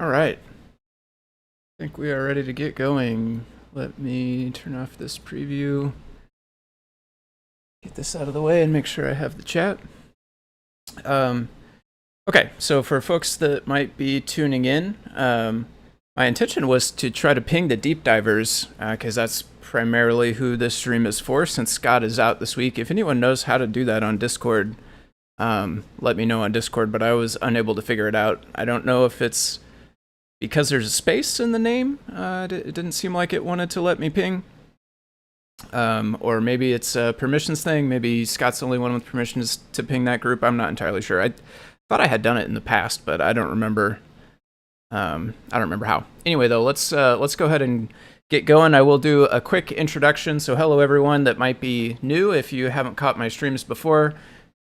All right, I think we are ready to get going. Let me turn off this preview, get this out of the way, and make sure I have the chat. Okay, so for folks that might be tuning in, my intention was to try to ping the deep divers, because that's primarily who this stream is for, since Scott is out this week. If anyone knows how to do that on Discord, let me know on Discord, but I was unable to figure it out. I don't know if it's because there's a space in the name. It didn't seem like it wanted to let me ping. Or maybe it's a permissions thing. Maybe Scott's the only one with permissions to ping that group. I'm not entirely sure. I thought I had done it in the past, but I don't remember. I don't remember how. Anyway, though, let's go ahead and get going. I will do a quick introduction. So hello, everyone that might be new if you haven't caught my streams before.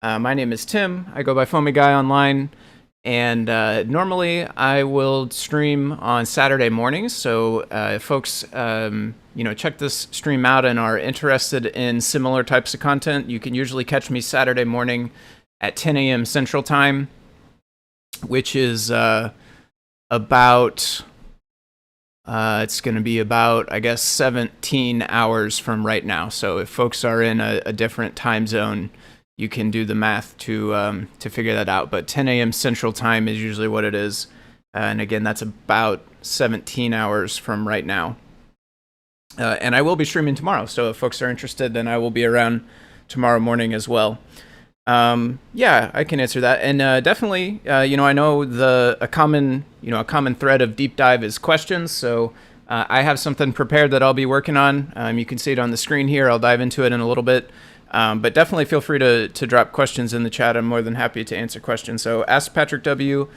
My name is Tim. I go by Foamy Guy online. And normally I will stream on Saturday mornings. So if folks, check this stream out and are interested in similar types of content, you can usually catch me Saturday morning at 10 a.m. Central Time, which is about, it's going to be about, I guess, 17 hours from right now. So if folks are in a different time zone, you can do the math to figure that out. But 10 a.m. Central Time is usually what it is. And again, that's about 17 hours from right now. And I will be streaming tomorrow. So if folks are interested, then I will be around tomorrow morning as well. Yeah, I can answer that. And definitely, I know a common thread of deep dive is questions. So I have something prepared that I'll be working on. You can see it on the screen here. I'll dive into it in a little bit. But definitely feel free to drop questions in the chat. I'm more than happy to answer questions. So Ask Patrick W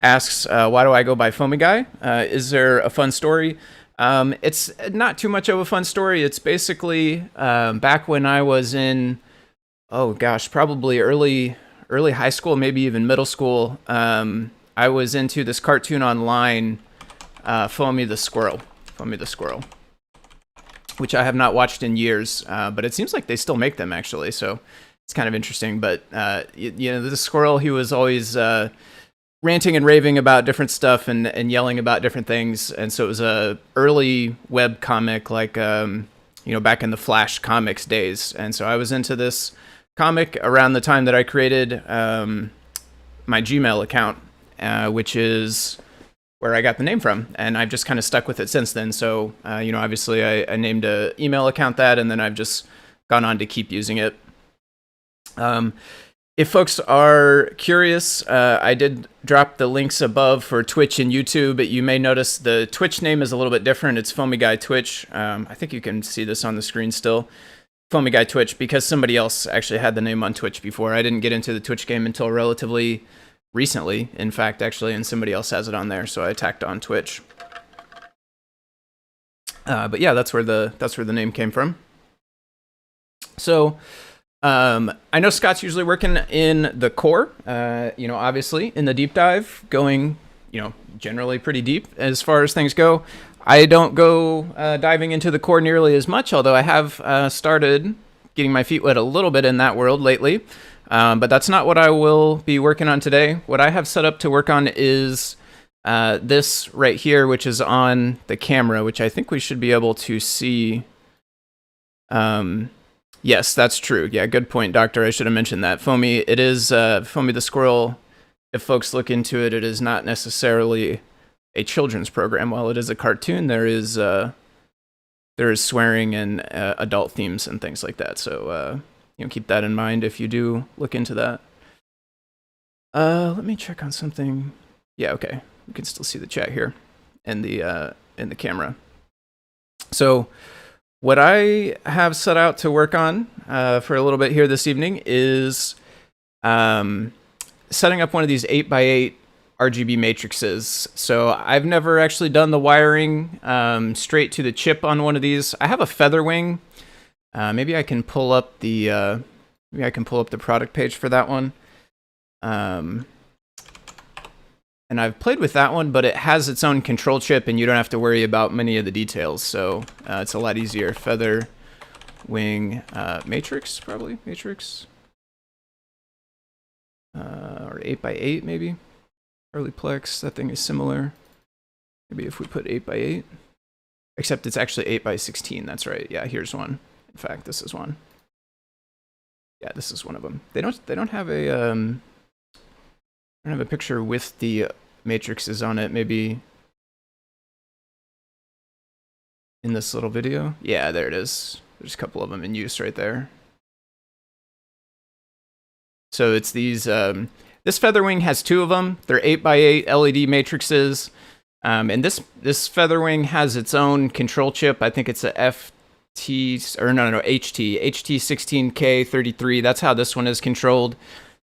asks, why do I go by Foamy Guy? Is there a fun story? It's not too much of a fun story. It's basically back when I was in, probably early high school, maybe even middle school. I was into this cartoon online, Foamy the Squirrel. Which I have not watched in years, but it seems like they still make them, actually, so it's kind of interesting. But, the squirrel, he was always ranting and raving about different stuff and yelling about different things, and so it was a early web comic, like, back in the Flash comics days, and so I was into this comic around the time that I created my Gmail account, which is where I got the name from, and I've just kind of stuck with it since then. So, obviously I named an email account that, and then I've just gone on to keep using it. If folks are curious, I did drop the links above for Twitch and YouTube, but you may notice the Twitch name is a little bit different. It's Foamy Guy Twitch. I think you can see this on the screen still. Foamy Guy Twitch, because somebody else actually had the name on Twitch before. I didn't get into the Twitch game until relatively recently, in fact, actually, and somebody else has it on there, so I tacked on Twitch. But yeah, that's where the name came from. So I know Scott's usually working in the core, obviously in the deep dive, going, generally pretty deep as far as things go. I don't go diving into the core nearly as much, although I have started getting my feet wet a little bit in that world lately. But that's not what I will be working on today. What I have set up to work on is this right here, which is on the camera, which I think we should be able to see. Yes, that's true. Yeah, good point, Doctor. I should have mentioned that. Foamy, it is Foamy the Squirrel. If folks look into it, it is not necessarily a children's program. While it is a cartoon, there is swearing and adult themes and things like that. So keep that in mind if you do look into that. Let me check on something. Yeah, okay. You can still see the chat here in the camera. So what I have set out to work on for a little bit here this evening is setting up one of these 8x8 RGB matrices. So I've never actually done the wiring straight to the chip on one of these. I have a Featherwing. Maybe I can pull up the product page for that one. And I've played with that one, but it has its own control chip, and you don't have to worry about many of the details. So it's a lot easier. Featherwing Matrix, probably Matrix, or 8x8 maybe. Early Plex. That thing is similar. Maybe if we put 8 by 8, except it's actually 8 by 16. That's right. Yeah, here's one. In fact, this is one. Yeah, this is one of them. They don't have a picture with the matrices on it. Maybe in this little video. Yeah, there it is. There's a couple of them in use right there. So it's these. This Featherwing has 2 of them. They're 8 by 8 LED matrices. And this Featherwing has its own control chip. I think it's a HT16K33. That's how this one is controlled.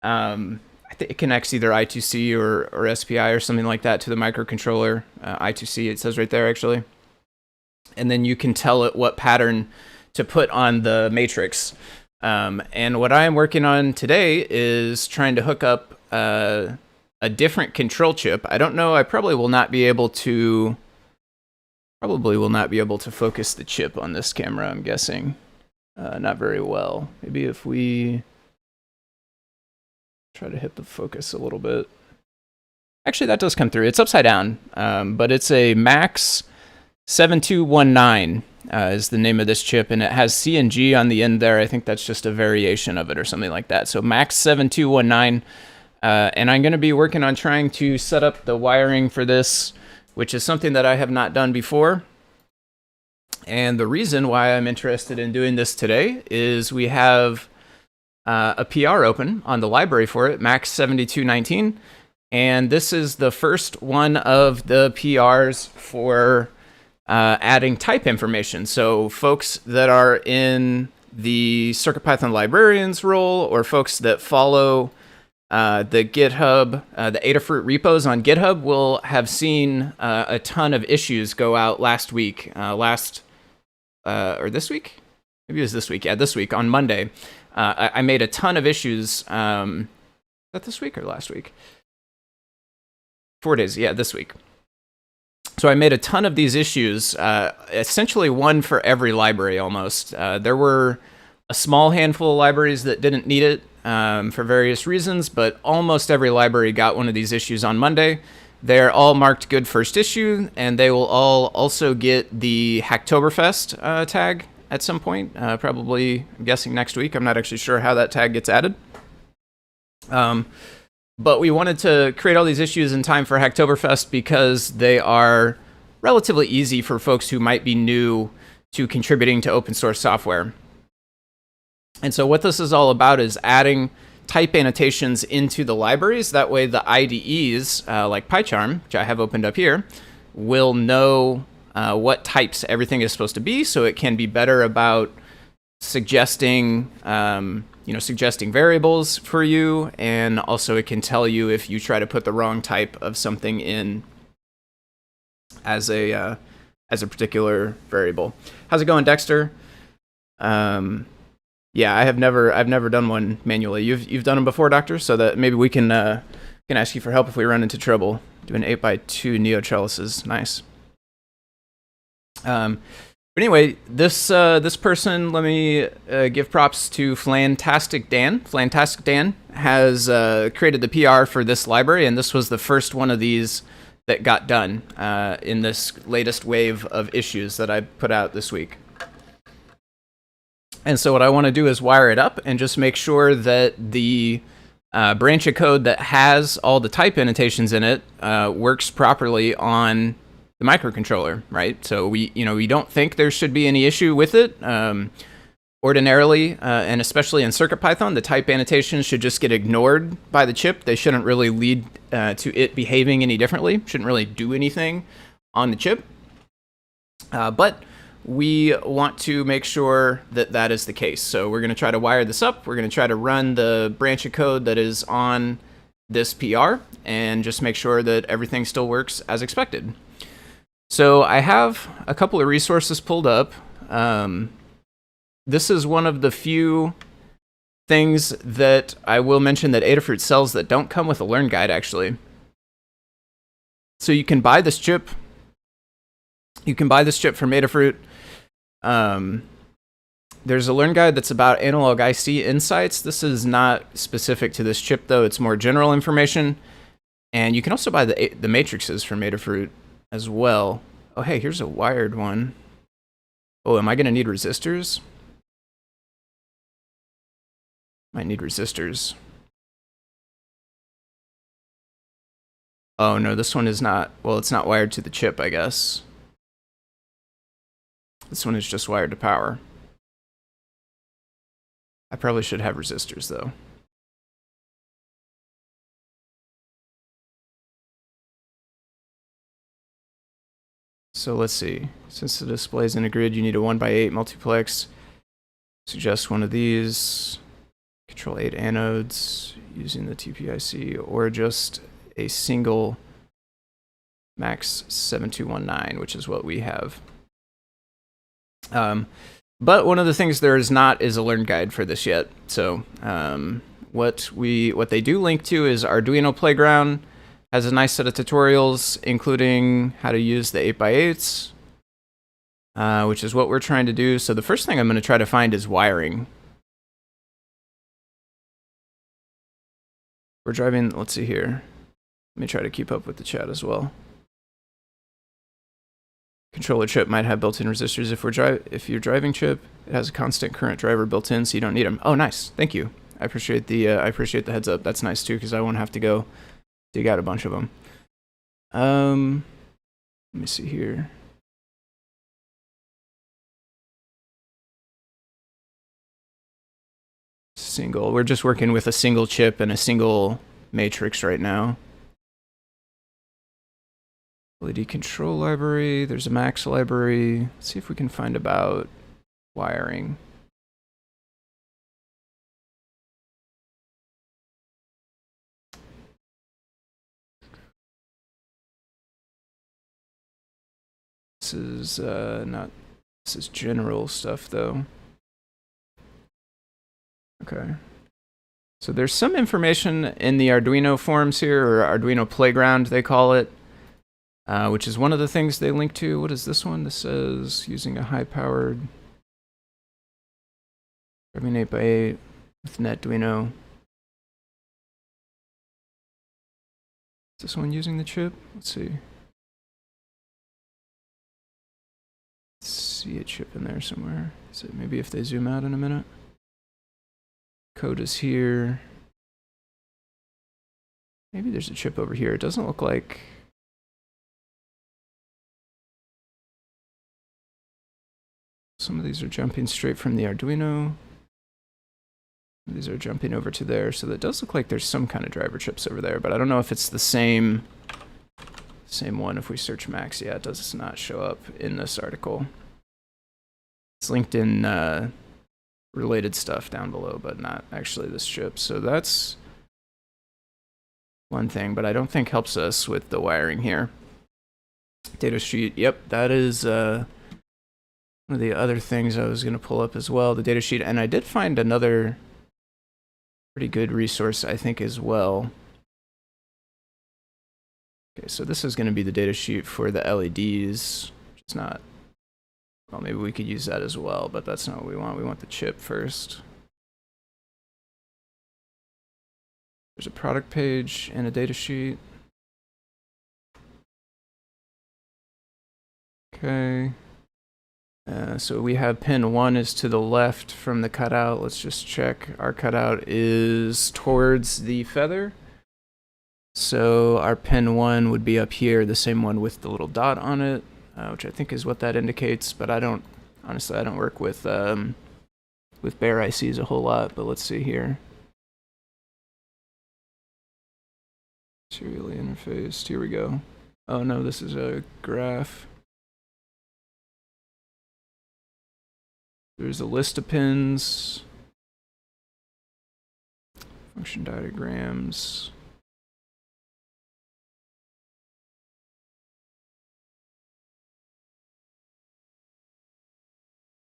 I think it connects either I2C or SPI or something like that to the microcontroller. I2C, it says right there, actually. And then you can tell it what pattern to put on the matrix. And what I am working on today is trying to hook up a different control chip. I don't know. I probably will not be able to focus the chip on this camera, I'm guessing. Not very well. Maybe if we try to hit the focus a little bit. Actually, that does come through. It's upside down, but it's a Max 7219 is the name of this chip, and it has C and G on the end there. I think that's just a variation of it or something like that. So Max 7219. And I'm going to be working on trying to set up the wiring for this, which is something that I have not done before. And the reason why I'm interested in doing this today is we have a PR open on the library for it, Max 7219. And this is the first one of the PRs for adding type information. So folks that are in the CircuitPython librarians role, or folks that follow the GitHub, the Adafruit repos on GitHub, will have seen a ton of issues go out last week, or this week? Maybe it was this week. Yeah, this week on Monday. I made a ton of issues. Is that this week or last week? 4 days. Yeah, this week. So I made a ton of these issues, essentially one for every library almost. There were a small handful of libraries that didn't need it for various reasons, but almost every library got one of these issues on Monday. They're all marked good first issue, and they will all also get the Hacktoberfest tag at some point, probably, I'm guessing next week. I'm not actually sure how that tag gets added. But we wanted to create all these issues in time for Hacktoberfest because they are relatively easy for folks who might be new to contributing to open source software. And so what this is all about is adding type annotations into the libraries. That way the IDEs, like PyCharm, which I have opened up here, will know what types everything is supposed to be, so it can be better about suggesting suggesting variables for you, and also it can tell you if you try to put the wrong type of something in as a particular variable. How's it going, Dexter? Yeah, I've never done one manually. You've done them before, Doctor, so that maybe we can ask you for help if we run into trouble. Doing 8x2 neo trellises, nice. But anyway, this person, let me give props to Flantastic Dan. Flantastic Dan has created the PR for this library, and this was the first one of these that got done in this latest wave of issues that I put out this week. And so what I want to do is wire it up and just make sure that the branch of code that has all the type annotations in it works properly on the microcontroller, right? So we don't think there should be any issue with it. Ordinarily, and especially in CircuitPython, the type annotations should just get ignored by the chip. They shouldn't really lead to it behaving any differently. Shouldn't really do anything on the chip. But we want to make sure that that is the case. So we're going to try to wire this up. We're going to try to run the branch of code that is on this PR and just make sure that everything still works as expected. So I have a couple of resources pulled up. This is one of the few things that I will mention that Adafruit sells that don't come with a Learn Guide, actually. So you can buy this chip. You can buy this chip from Adafruit. There's a Learn Guide that's about analog IC insights. This is not specific to this chip, though. It's more general information. And you can also buy the matrices from Adafruit. as well. Oh, hey, here's a wired one. Oh, am I going to need resistors? Might need resistors. Oh, no, this one is not. Well, it's not wired to the chip, I guess. This one is just wired to power. I probably should have resistors, though. So let's see. Since the display is in a grid, you need a 1x8 multiplex. Suggest one of these. Control 8 anodes using the TPIC, or just a single max 7219, which is what we have. But one of the things there is not is a learn guide for this yet. So what they do link to is Arduino Playground. Has a nice set of tutorials, including how to use the 8x8s, which is what we're trying to do. So the first thing I'm going to try to find is wiring. We're driving, let's see here. Let me try to keep up with the chat as well. Controller chip might have built-in resistors. If your driving chip, it has a constant current driver built in, so you don't need them. Oh, nice. Thank you. I appreciate the heads up. That's nice too, because I won't have to go dig out a bunch of them. Let me see here. Single. We're just working with a single chip and a single matrix right now. LED control library. There's a Max library. Let's see if we can find about wiring. This is this is general stuff though. Okay. So there's some information in the Arduino forums here, or Arduino Playground they call it, which is one of the things they link to. What is this one? This says using a high-powered 8x8 with NetDuino. Is this one using the chip? Let's see. Let's see a chip in there somewhere. Is it maybe if they zoom out in a minute? Code is here. Maybe there's a chip over here. It doesn't look like. Some of these are jumping straight from the Arduino. These are jumping over to there, so that does look like there's some kind of driver chips over there, but I don't know if it's the same one. If we search Max, yeah, it does not show up in this article. It's linked in related stuff down below, but not actually this chip. So that's one thing, but I don't think helps us with the wiring here. Data sheet, yep, that is one of the other things I was going to pull up as well, the data sheet, and I did find another pretty good resource, I think, as well. Okay, so this is going to be the data sheet for the LEDs, which is not, well, maybe we could use that as well, but that's not what we want. We want the chip first. There's a product page and a data sheet. Okay. So we have pin 1 is to the left from the cutout. Let's just check. Our cutout is towards the feather. So our pin 1 would be up here, the same one with the little dot on it, which I think is what that indicates. But honestly, I don't work with bare ICs a whole lot. But let's see here. Serially interfaced. Here we go. Oh no, this is a graph. There's a list of pins, function diagrams.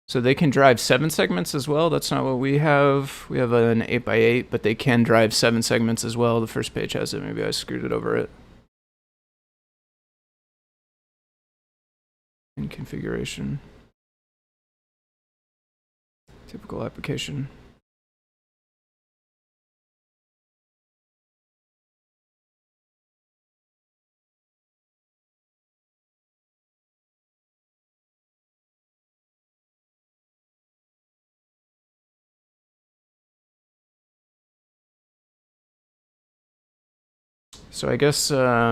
So they can drive 7 segments as well. That's not what we have. We have an 8x8, but they can drive 7 segments as well. The first page has it. Maybe I screwed it over it. In configuration. Typical application. So I guess are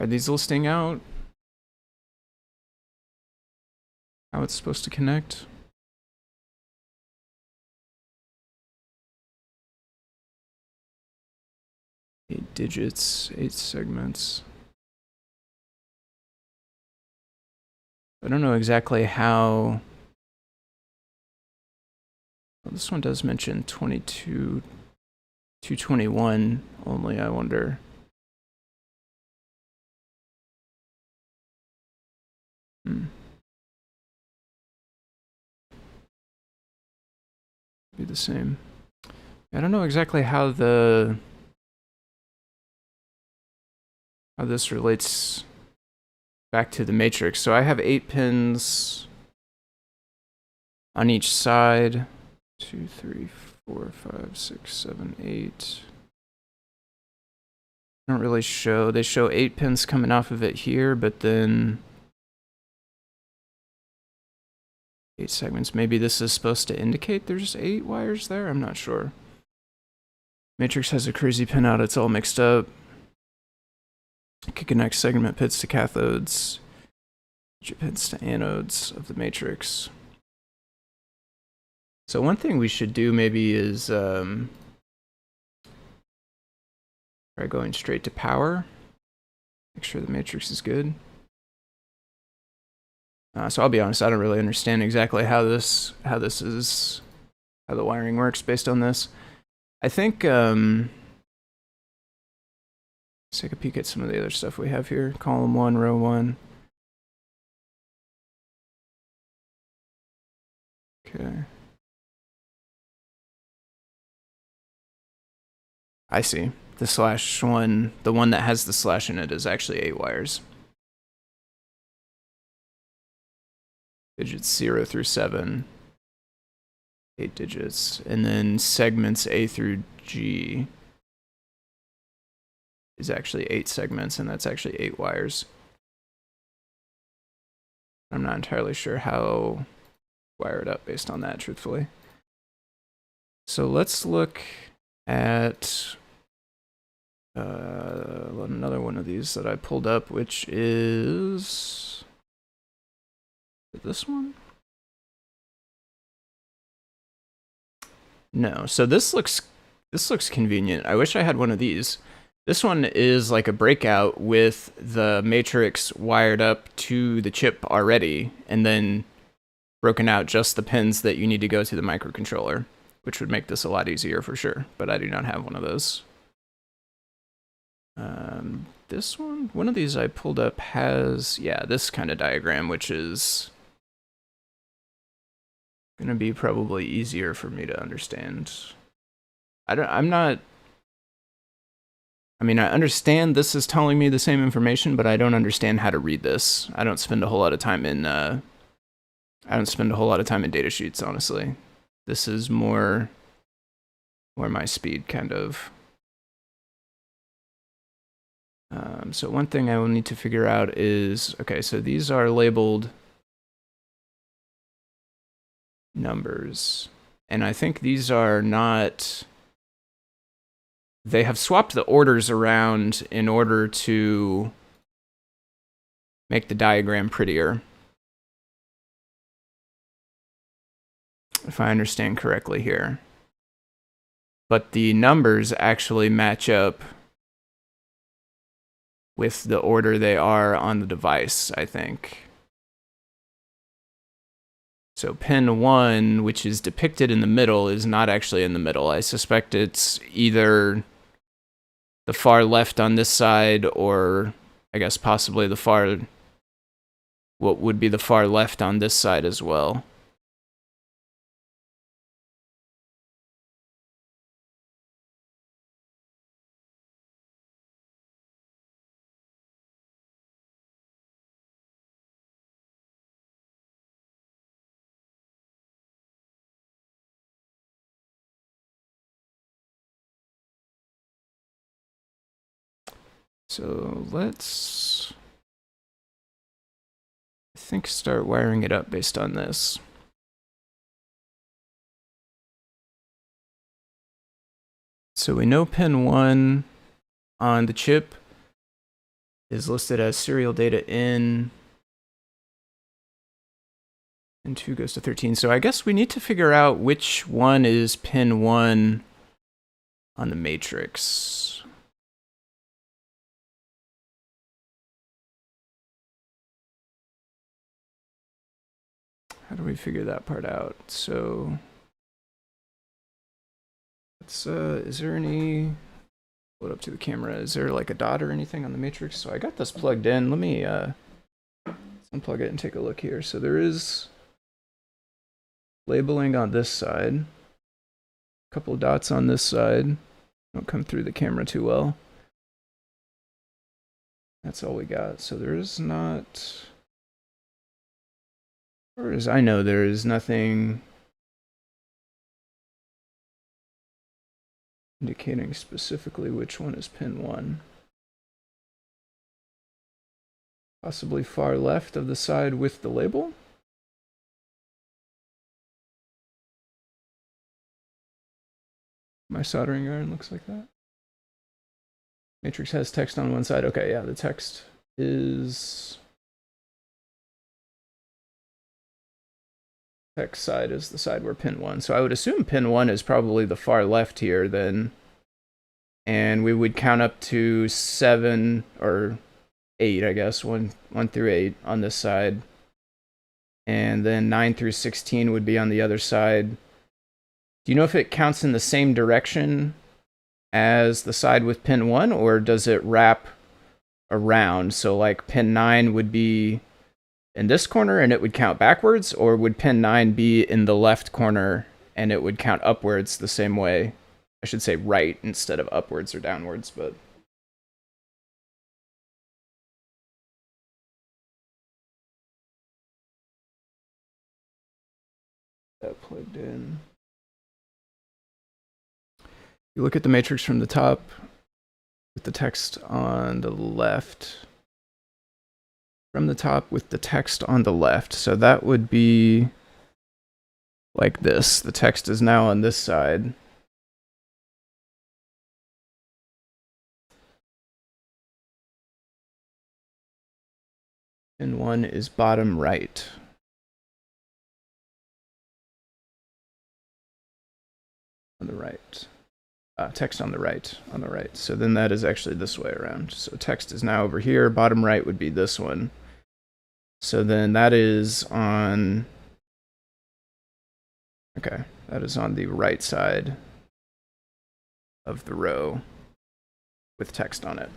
these listing out how it's supposed to connect? 8 digits, 8 segments. I don't know exactly how. Well, this one does mention 22, 221 only, I wonder. Be the same. I don't know exactly how this relates back to the matrix. So I have 8 pins on each side. 2, 3, 4, 5, 6, 7, 8. Don't really show. They show 8 pins coming off of it here, but then 8 segments. Maybe this is supposed to indicate there's 8 wires there? I'm not sure. Matrix has a crazy pinout. It's all mixed up. It could connect segment pits to cathodes, pits to anodes of the matrix. So one thing we should do maybe is try going straight to power. Make sure the matrix is good. So I'll be honest, I don't really understand exactly how the wiring works based on this. I think let's take a peek at some of the other stuff we have here. Column 1, row 1. Okay. I see. The slash one, the one that has the slash in it, is actually 8 wires. Digits 0 through 7. 8 digits. And then segments A through G is actually 8 segments, and that's actually 8 wires. I'm not entirely sure how to wire it up based on that, truthfully. So let's look at another one of these that I pulled up, which is this one? No. So this looks convenient. I wish I had one of these. This one is like a breakout with the matrix wired up to the chip already, and then broken out just the pins that you need to go to the microcontroller, which would make this a lot easier for sure, but I do not have one of those. This one of these I pulled up has, yeah, this kind of diagram, which is going to be probably easier for me to understand. I understand this is telling me the same information, but I don't understand how to read this. I don't spend a whole lot of time in data sheets, honestly. This is more my speed, kind of. So one thing I will need to figure out is, okay, so these are labeled numbers, and I think these are not, they have swapped the orders around in order to make the diagram prettier, if I understand correctly here. But the numbers actually match up with the order they are on the device, I think. So pin 1, which is depicted in the middle, is not actually in the middle. I suspect it's either the far left on this side, or I guess possibly what would be the far left on this side as well. So let's, I think, start wiring it up based on this. So we know pin 1 on the chip is listed as serial data in, and 2 goes to 13. So I guess we need to figure out which one is pin 1 on the matrix. How do we figure that part out? So let's, is there any, load up to the camera, is there like a dot or anything on the matrix? So I got this plugged in. Let me let's unplug it and take a look here. So there is labeling on this side, a couple of dots on this side. Don't come through the camera too well. That's all we got. So there is not, as far as I know, there is nothing indicating specifically which one is pin 1. Possibly far left of the side with the label. My soldering iron looks like that. Matrix has text on one side. Okay, yeah, the text is... text side is the side where pin 1. So I would assume pin 1 is probably the far left here then. And we would count up to 7 or 8, I guess, 1 through 8 on this side. And then 9 through 16 would be on the other side. Do you know if it counts in the same direction as the side with pin 1, or does it wrap around? So like pin 9 would be in this corner and it would count backwards, or would pin 9 be in the left corner and it would count upwards the same way? I should say right instead of upwards or downwards, but... that plugged in. You look at the matrix from the top with the text on the left. From the top with the text on the left. So that would be like this. The text is now on this side. And 1 is bottom right. On the right. Text on the right, So then that is actually this way around. So text is now over here. Bottom right would be this one. So then that is on, okay, that is on the right side of the row with text on it.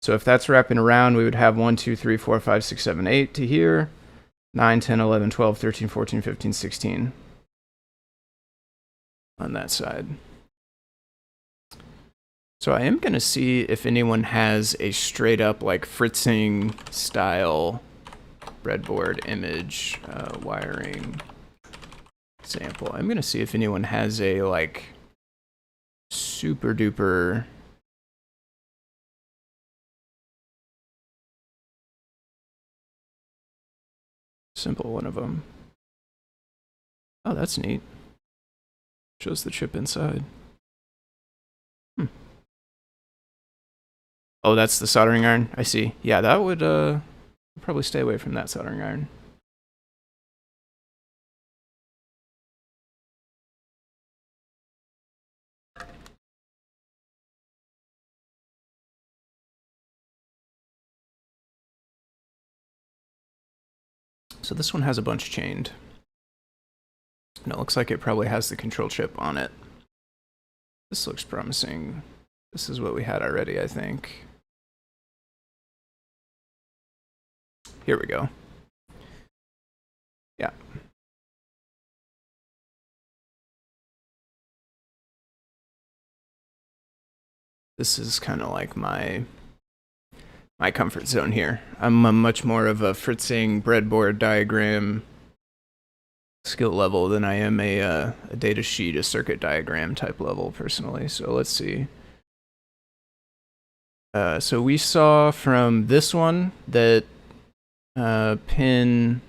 So if that's wrapping around, we would have 1, 2, 3, 4, 5, 6, 7, 8 to here. 9, 10, 11, 12, 13, 14, 15, 16 on that side. So I am going to see if anyone has a straight up like fritzing style breadboard image wiring sample. I'm going to see if anyone has a like super duper simple one of them. Oh, that's neat. Shows the chip inside. Oh, that's the soldering iron? I see. Yeah, that would probably stay away from that soldering iron. So this one has a bunch chained. And it looks like it probably has the control chip on it. This looks promising. This is what we had already, I think. Here we go. Yeah. This is kind of like my comfort zone here. I'm a much more of a fritzing breadboard diagram skill level than I am a data sheet, a circuit diagram type level personally. So let's see. So we saw from this one that pin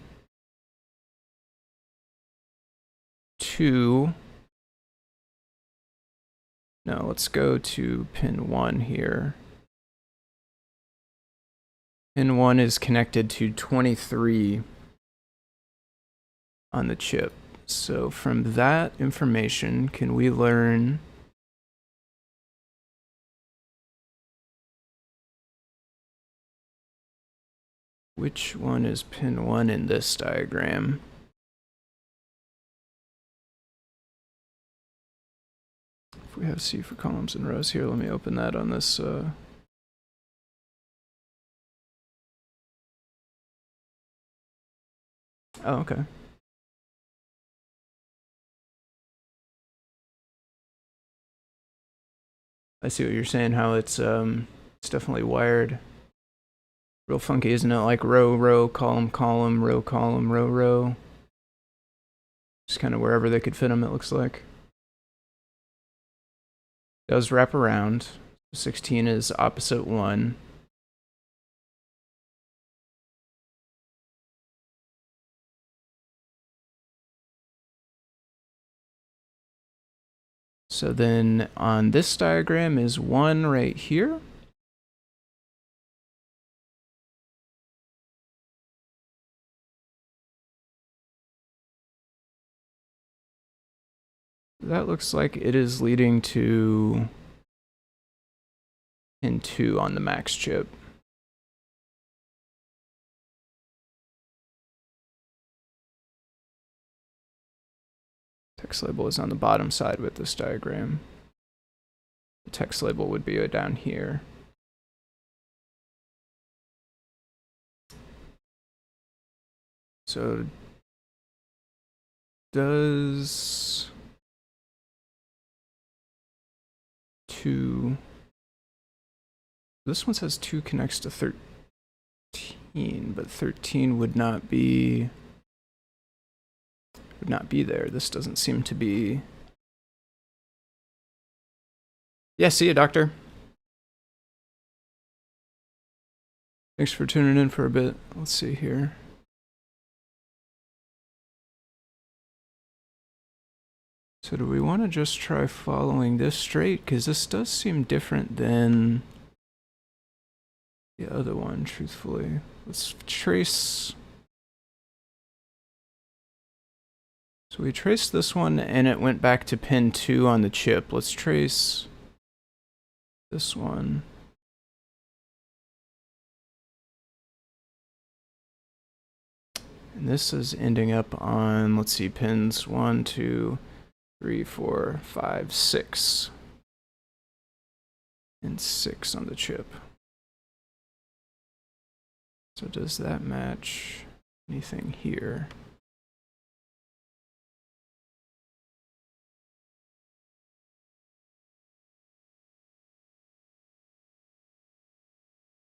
2 No, let's go to pin 1 here. Pin 1 is connected to 23 on the chip. So from that information, can we learn which one is pin 1 in this diagram? If we have C for columns and rows here, let me open that on this. Oh, okay. I see what you're saying, how it's definitely wired. Real funky, isn't it? Like row, row, column, column, row, column, row, row. Just kind of wherever they could fit them, it looks like. Does wrap around. 16 is opposite 1. So then on this diagram is 1 right here. That looks like it is leading to pin 2 on the max chip. Text label is on the bottom side with this diagram. The text label would be down here. So does 2... This one says 2 connects to 13, but 13 would not be there. This doesn't seem to be... Yeah, see you, doctor. Thanks for tuning in for a bit. Let's see here. So do we want to just try following this straight? Because this does seem different than the other one, truthfully. Let's trace... So we traced this one and it went back to pin 2 on the chip. Let's trace this one. And this is ending up on, let's see, pins 1, 2, 3, 4, 5, 6. And 6 on the chip. So does that match anything here?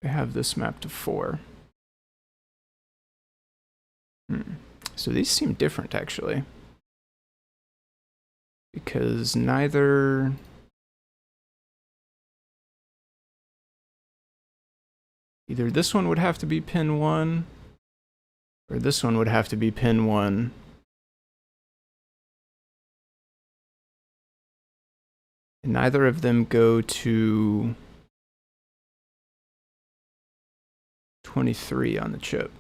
I have this mapped to 4. So these seem different, actually. Because neither... Either this one would have to be pin 1, or this one would have to be pin 1. And neither of them go to 23 on the chip.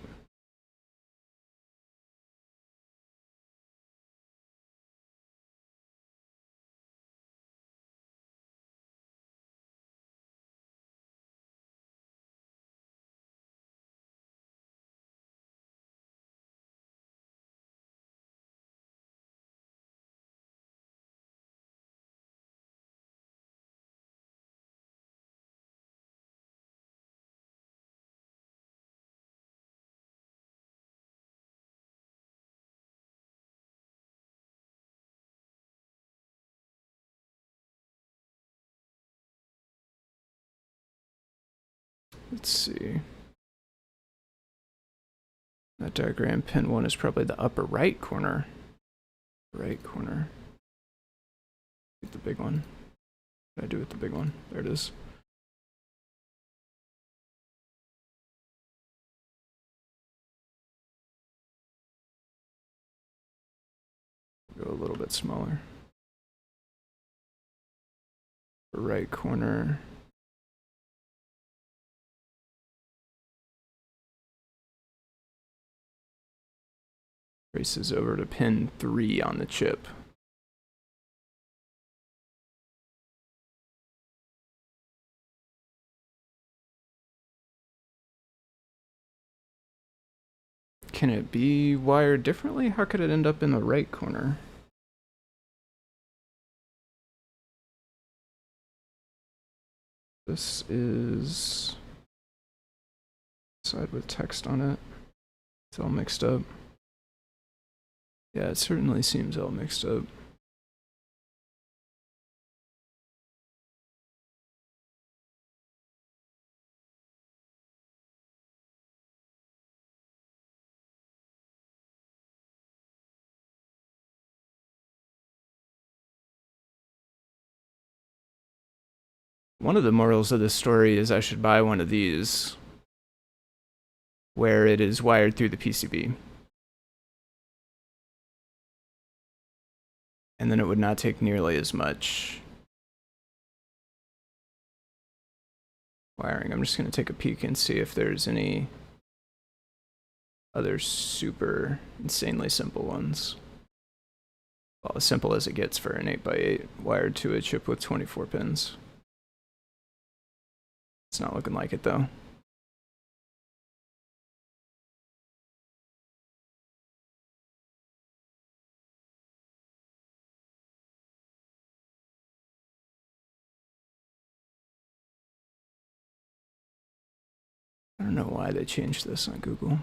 Let's see. That diagram, pin 1 is probably the upper right corner. Right corner. Get the big one. What did I do with the big one? There it is. Go a little bit smaller. right corner. Traces over to pin 3 on the chip. Can it be wired differently? How could it end up in the right corner? This is side with text on it. It's all mixed up. Yeah, it certainly seems all mixed up. One of the morals of this story is I should buy one of these where it is wired through the PCB. And then it would not take nearly as much wiring. I'm just going to take a peek and see if there's any other super insanely simple ones. Well, as simple as it gets for an 8x8 wired to a chip with 24 pins. It's not looking like it though. I don't know why they changed this on Google.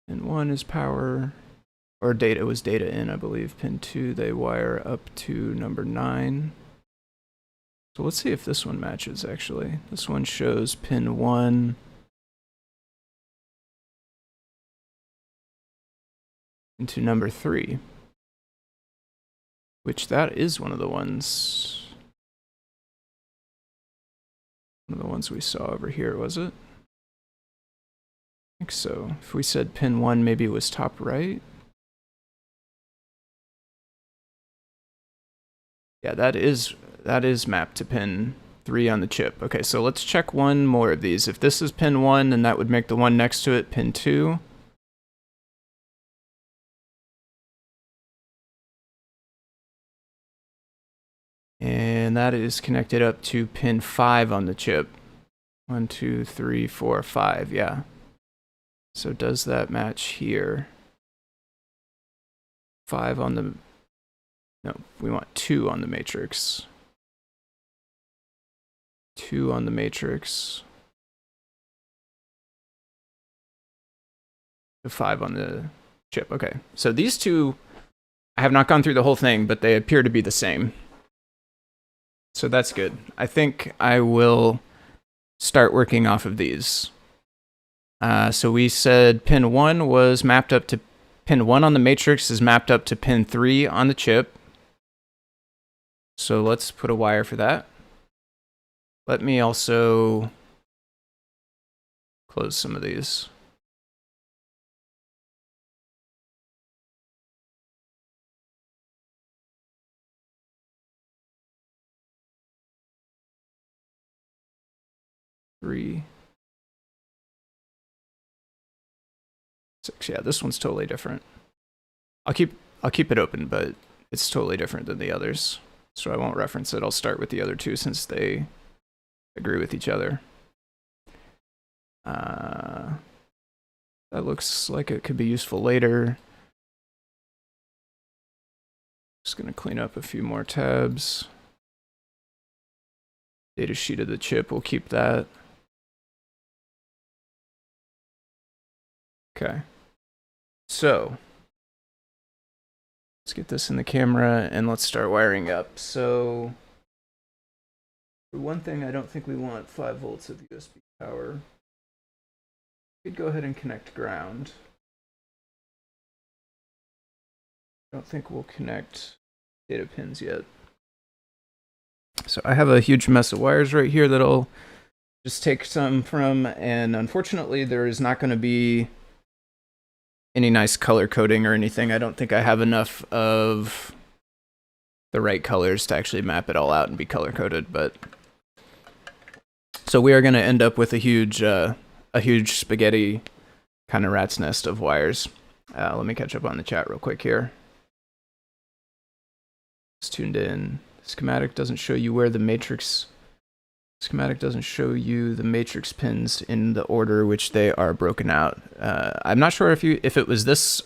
Pin 1 is power, or data was data in, I believe. Pin 2, they wire up to number 9. So let's see if this one matches, actually. This one shows pin 1 into number 3, which that is one of the ones we saw over here, was it? I think so. If we said pin 1, maybe it was top right. Yeah, that is mapped to pin 3 on the chip. Okay, so let's check one more of these. If this is pin 1, then that would make the one next to it pin 2. And that is connected up to pin 5 on the chip. 1, 2, 3, 4, 5, yeah. So does that match here? 5 on the... No, we want 2 on the matrix. 2 on the matrix. 5 on the chip. Okay, so these two, I have not gone through the whole thing, but they appear to be the same. So that's good. I think I will start working off of these. So we said pin 1 was mapped up to... Pin 1 on the matrix is mapped up to pin 3 on the chip. So let's put a wire for that. Let me also close some of these. Three, 6. Yeah, this one's totally different. I'll keep it open, but it's totally different than the others. So I won't reference it. I'll start with the other two since they agree with each other. That looks like it could be useful later. Just gonna clean up a few more tabs. Data sheet of the chip, we'll keep that. Okay. So let's get this in the camera and let's start wiring up. So for one thing, I don't think we want 5 volts of USB power. We could go ahead and connect ground. I don't think we'll connect data pins yet. So I have a huge mess of wires right here that I'll just take some from, and unfortunately there is not going to be any nice color coding or anything. I don't think I have enough of the right colors to actually map it all out and be color coded, but so we are going to end up with a huge spaghetti kind of rat's nest of wires. Let me catch up on the chat real quick here. It's tuned in. Schematic doesn't show you where the matrix. Schematic doesn't show you the matrix pins in the order which they are broken out. I'm not sure if it was this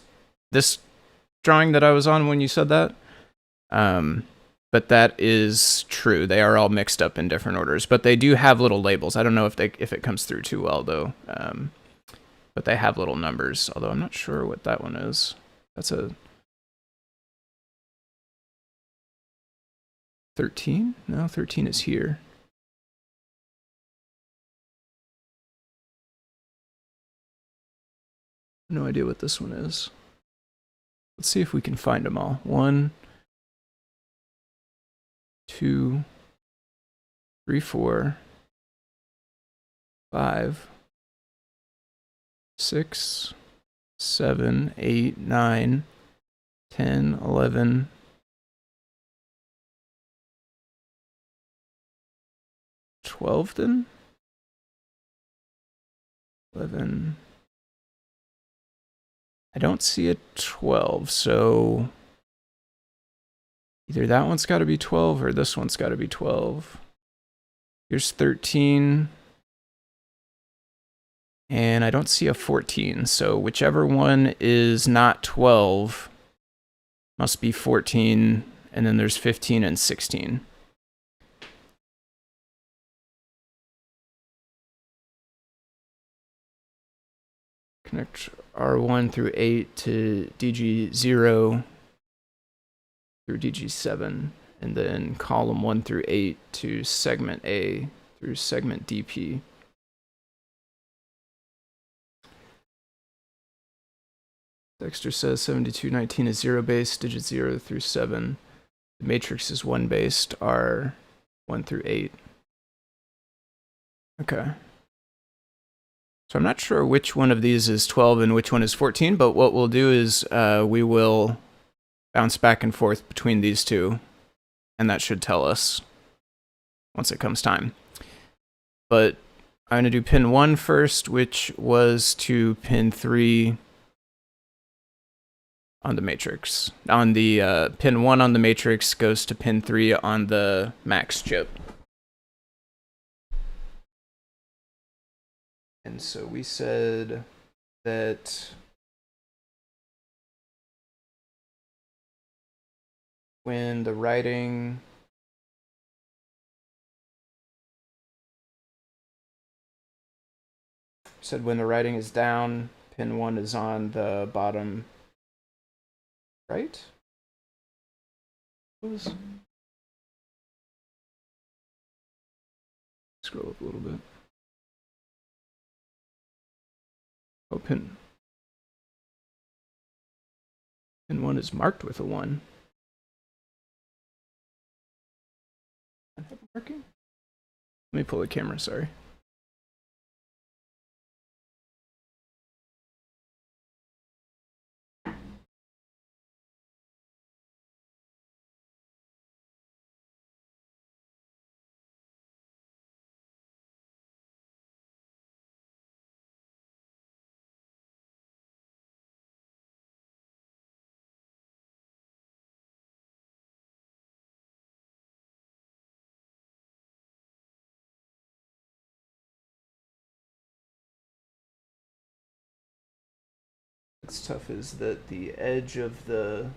drawing that I was on when you said that. But that is true. They are all mixed up in different orders, but they do have little labels. I don't know if it comes through too well though. But they have little numbers, although I'm not sure what that one is. That's a 13? No, 13 is here. No idea what this one is. Let's see if we can find them all. 1, 2, 3, 4, 5, 6, 7, 8, 9, 10, 11, 12 then? 11. I don't see a 12, so either that one's got to be 12 or this one's got to be 12. Here's 13. And I don't see a 14, so whichever one is not 12 must be 14, and then there's 15 and 16. Connect R1 through 8 to DG0 through DG7, and then column 1 through 8 to segment A through segment DP. Dexter says 7219 is 0 based, digit 0 through 7. The matrix is 1 based, R 1 through 8. Okay. So I'm not sure which one of these is 12 and which one is 14, but what we'll do is we will bounce back and forth between these two, and that should tell us once it comes time. But I'm going to do pin 1 first, which was to pin 3 on the matrix. On the pin 1 on the matrix goes to pin 3 on the max chip. And so we said that when the writing is down, pin 1 is on the bottom right? Scroll up a little bit. Oh, pin 1 is marked with a 1. Marking? Let me pull the camera, sorry. What's tough is that the edge of the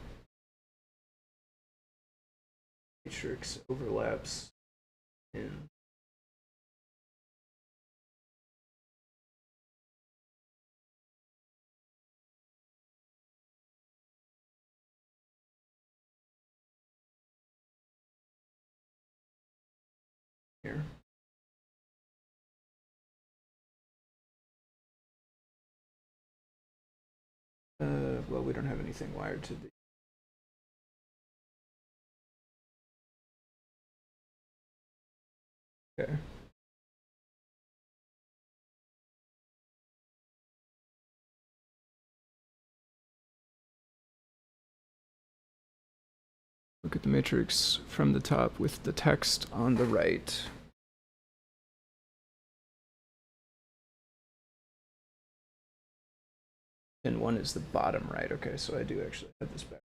matrix overlaps in here. Well, we don't have anything wired to the... Okay. Look at the matrix from the top with the text on the right. Pin 1 is the bottom right. Okay, so I do actually have this back.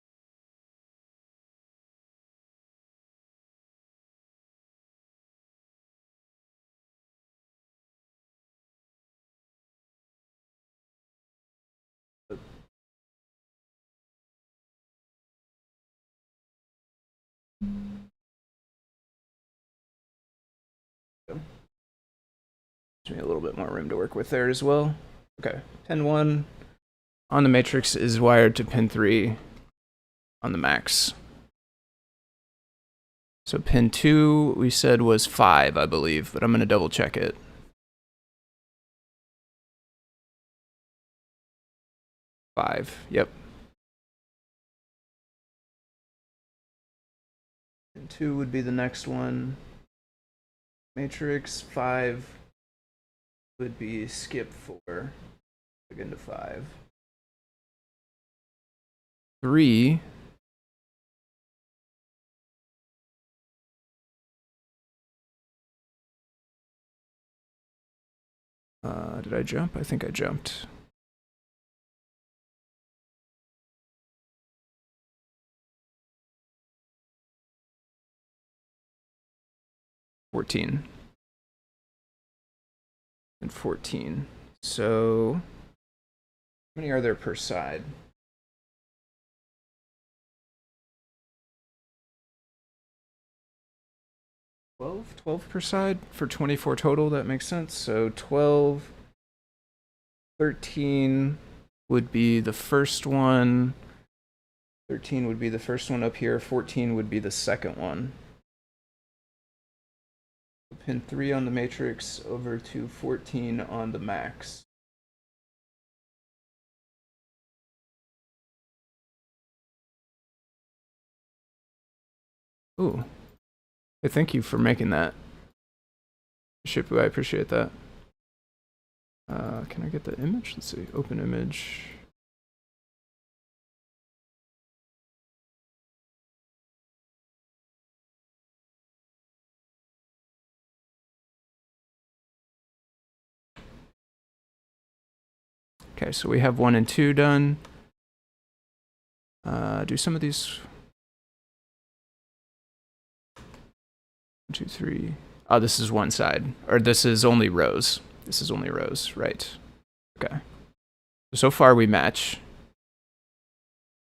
Gives me a little bit more room to work with there as well. Okay, pin 1 on the matrix is wired to pin 3 on the max. So pin 2 we said was 5, I believe, but I'm going to double check it. Yep. Pin 2 would be the next one. Matrix 5 would be skip 4. Again to 5. 3 did I jump? I think I jumped. And 14. So how many are there per side? 12 per side for 24 total. That makes sense. So 12, 13 would be the first one. 13 would be the first one up here. 14 would be the second one. Pin 3 on the matrix over to 14 on the max. Ooh. Hey, thank you for making that. Shipu, I appreciate that. Can I get the image? Let's see. Open image. Okay, so we have 1 and 2 done. Do some of these. 1, 2, 3. Oh, this is one side. Or this is only rows. This is only rows, right. Okay. So far we match.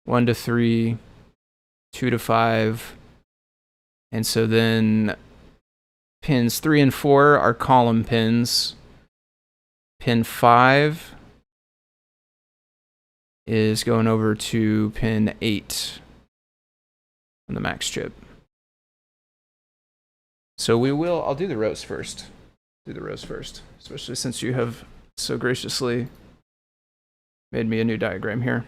1 to 3, 2 to 5. And so then pins 3 and 4 are column pins. Pin 5 is going over to pin 8 on the max chip. So I'll do the rows first. Especially since you have so graciously made me a new diagram here.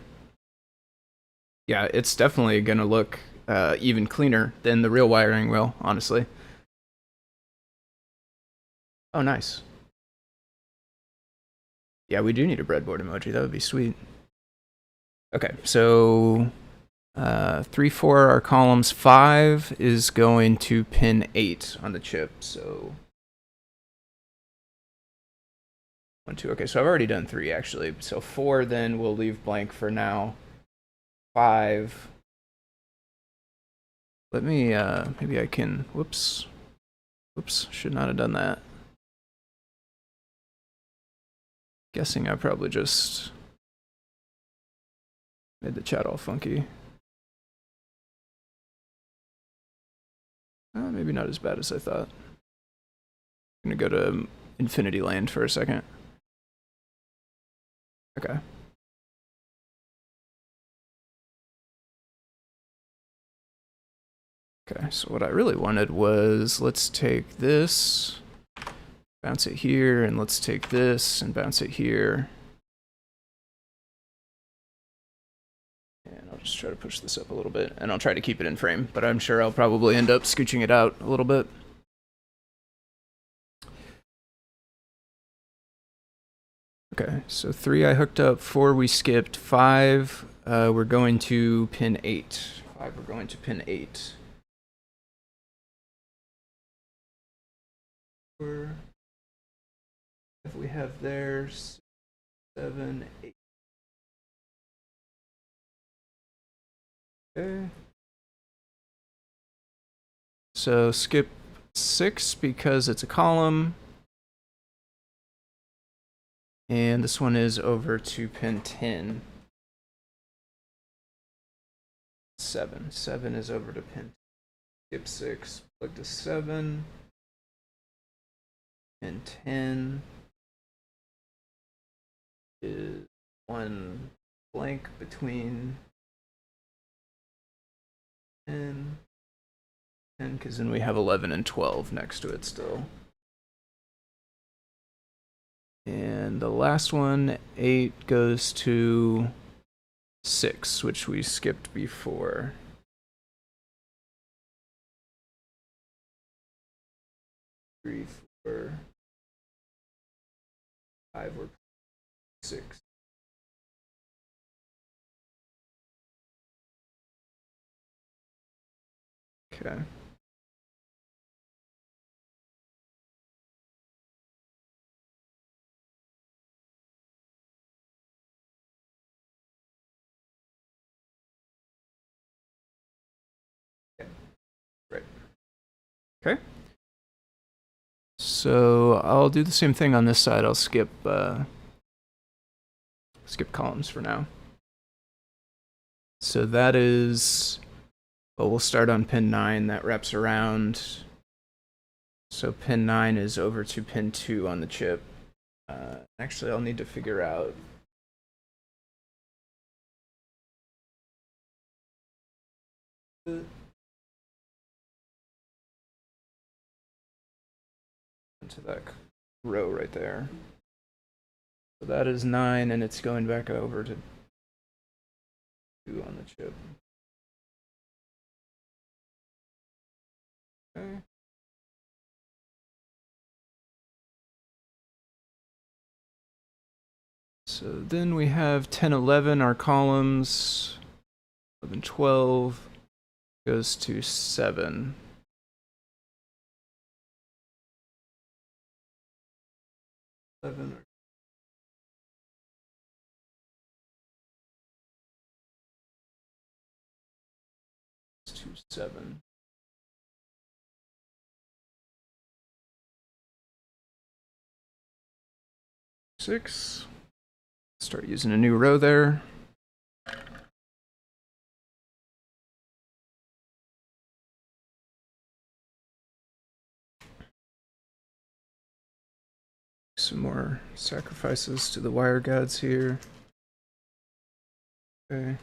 Yeah, it's definitely gonna look even cleaner than the real wiring will, honestly. Oh, nice. Yeah, we do need a breadboard emoji. That would be sweet. Okay, so 3, 4 are columns. 5 is going to pin 8 on the chip. So 1, 2. Okay, so I've already done 3 actually. So 4 then we'll leave blank for now. 5. Let me maybe I can. Whoops. Should not have done that. Guessing I probably just made the chat all funky. Maybe not as bad as I thought. I'm gonna go to Infinity Land for a second. Okay. Okay, so what I really wanted was, let's take this, bounce it here, and let's take this and bounce it here. And I'll just try to push this up a little bit, and I'll try to keep it in frame, but I'm sure I'll probably end up scooching it out a little bit. Okay, so 3 I hooked up, 4 we skipped, 5 we're going to pin 8. 5, we're going to pin 8. If we have there 7, 8. Okay. So skip 6 because it's a column. And this one is over to pin 10. 7. 7 is over to pin 10. Skip 6, plug to 7. And 10 is one blank between 10, because then we have 11 and 12 next to it still. And the last one, 8, goes to 6, which we skipped before. Three, 4, 5, or 6. Okay. Right. Okay. So I'll do the same thing on this side. I'll skip columns for now. So that is, well, we'll start on pin 9. That wraps around. So pin 9 is over to pin 2 on the chip. Actually, I'll need to figure out into that row right there. So that is 9, and it's going back over to 2 on the chip. Okay. So then we have 10, 11, our columns. 11, 12 goes to 7. 11 to 7. 6. Start using a new row there. Some more sacrifices to the wire gods here. Okay.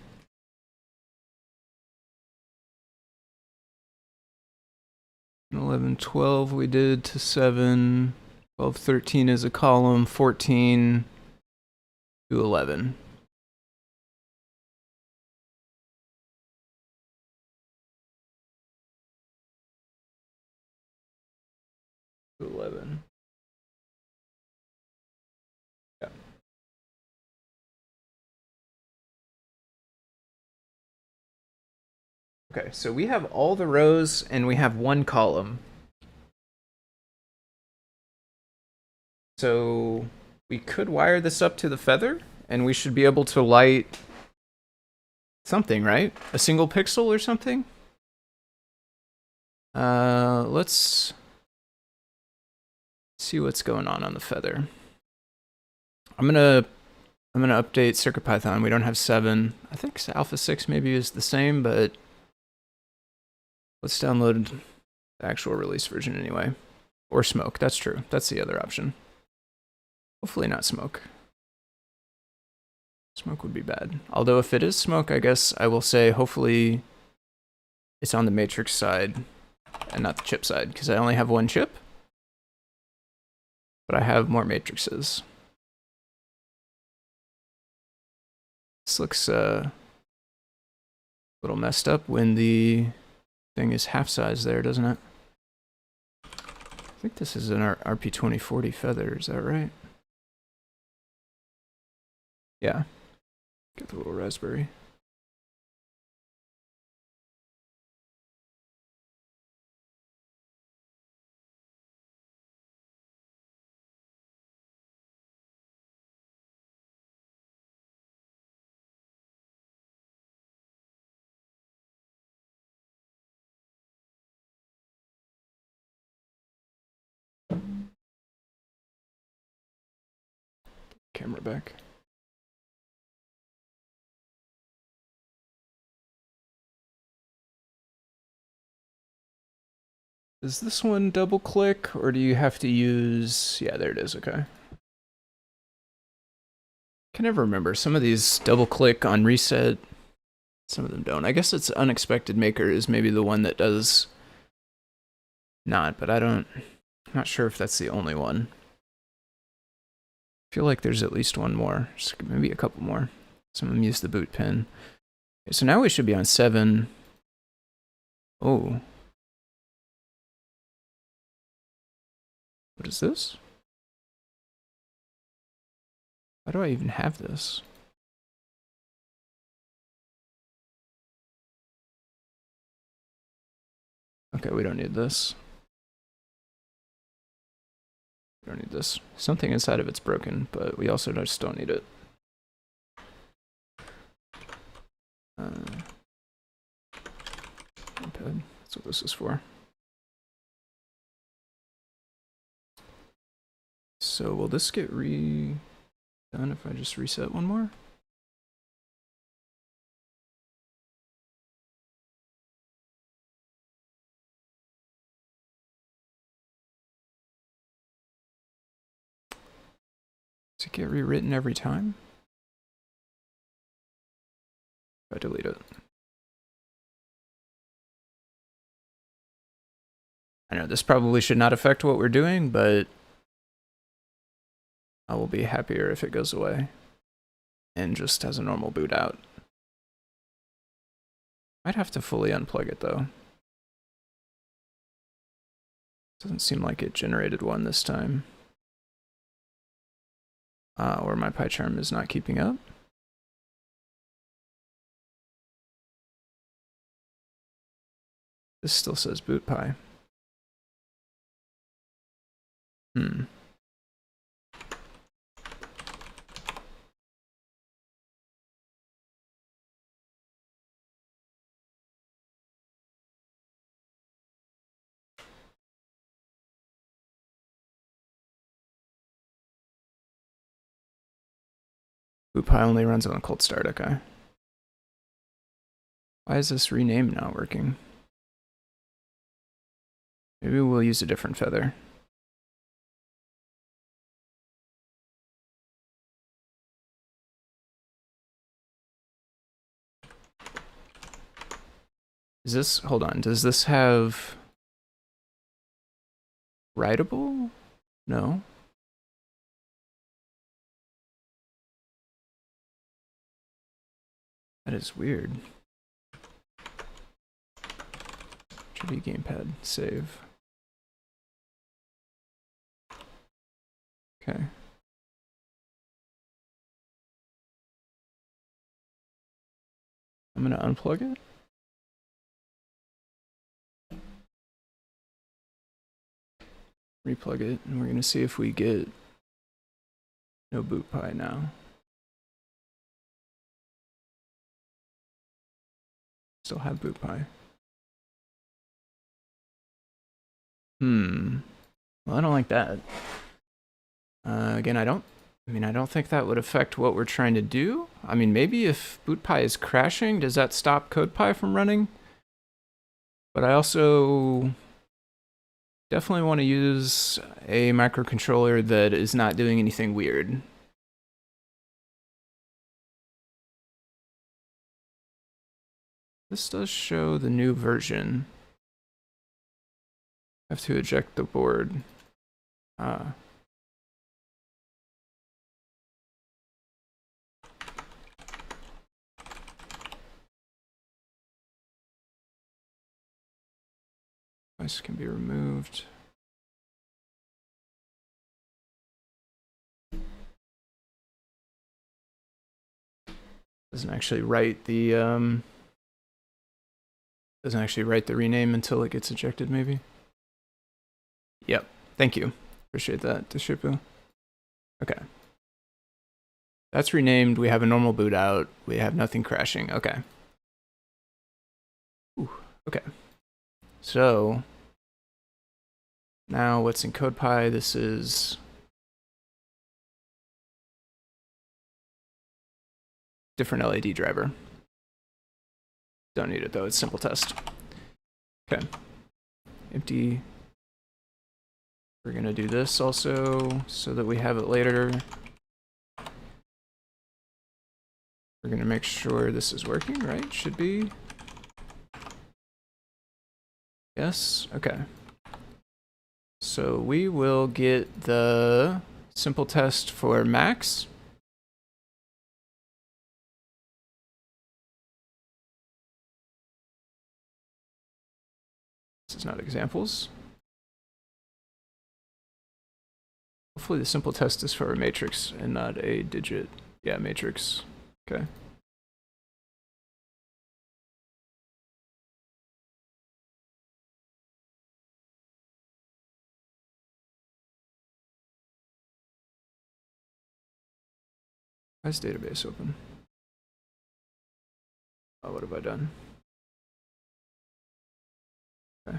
And 11, 12 we did to 7. 12, 13 is a column. 14 to 11. To 11. Yeah. Okay, so we have all the rows and we have one column. So we could wire this up to the feather and we should be able to light something, right? A single pixel or something? Let's see what's going on the feather. I'm gonna update CircuitPython. We don't have 7. I think Alpha 6 maybe is the same, but let's download the actual release version anyway. Or Smoke, that's true. That's the other option. Hopefully not Smoke. Smoke would be bad. Although if it is Smoke, I guess I will say hopefully it's on the matrix side and not the chip side, because I only have one chip, but I have more matrices. This looks a little messed up when the thing is half size there, doesn't it? I think this is an RP2040 feather, is that right? Yeah. Get the little raspberry. camera back. Does this one double click, or do you have to use... Yeah, there it is, okay. Can never remember. Some of these double click on reset, some of them don't. I guess it's Unexpected Maker is maybe the one that does not, but I'm not sure if that's the only one. I feel like there's at least one more, just maybe a couple more. Some of them use the boot pin. Okay, so now we should be on 7. Oh. What is this? Why do I even have this? Okay, we don't need this. We don't need this. Something inside of it's broken, but we also just don't need it. iPad, that's what this is for. So will this get redone if I just reset one more? Does it get rewritten every time? If I delete it. I know this probably should not affect what we're doing, but I will be happier if it goes away and just has a normal boot out. I'd have to fully unplug it though. Doesn't seem like it generated one this time. Or my PyCharm is not keeping up. This still says bootpy. Bootpy only runs on a cold start, okay. Why is this rename not working? Maybe we'll use a different feather. Is this, hold on, does this have writable? No. That is weird. Should be gamepad, save. Okay. I'm gonna unplug it. Replug it, and we're gonna see if we get no bootpy now. Still have bootpy. Well, I don't like that. Again, I don't think that would affect what we're trying to do. I mean, maybe if bootpy is crashing, does that stop CodePy from running? But I also definitely want to use a microcontroller that is not doing anything weird. This does show the new version. I have to eject the board. This can be removed. Doesn't actually write the rename until it gets ejected, maybe. Yep. Thank you. Appreciate that, Deshipu. Okay. That's renamed. We have a normal boot out. We have nothing crashing. Okay. Ooh, okay. So now what's in CodePy? This is different LED driver. Don't need it though, it's simple test. Okay, empty. We're gonna do this also so that we have it later. We're gonna make sure this is working, right? Should be. Yes, okay. So we will get the simple test for Max. This is not examples. Hopefully the simple test is for a matrix and not a digit. Yeah, matrix. Okay. Why is database open? Oh, what have I done? Okay.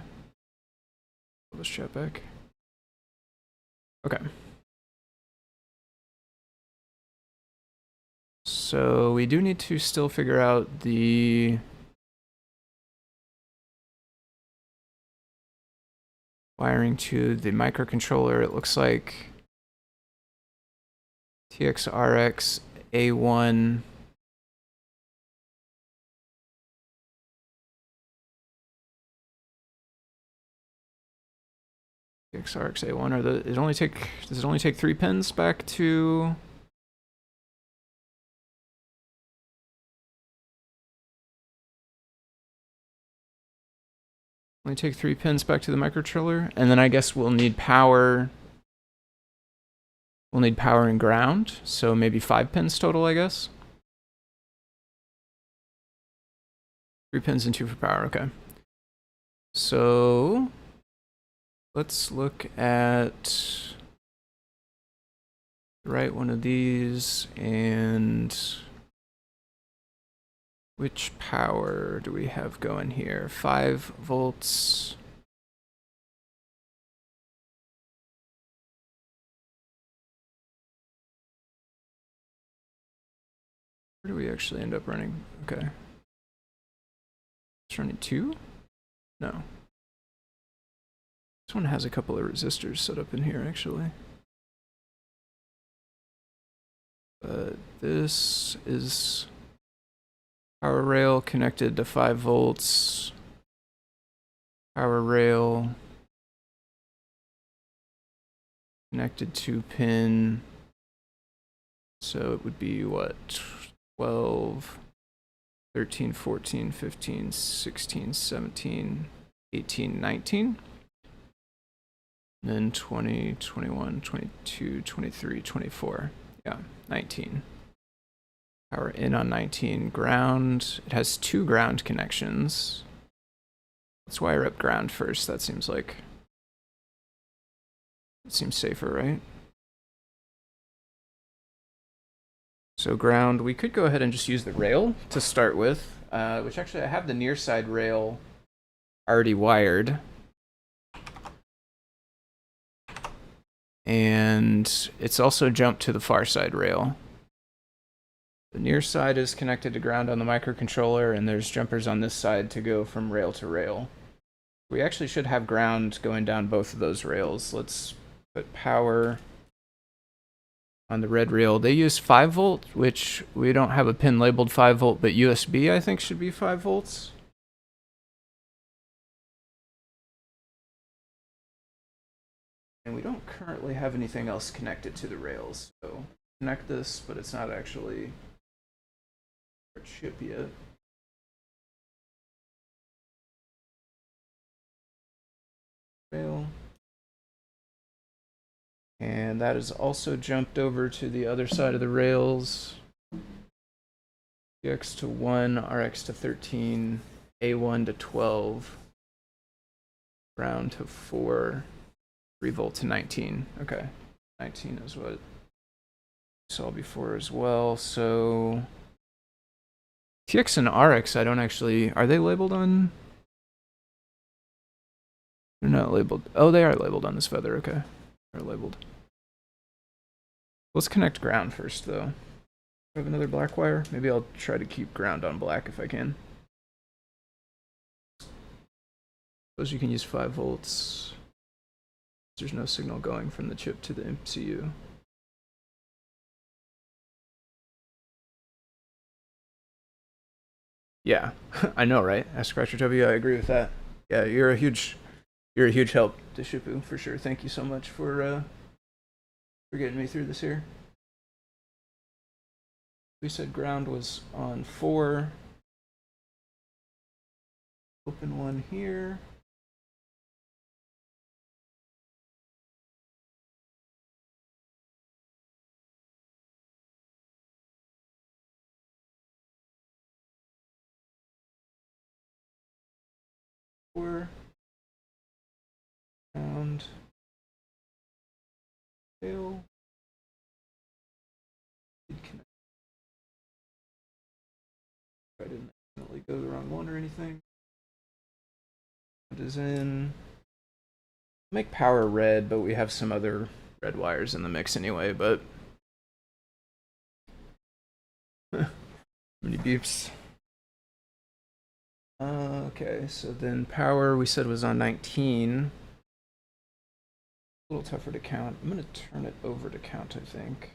Let's chat back. Okay. So we do need to still figure out the wiring to the microcontroller. It looks like TXRX A1 TXRX A1 or does it only take 3 pins back to only take 3 pins back to the microcontroller, and then I guess we'll need power. We'll need power and ground, so maybe 5 pins total, I guess. 3 pins and 2 for power, okay. So let's look at write one of these, and which power do we have going here? 5 volts. Where do we actually end up running? Okay. It's running 2? No. This one has a couple of resistors set up in here, actually. But this is power rail connected to 5 volts. Power rail connected to pin. So it would be what? 12, 13, 14, 15, 16, 17, 18, 19. And then 20, 21, 22, 23, 24. Yeah, 19. Power in on 19. Ground. It has 2 ground connections. Let's wire up ground first. That seems like... It seems safer, right? So ground, we could go ahead and just use the rail to start with, which actually I have the near side rail already wired. And it's also jumped to the far side rail. The near side is connected to ground on the microcontroller, and there's jumpers on this side to go from rail to rail. We actually should have ground going down both of those rails. Let's put power on the red rail. They use 5 volt, which we don't have a pin labeled 5 volt, but USB I think should be 5 volts. And we don't currently have anything else connected to the rails, so connect this, but it's not actually chip yet. Rail. And that is also jumped over to the other side of the rails. TX to 1, RX to 13, A1 to 12, ground to 4, 3 volt to 19. Okay, 19 is what we saw before as well. So TX and RX, I don't actually, are they labeled on? They're not labeled. Oh, they are labeled on this feather. Okay, they're labeled. Let's connect ground first, though. I have another black wire. Maybe I'll try to keep ground on black if I can. Suppose you can use 5 volts. There's no signal going from the chip to the MCU. Yeah, I know, right? Ask Scratcher W. I agree with that. Yeah, you're a huge help to Shipu for sure. Thank you so much for getting me through this here. We said ground was on 4. Open one here. Ground. Fail. I didn't accidentally go the wrong one or anything. It is in. Make power red, but we have some other red wires in the mix anyway, but many beeps. Okay, so then power we said was on 19. A little tougher to count. I'm gonna turn it over to count, I think.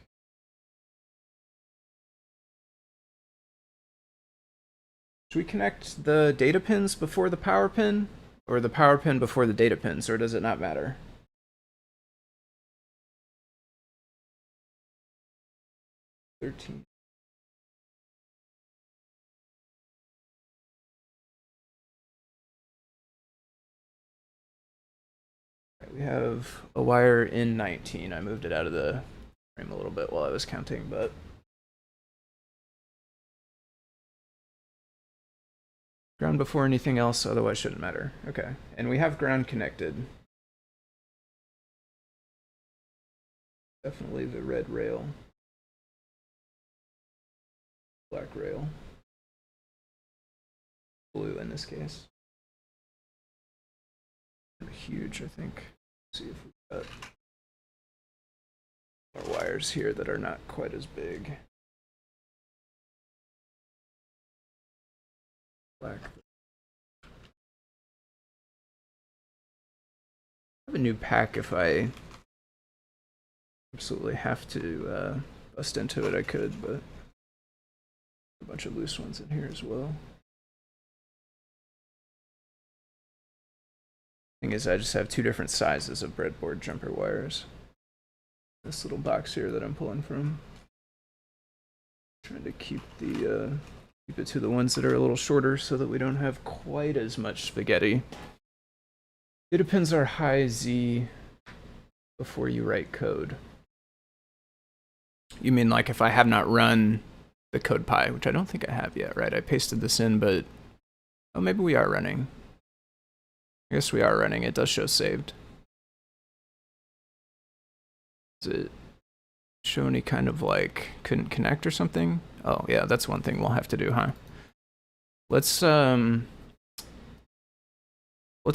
Should we connect the data pins before the power pin? Or the power pin before the data pins, or does it not matter? Right, we have a wire in 19. I moved it out of the frame a little bit while I was counting, but ground before anything else, otherwise shouldn't matter. Okay, and we have ground connected. Definitely the red rail. Black rail. Blue in this case. Huge, I think. Let's see if we've got more wires here that are not quite as big. Black. I have a new pack if I absolutely have to bust into it, I could, but a bunch of loose ones in here as well. Thing is, I just have 2 different sizes of breadboard jumper wires. This little box here that I'm pulling from. Trying to keep the keep it to the ones that are a little shorter so that we don't have quite as much spaghetti. Data pins are high Z before you write code. You mean like if I have not run the CodePy, which I don't think I have yet, right? I pasted this in, but oh, maybe we are running. I guess we are running. It does show saved. Does it show any kind of like couldn't connect or something? Oh yeah, that's one thing we'll have to do, huh? Let's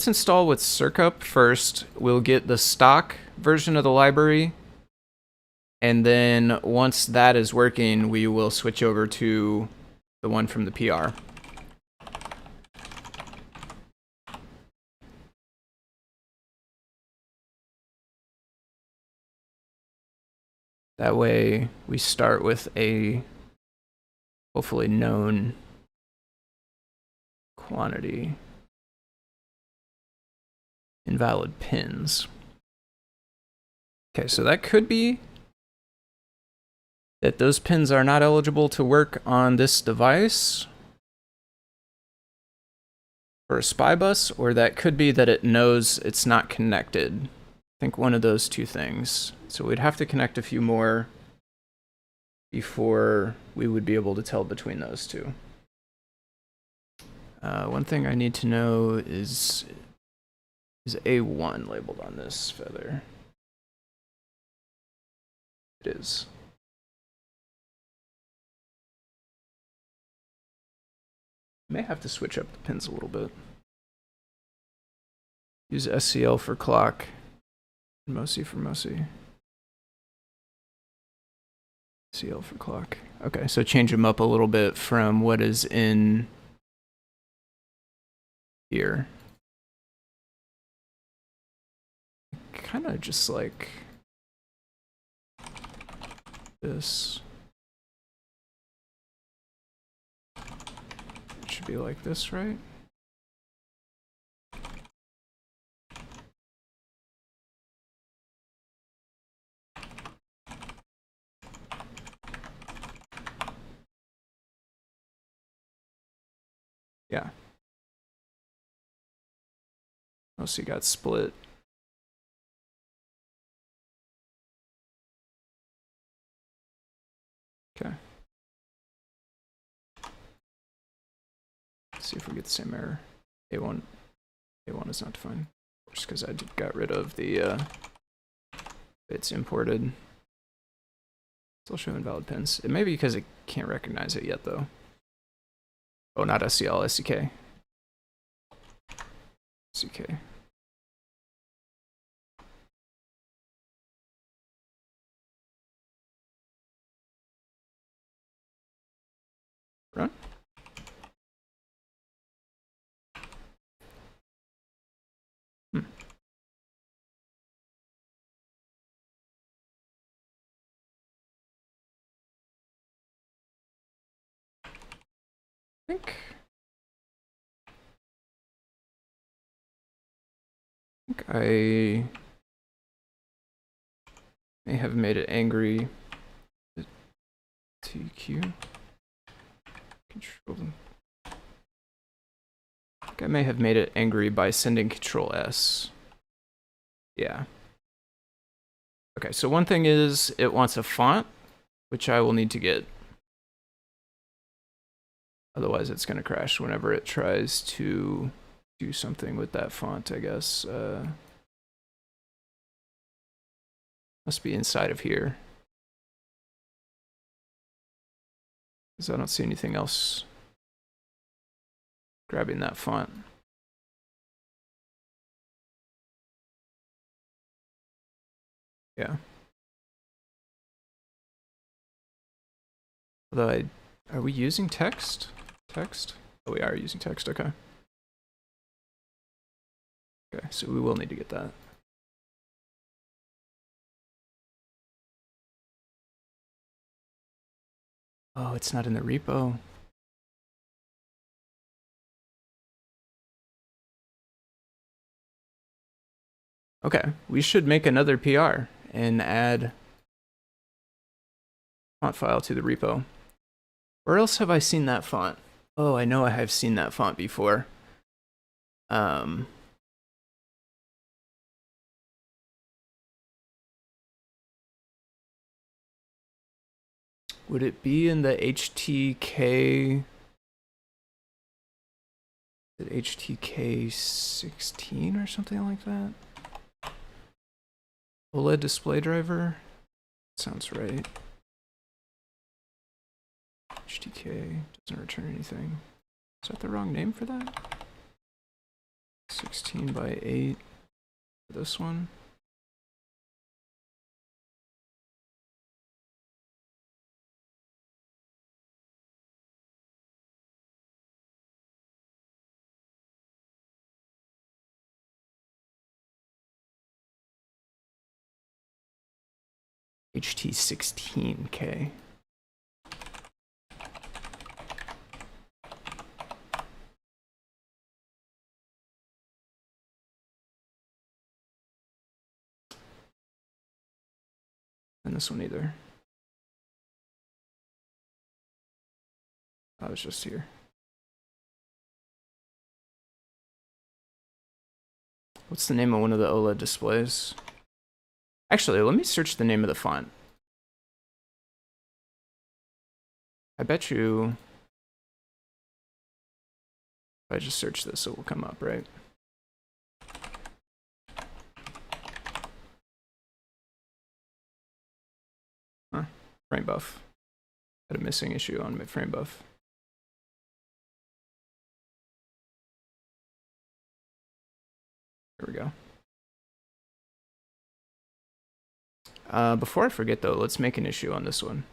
install with CircuitPython first. We'll get the stock version of the library, and then once that is working, we will switch over to the one from the PR. That way we start with a hopefully known quantity. Invalid pins. Okay, so that could be that those pins are not eligible to work on this device for a SPI bus, or that could be that it knows it's not connected. I think one of those 2 things. So we'd have to connect a few more before we would be able to tell between those 2. One thing I need to know is A1 labeled on this feather? It is. May have to switch up the pins a little bit. Use SCL for clock, MOSI for MOSI. CL for clock. Okay, so change them up a little bit from what is in here. Kind of just like this. It should be like this, right? Yeah. Oh, so you got split. Okay. Let's see if we get the same error. A1 is not defined. Just because I got rid of the bits imported. Still show invalid pins. It may be because it can't recognize it yet, though. Oh, not SCL, SCK. SCK. Run. I may have made it angry. TQ. Control. I think I may have made it angry by sending Control S. Yeah. Okay, so one thing is it wants a font, which I will need to get. Otherwise, it's going to crash whenever it tries to do something with that font, I guess. Must be inside of here. Because I don't see anything else grabbing that font. Yeah. Although are we using text? Text? Oh, we are using text, okay. Okay, so we will need to get that. Oh, it's not in the repo. Okay, we should make another PR and add font file to the repo. Where else have I seen that font? Oh, I know I have seen that font before. Would it be in the HTK? The HTK 16 or something like that? OLED display driver? Sounds right. HTK doesn't return anything. Is that the wrong name for that? 16 by 8 for this one. HT16K. And this one either. I was just here. What's the name of one of the OLED displays? Actually, let me search the name of the font. I bet you if I just search this, it will come up, right? Huh. Frame buff. Had a missing issue on my frame buff. Here we go. Before I forget though, let's make an issue on this one.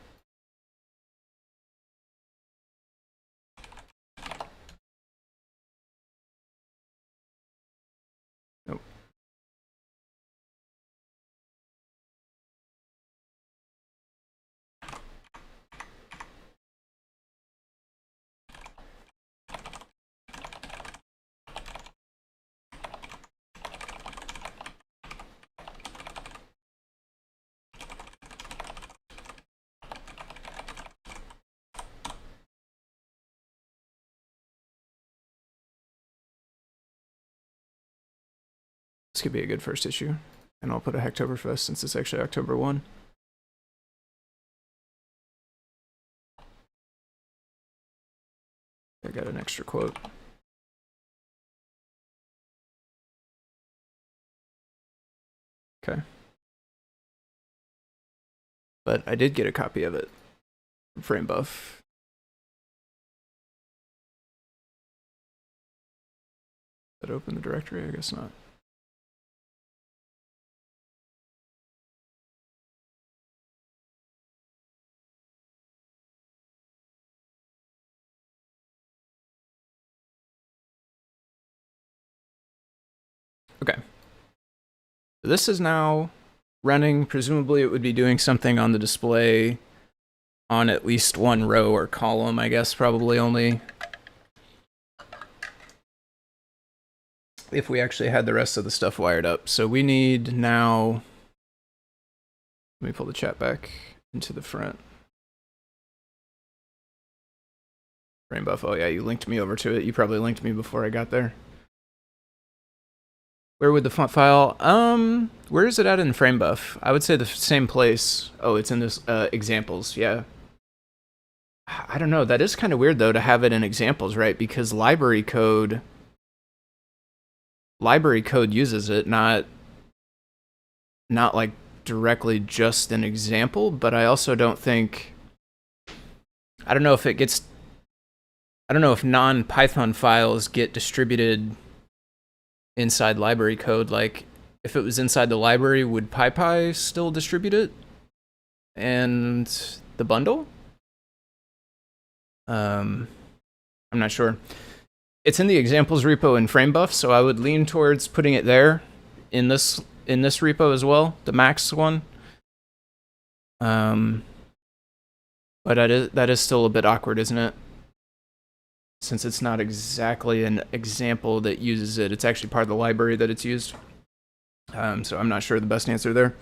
This could be a good first issue. And I'll put a Hacktoberfest since it's actually October 1. I got an extra quote. Okay. But I did get a copy of it from FrameBuff. Did I open the directory? I guess not. Okay. This is now running. Presumably it would be doing something on the display on at least one row or column, I guess, probably only if we actually had the rest of the stuff wired up. So we need now, let me pull the chat back into the front. FrameBuff, oh yeah, you linked me over to it. You probably linked me before I got there. Where would the font file? Where is it at in FrameBuff? I would say the same place. Oh, it's in this examples, yeah. I don't know, that is kind of weird though to have it in examples, right? Because library code uses it, not like directly just an example, but I also don't think, I don't know if non-Python files get distributed inside library code. Like, if it was inside the library, would PyPy still distribute it? And the bundle? I'm not sure. It's in the examples repo in FrameBuff, so I would lean towards putting it there in this repo as well, the Max one. But that is still a bit awkward, isn't it? Since it's not exactly an example that uses it, it's actually part of the library that it's used. So I'm not sure the best answer there.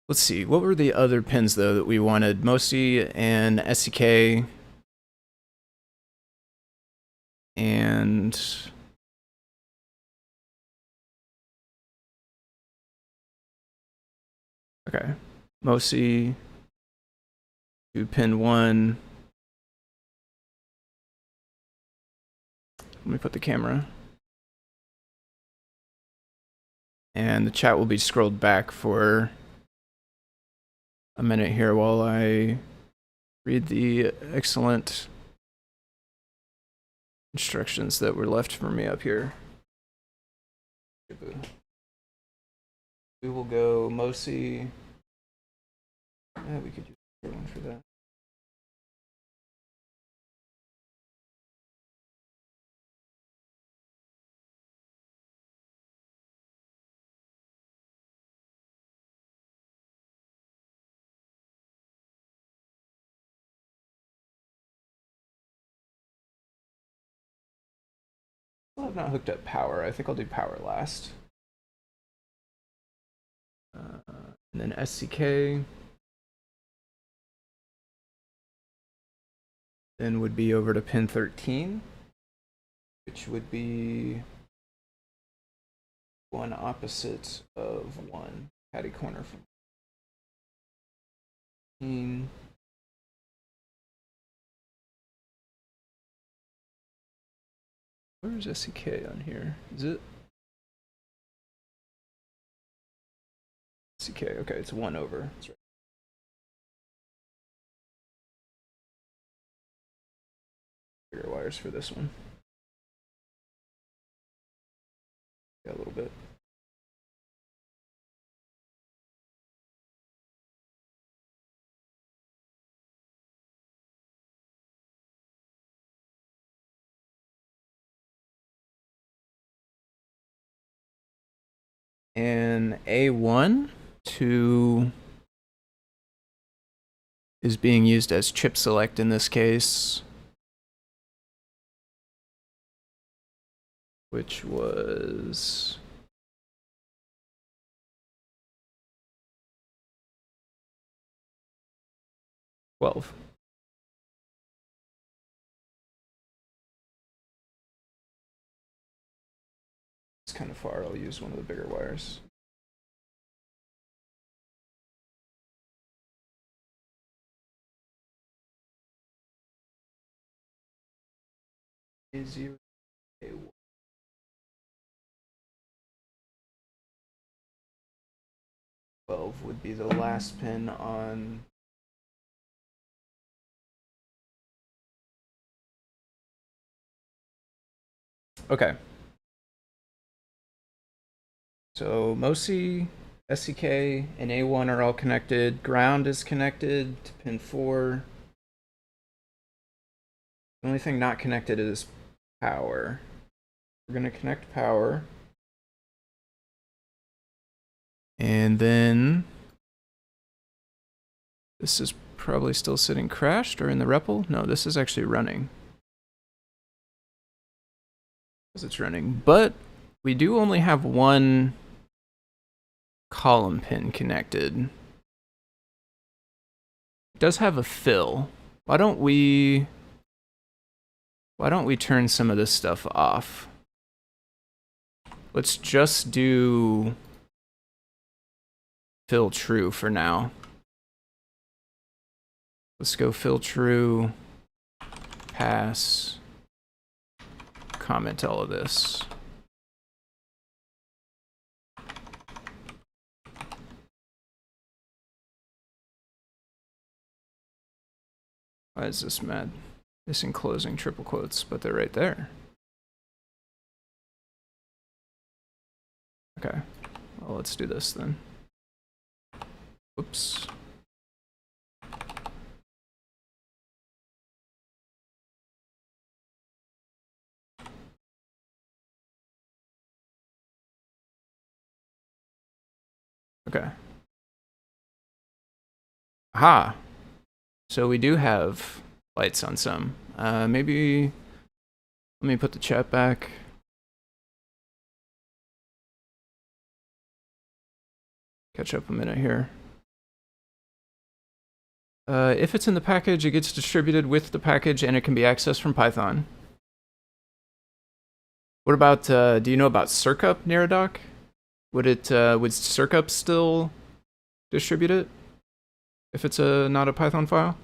Let's see, what were the other pins though that we wanted? MOSI and SCK. And okay, MOSI to pin 1. Let me put the camera. And the chat will be scrolled back for a minute here while I read the excellent instructions that were left for me up here. We will go MOSI. Yeah, we could use one for that. Well, I've not hooked up power. I think I'll do power last. And then SCK. Then would be over to pin 13, which would be one opposite of 1, catty corner from 13. Where's SCK on here? Is it? SCK, okay, it's 1 over. That's right. Bigger wires for this one. Yeah, a little bit. And A1 is being used as chip select in this case, which was $12. kind of far, I'll use one of the bigger wires. A0, A1. Would be the last pin on okay. So MOSI, SCK, and A1 are all connected. Ground is connected to pin 4. The only thing not connected is power. We're going to connect power. And then this is probably still sitting crashed or in the REPL. No, this is actually running. Because it's running. But we do only have one column pin connected. It does have a fill. Why don't we turn some of this stuff off? Let's just do fill true for now. Let's go fill true, pass, comment all of this. Why is this mad? This enclosing triple quotes, but they're right there. Okay, well, let's do this then. Whoops. Okay. Aha. So we do have lights on some. Maybe let me put the chat back. Catch up a minute here. If it's in the package, it gets distributed with the package and it can be accessed from Python. What about, do you know about Circup, Neradoc? Would Circup still distribute it if it's not a Python file?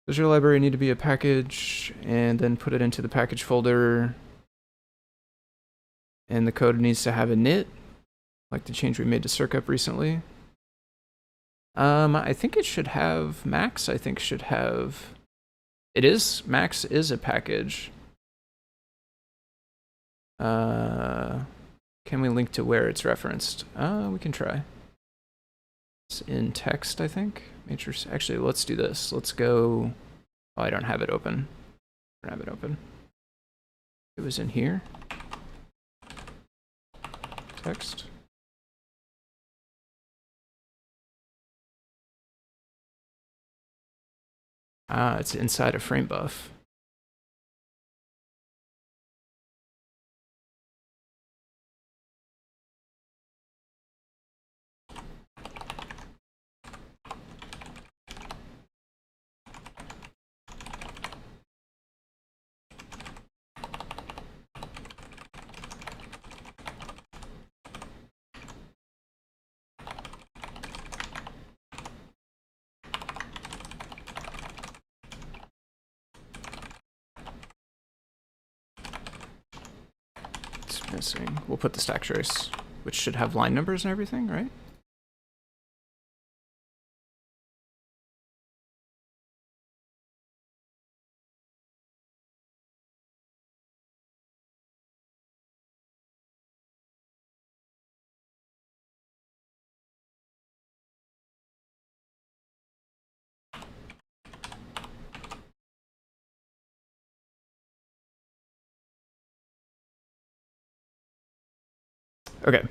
Does your library need to be a package and then put it into the package folder? And the code needs to have a init, like the change we made to Circup recently. I think it should have Max. I think should have. It is Max is a package. Can we link to where it's referenced? We can try. It's in text, I think. Matrix. Actually, let's do this. Let's go. Oh, I don't have it open. I don't have it open. It was in here. Text. Ah, it's inside a frame buff. Missing. We'll put the stack trace, which should have line numbers and everything, right? Okay.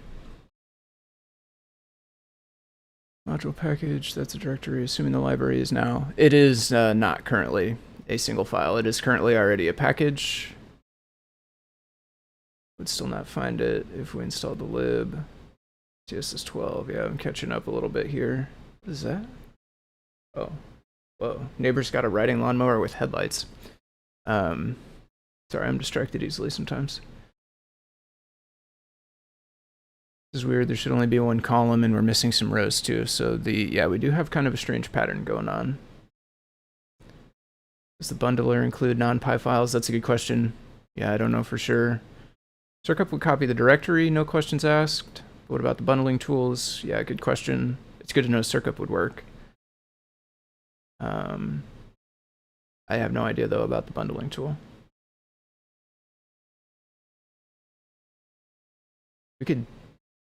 Module package, that's a directory, assuming the library is now. It is not currently a single file. It is currently already a package. Would still not find it if we installed the lib. CSS12, yeah, I'm catching up a little bit here. What is that? Oh, whoa. Neighbor's got a riding lawnmower with headlights. Sorry, I'm distracted easily sometimes. This is weird. There should only be one column, and we're missing some rows too. So yeah, we do have kind of a strange pattern going on. Does the bundler include non-py files? That's a good question. Yeah, I don't know for sure. Circup would copy the directory, no questions asked. What about the bundling tools? Yeah, good question. It's good to know Circup would work. I have no idea though about the bundling tool. We could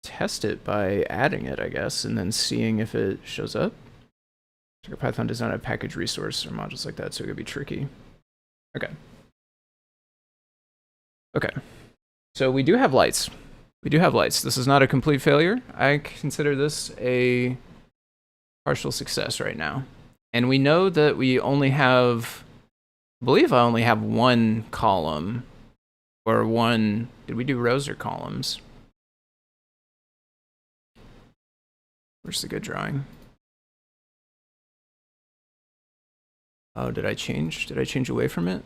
test it by adding it, I guess, and then seeing if it shows up. CircuitPython does not have package resource or modules like that, so it could be tricky. Okay. Okay. So we do have lights. We do have lights. This is not a complete failure. I consider this a partial success right now. And we know that we only have, I believe I only have one column or one, did we do rows or columns? Where's the good drawing? Oh, did I change? Did I change away from it?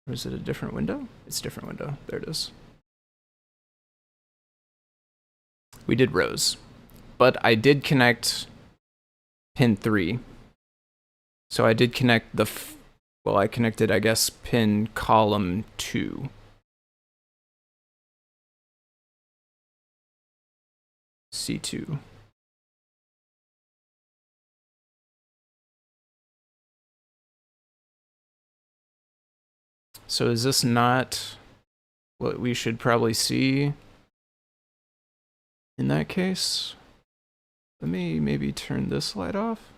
Or is it a different window? It's a different window. There it is. We did rows, but I did connect pin 3. So I did connect the, well, I connected, I guess, pin column 2. C2. So is this not what we should probably see in that case? Let me maybe turn this light off.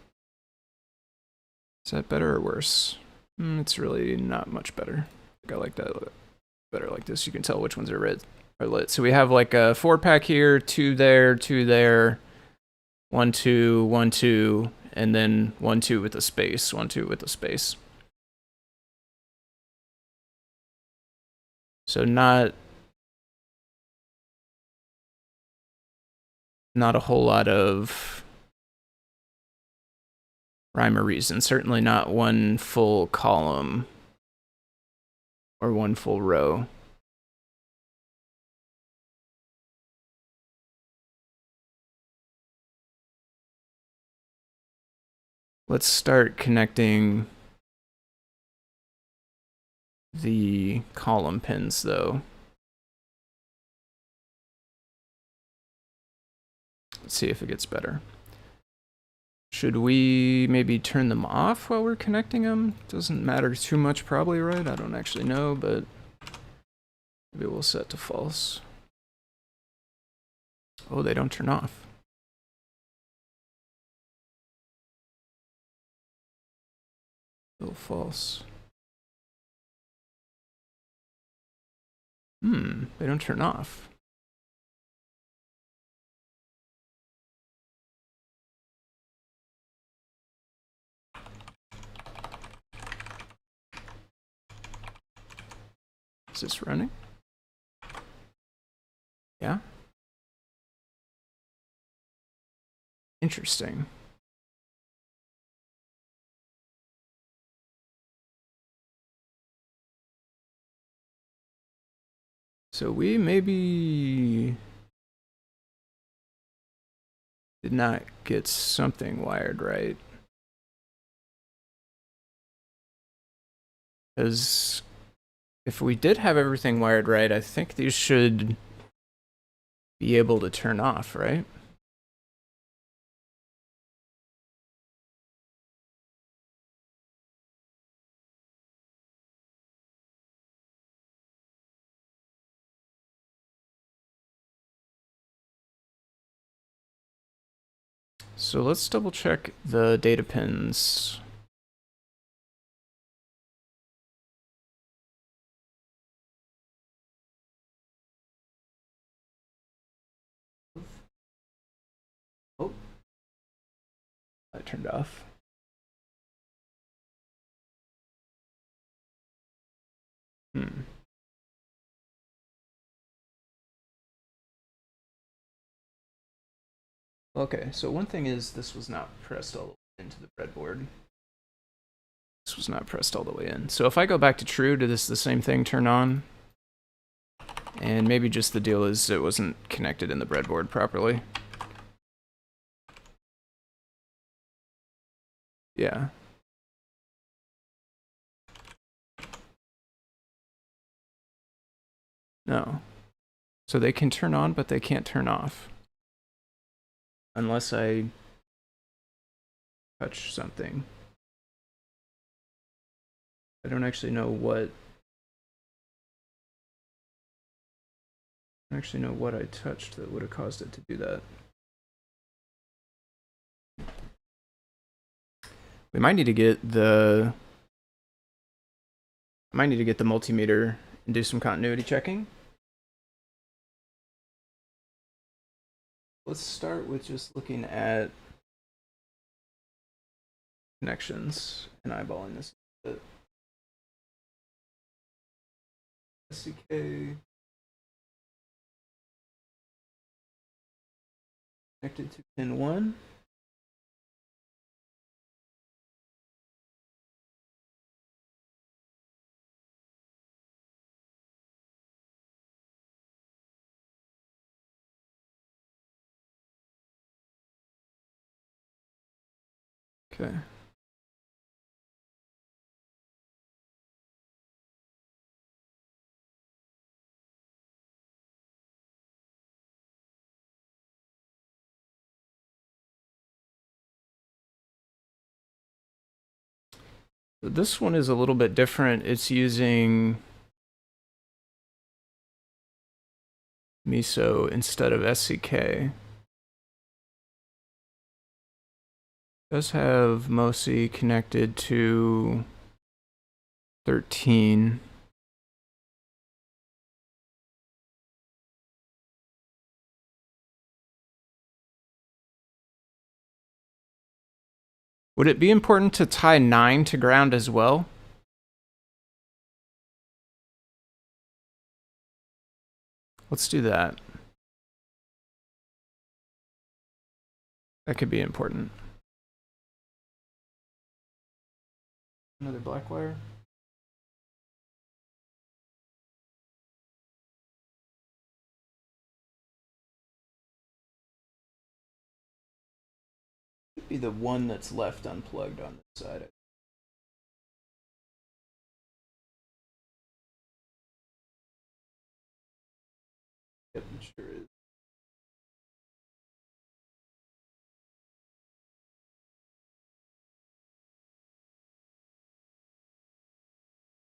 Is that better or worse? It's really not much better. I like that better like this. You can tell which ones are red or lit. So we have like a 4-pack here, 2 there, 2 there, 1, 2, 1, 2, and then 1, 2 with a space, 1, 2 with a space. So not a whole lot of rhyme or reason. Certainly not one full column or one full row. Let's start connecting the column pins though. Let's see if it gets better. Should we maybe turn them off while we're connecting them? Doesn't matter too much probably, right? I don't actually know, but maybe we'll set to false. Oh, they don't turn off. Still false. They don't turn off. Is this running? Yeah. Interesting. So we maybe did not get something wired right. Because if we did have everything wired right, I think these should be able to turn off, right? So let's double check the data pins. Oh, I turned off. Okay, so one thing is this was not pressed all the way into the breadboard. This was not pressed all the way in. So if I go back to true, did this the same thing turn on? And maybe just the deal is it wasn't connected in the breadboard properly. Yeah. No. So they can turn on, but they can't turn off. Unless I touch something. I don't actually know what... I touched that would have caused it to do that. We might need to get the... multimeter and do some continuity checking. Let's start with just looking at connections and eyeballing this a bit. SCK connected to pin 1. Okay. So this one is a little bit different. It's using MISO instead of SCK. It does have MOSI connected to 13. Would it be important to tie 9 to ground as well? Let's do that. That could be important. Another black wire. Could be the one that's left unplugged on this side. Yep, it sure is.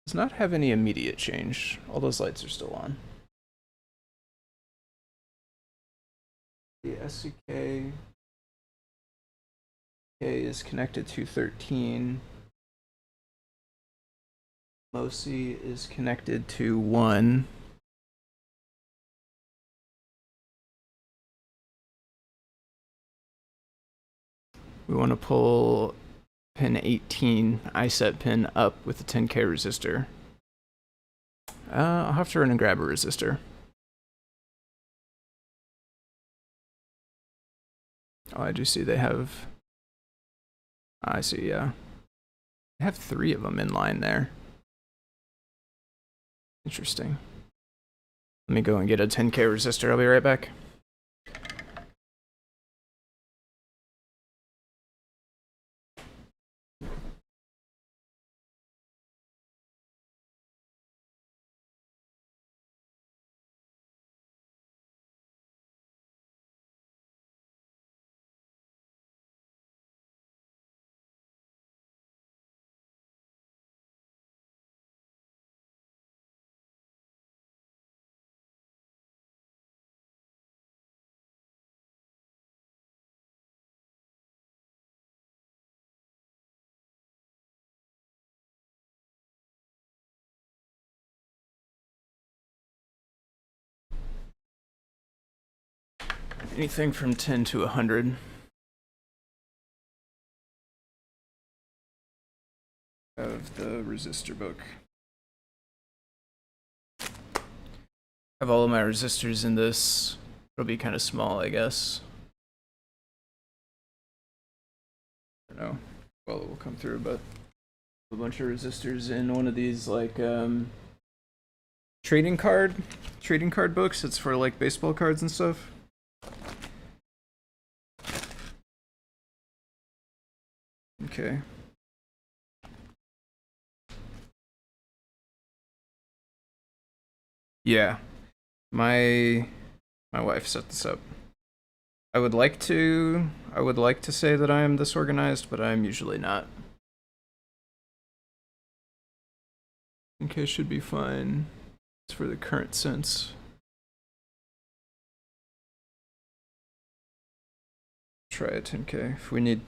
Does not have any immediate change. All those lights are still on. The SCK is connected to 13. MOSI is connected to 1. We want to pull pin 18 iSet pin up with the 10K resistor. I'll have to run and grab a resistor. Oh, I do see they have... I see, yeah. They have 3 of them in line there. Interesting. Let me go and get a 10K resistor. I'll be right back. Anything from 10 to 100. Of the resistor book. I have all of my resistors in this. It'll be kind of small, I guess. I don't know. Well, it will come through, but a bunch of resistors in one of these, like, trading card trading card books. It's for like baseball cards and stuff. Okay. Yeah. My wife set this up. I would like to say that I am this organized, but I'm usually not. Okay, should be fine. It's for the current sense. Try a 10K. If we need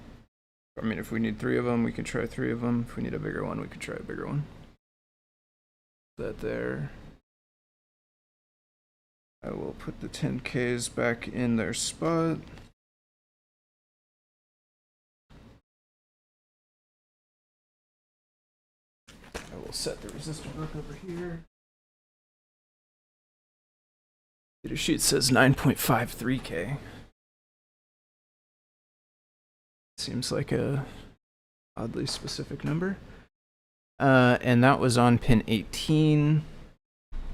3 of them, we can try 3 of them. If we need a bigger one, we can try a bigger one. That there. I will put the 10Ks back in their spot. I will set the resistor book over here. Data sheet says 9.53K. Seems like a oddly specific number. And that was on pin 18,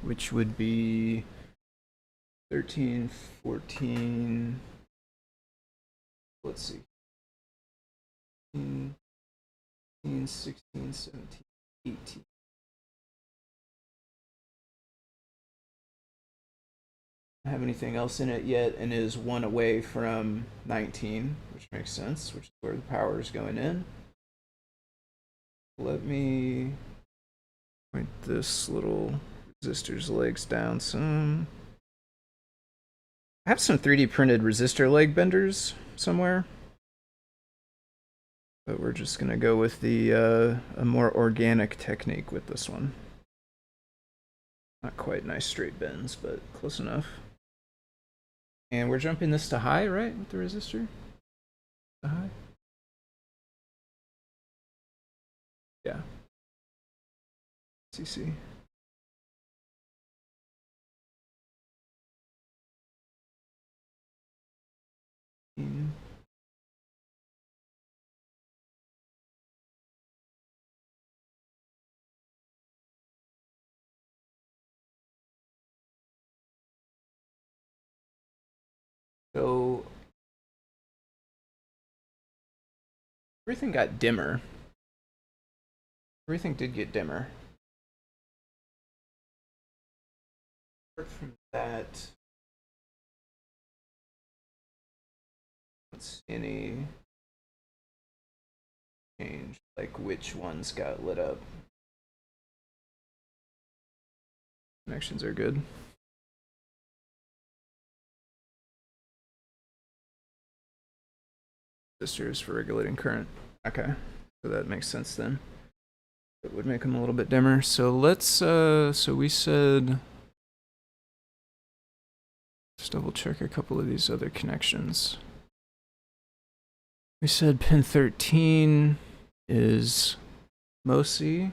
which would be 13, 14, let's see, 15, 16, 17, 18. Don't have anything else in it yet, and is 1 away from 19, which makes sense, which is where the power is going in. Let me point this little resistor's legs down some. I have some 3D printed resistor leg benders somewhere, but we're just gonna go with the a more organic technique with this one. Not quite nice straight bends, but close enough. And we're jumping this to high, right, with the resistor? To high? Yeah. CC. So everything got dimmer. Everything did get dimmer. Apart from that, let's see any change, like which ones got lit up. Connections are good. Resistors for regulating current. Okay, so that makes sense then. It would make them a little bit dimmer. So let's, so we said, let's double check a couple of these other connections. We said pin 13 is MOSI.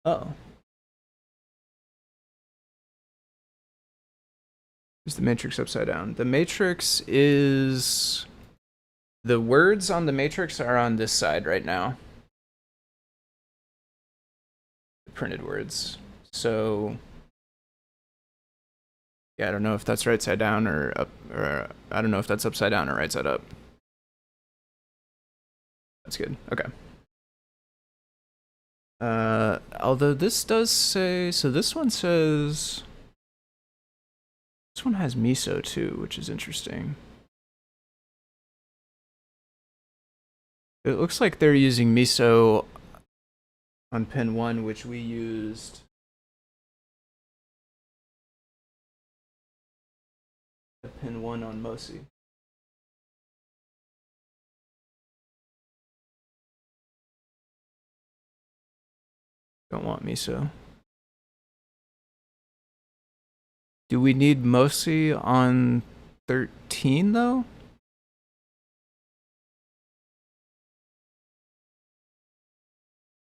Oh. Is the matrix upside down? The matrix is... The words on the matrix are on this side right now. The printed words. So... Yeah, I don't know if that's right side down or up, or I don't know if that's upside down or right side up. That's good. Okay. Although this does say, so this one says, this one has miso too, which is interesting. It looks like they're using miso on pin 1, which we used pin 1 on MOSI. Don't want miso. Do we need MOSI on 13 though?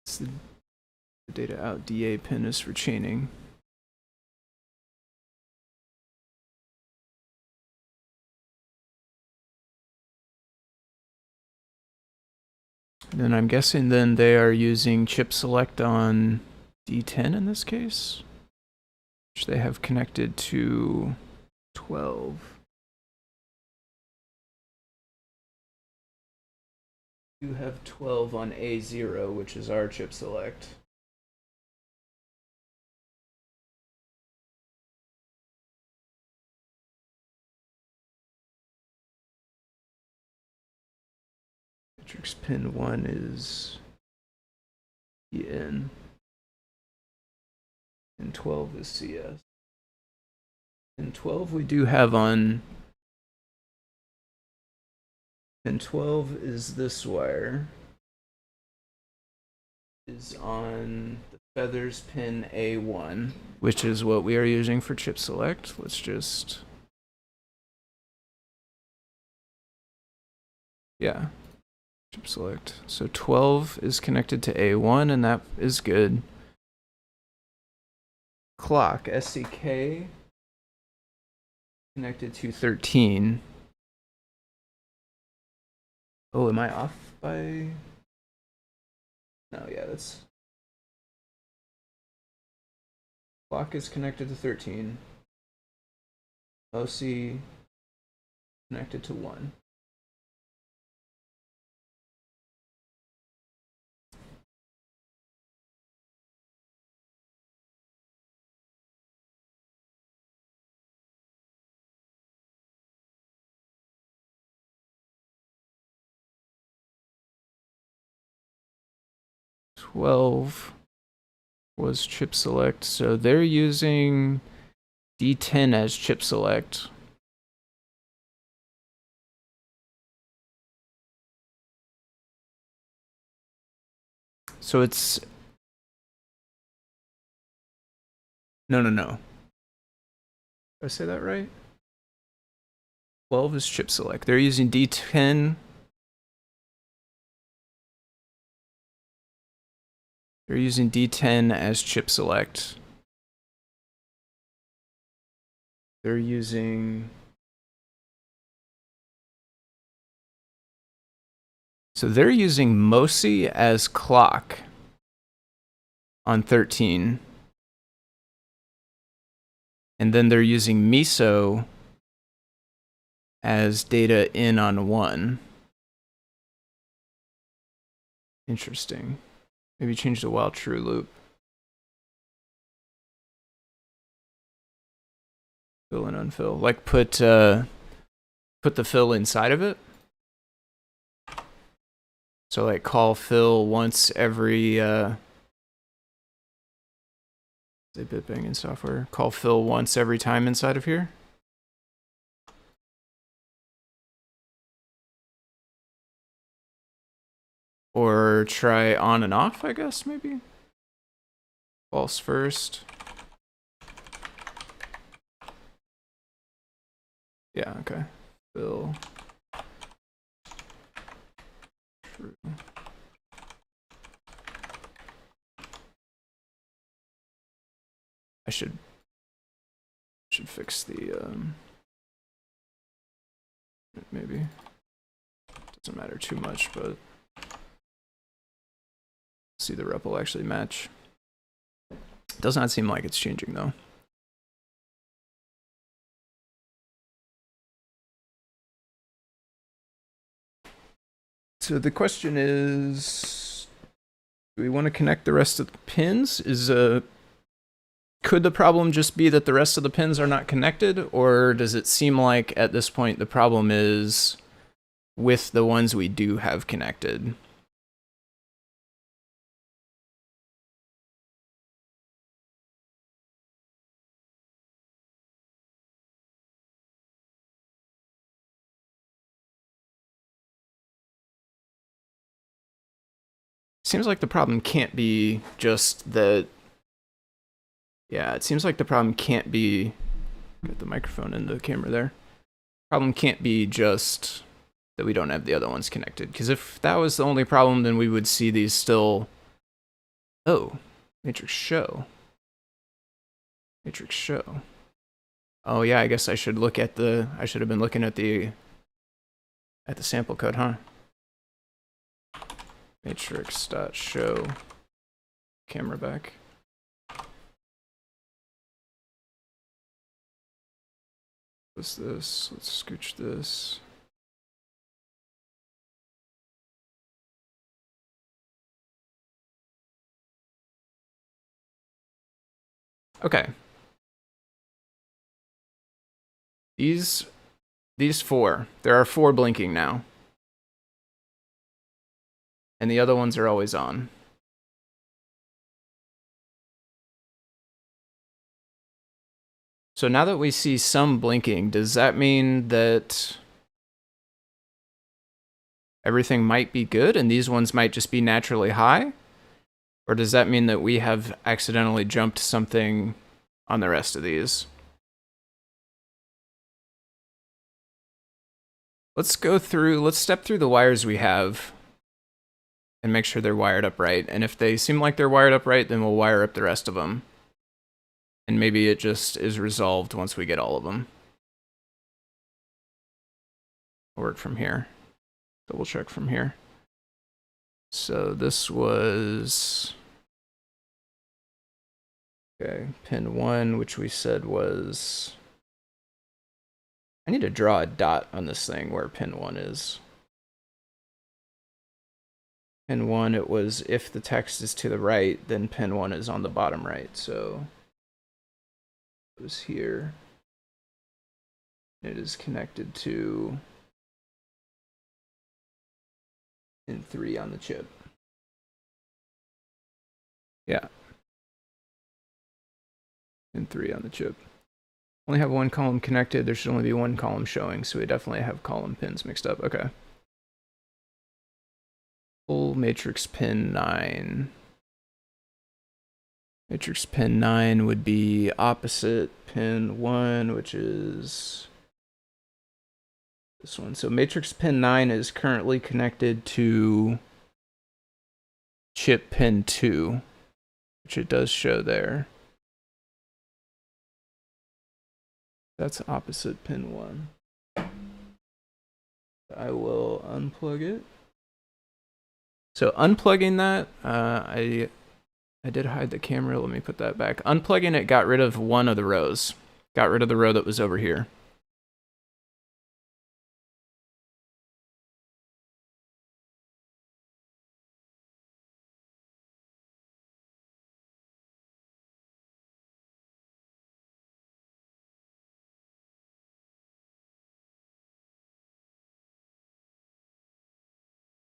It's the data out DA pin is for chaining. Then I'm guessing then they are using chip select on D10 in this case, which they have connected to 12. You have 12 on A0, which is our chip select. Matrix pin 1 is EN, and 12 is CS. And 12 we do have on, and 12 is this wire, is on the feathers pin A1, which is what we are using for chip select. Let's just, yeah, chip select. So 12 is connected to A1, and that is good. Clock, SCK, connected to 13. Oh, am I off by? No, yeah, that's. Clock is connected to 13. OC connected to 1. $12 was chip select, so they're using D10 as chip select. So it's no. Did I say that right? 12 is chip select. They're using D10. They're using D10 as chip select. They're using. So they're using MOSI as clock on 13. And then they're using MISO as data in on 1. Interesting. Maybe change the while true loop. Fill and unfill. Like put the fill inside of it. So like call fill once every say bit banging software. Call fill once every time inside of here. Or try on and off, I guess, maybe. False first. Yeah, okay. Fill. True. I should fix the maybe. Doesn't matter too much, but see the rep will actually match. Does not seem like it's changing though. So the question is, do we want to connect the rest of the pins? Could the problem just be that the rest of the pins are not connected, or does it seem like at this point the problem is with the ones we do have connected? Seems like the problem can't be just that. Yeah, it seems like the problem can't be. Get the microphone in the camera there. Problem can't be just that we don't have the other ones connected. Because if that was the only problem, then we would see these still. Oh, matrix show. Matrix show. Oh yeah, I guess I should look at the. I should have been looking at the sample code, huh? matrix.show camera back. What's this? Let's scooch this. Okay. These four. There are 4 blinking now. And the other ones are always on. So now that we see some blinking, does that mean that everything might be good and these ones might just be naturally high? Or does that mean that we have accidentally jumped something on the rest of these? Let's step through the wires we have and make sure they're wired up right. And if they seem like they're wired up right, then we'll wire up the rest of them. And maybe it just is resolved once we get all of them. I'll work from here. Double check from here. So this was, okay, pin 1, which we said was, I need to draw a dot on this thing where pin 1 is. Pin 1, it was if the text is to the right, then pin 1 is on the bottom right. So it was here. It is connected to pin 3 on the chip. Yeah. Pin 3 on the chip. Only have 1 column connected. There should only be 1 column showing, so we definitely have column pins mixed up. Okay. Full matrix pin 9. Matrix pin 9 would be opposite pin 1, which is this one. So matrix pin 9 is currently connected to chip pin 2, which it does show there. That's opposite pin 1. I will unplug it. So unplugging that, I did hide the camera. Let me put that back. Unplugging it got rid of one of the rows. Got rid of the row that was over here.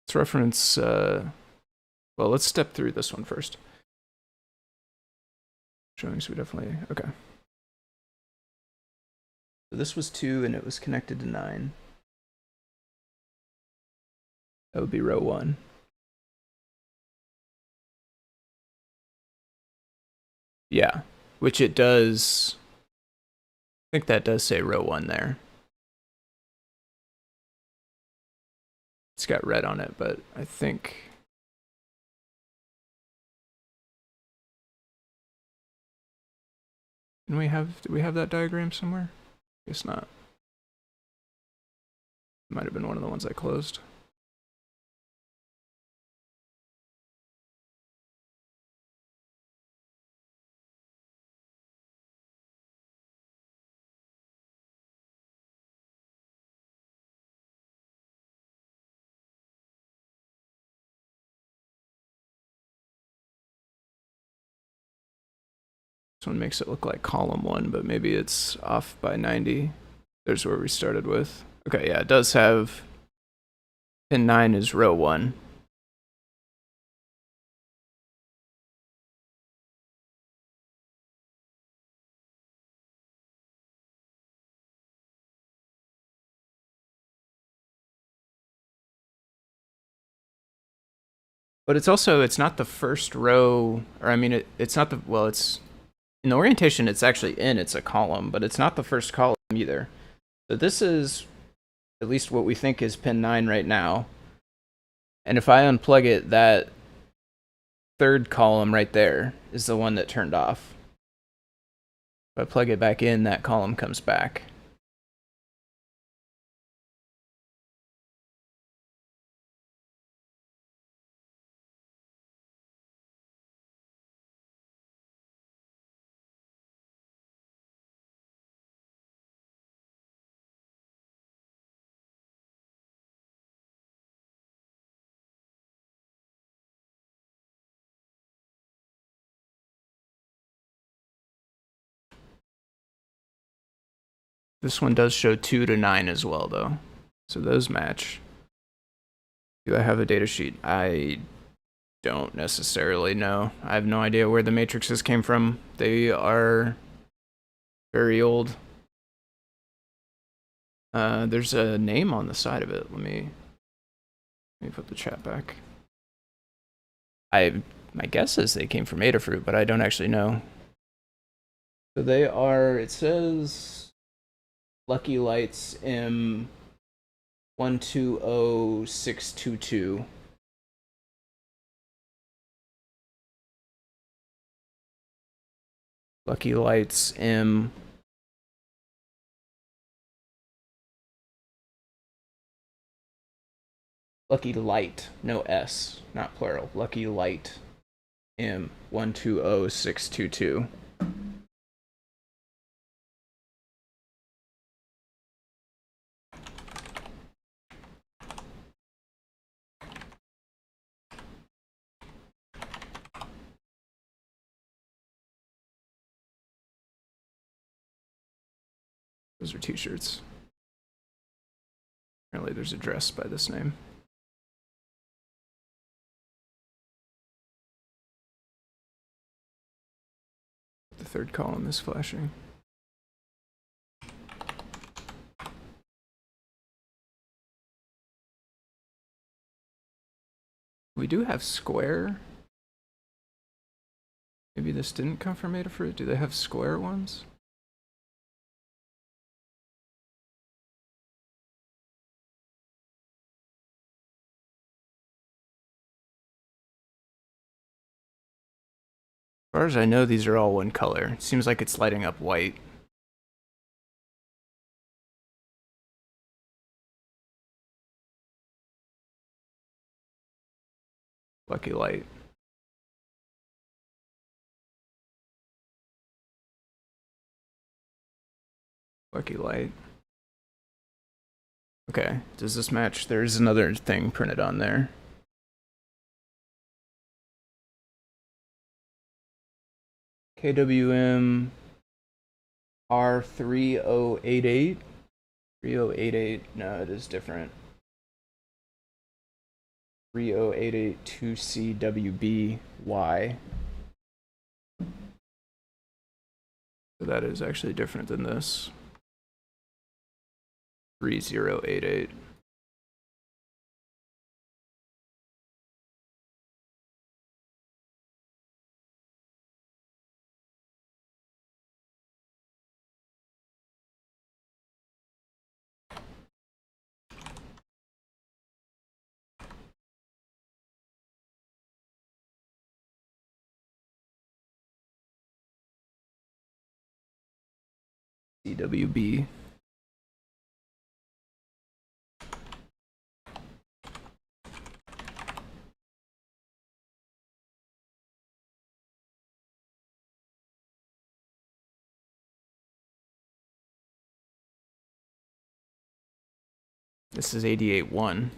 Let's reference, well, let's step through this one first. Showing, so we definitely, okay. So this was 2 and it was connected to 9. That would be row 1. Yeah, which it does, I think that does say row 1 there. It's got red on it, but I think, do we have that diagram somewhere? Guess not. Might have been one of the ones I closed. This one makes it look like column 1, but maybe it's off by 90. There's where we started with. Okay, yeah, it does have pin 9 is row 1. But it's also, it's not the first row, or I mean, it's not the, well, it's, in the orientation, it's actually it's a column, but it's not the first column either. So this is at least what we think is pin 9 right now. And if I unplug it, that third column right there is the one that turned off. If I plug it back in, that column comes back. This one does show 2 to 9 as well, though. So those match. Do I have a data sheet? I don't necessarily know. I have no idea where the matrices came from. They are very old. There's a name on the side of it. Let me put the chat back. My guess is they came from Adafruit, but I don't actually know. So they are, it says Lucky Lights M120622. Lucky Lights M Lucky Light, no S, not plural. Lucky Light M120622. Those are t-shirts. Apparently there's a dress by this name. The third column is flashing. We do have square. Maybe this didn't come from Adafruit. Do they have square ones? As far as I know, these are all one color. It seems like it's lighting up white. Lucky Light. Lucky Light. Okay, does this match? There's another thing printed on there. KWM R3088. 3088. No, it is different. 30882CWBY. So that is actually different than this. 3088. CWB. This is 88.1.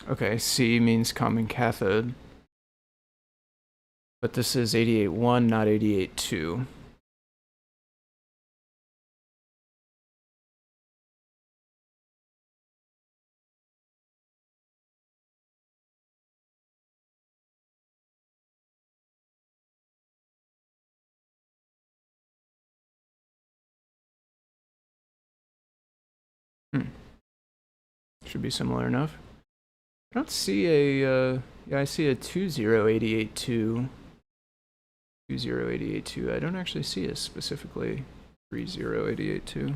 Okay, C means common cathode. But this is 88.1, not 88.2. Should be similar enough. I don't see a, yeah, I see a 20882. 20882. I don't actually see a specifically 30882.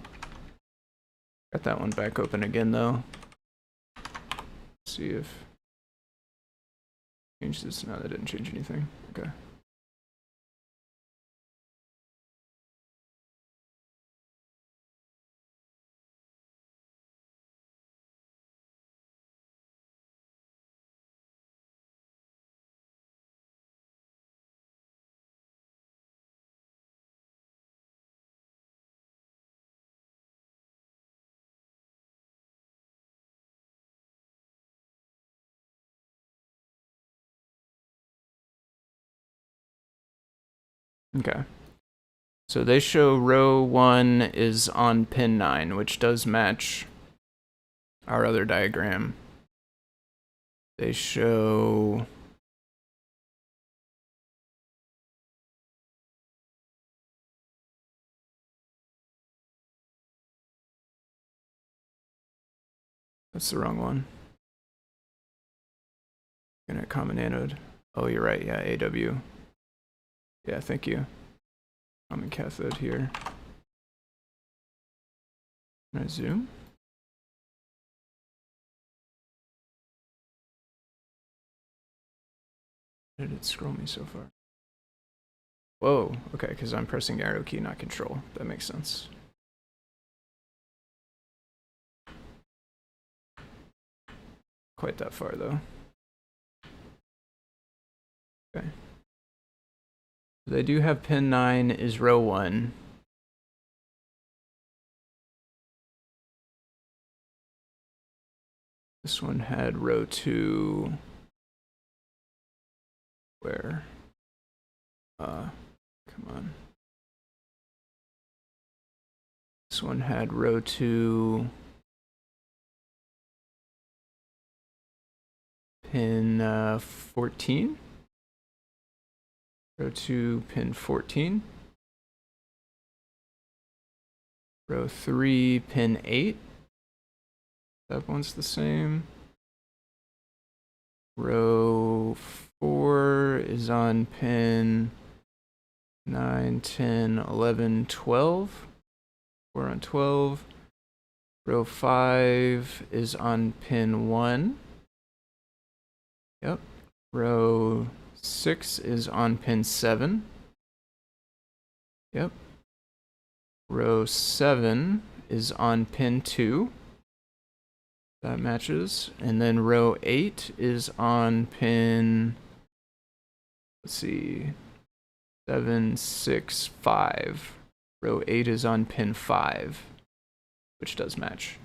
Got that one back open again though. See if change this. No, that didn't change anything. Okay. Okay. So they show row 1 is on pin 9, which does match our other diagram. They show that's the wrong one. Gonna common anode. Oh, you're right. Yeah, AW. Yeah, thank you. Common cathode here. Can I zoom? Why did it scroll me so far? Whoa, okay, because I'm pressing arrow key, not control. That makes sense. Quite that far, though. Okay. They do have pin 9 is row 1. This one had row 2. Where? Come on. This one had row 2. Pin 14. Row 2, pin 14. Row 3, pin 8. That one's the same. Row 4 is on pin 9, 10, 11, 12. 4 on 12. Row 5 is on pin 1. Yep. Row 6 is on pin 7. Yep. Row 7 is on pin 2. That matches. And then row 8 is on pin, let's see, 7, 6, 5. Row 8 is on pin 5, which does match.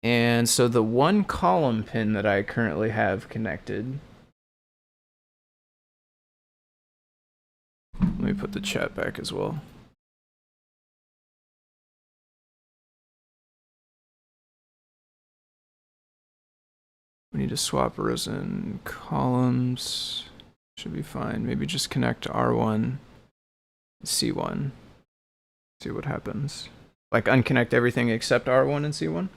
And so the one column pin that I currently have connected, let me put the chat back as well. We need to swap rows and columns. Should be fine. Maybe just connect R1, C1. See what happens. Like unconnect everything except R1 and C1.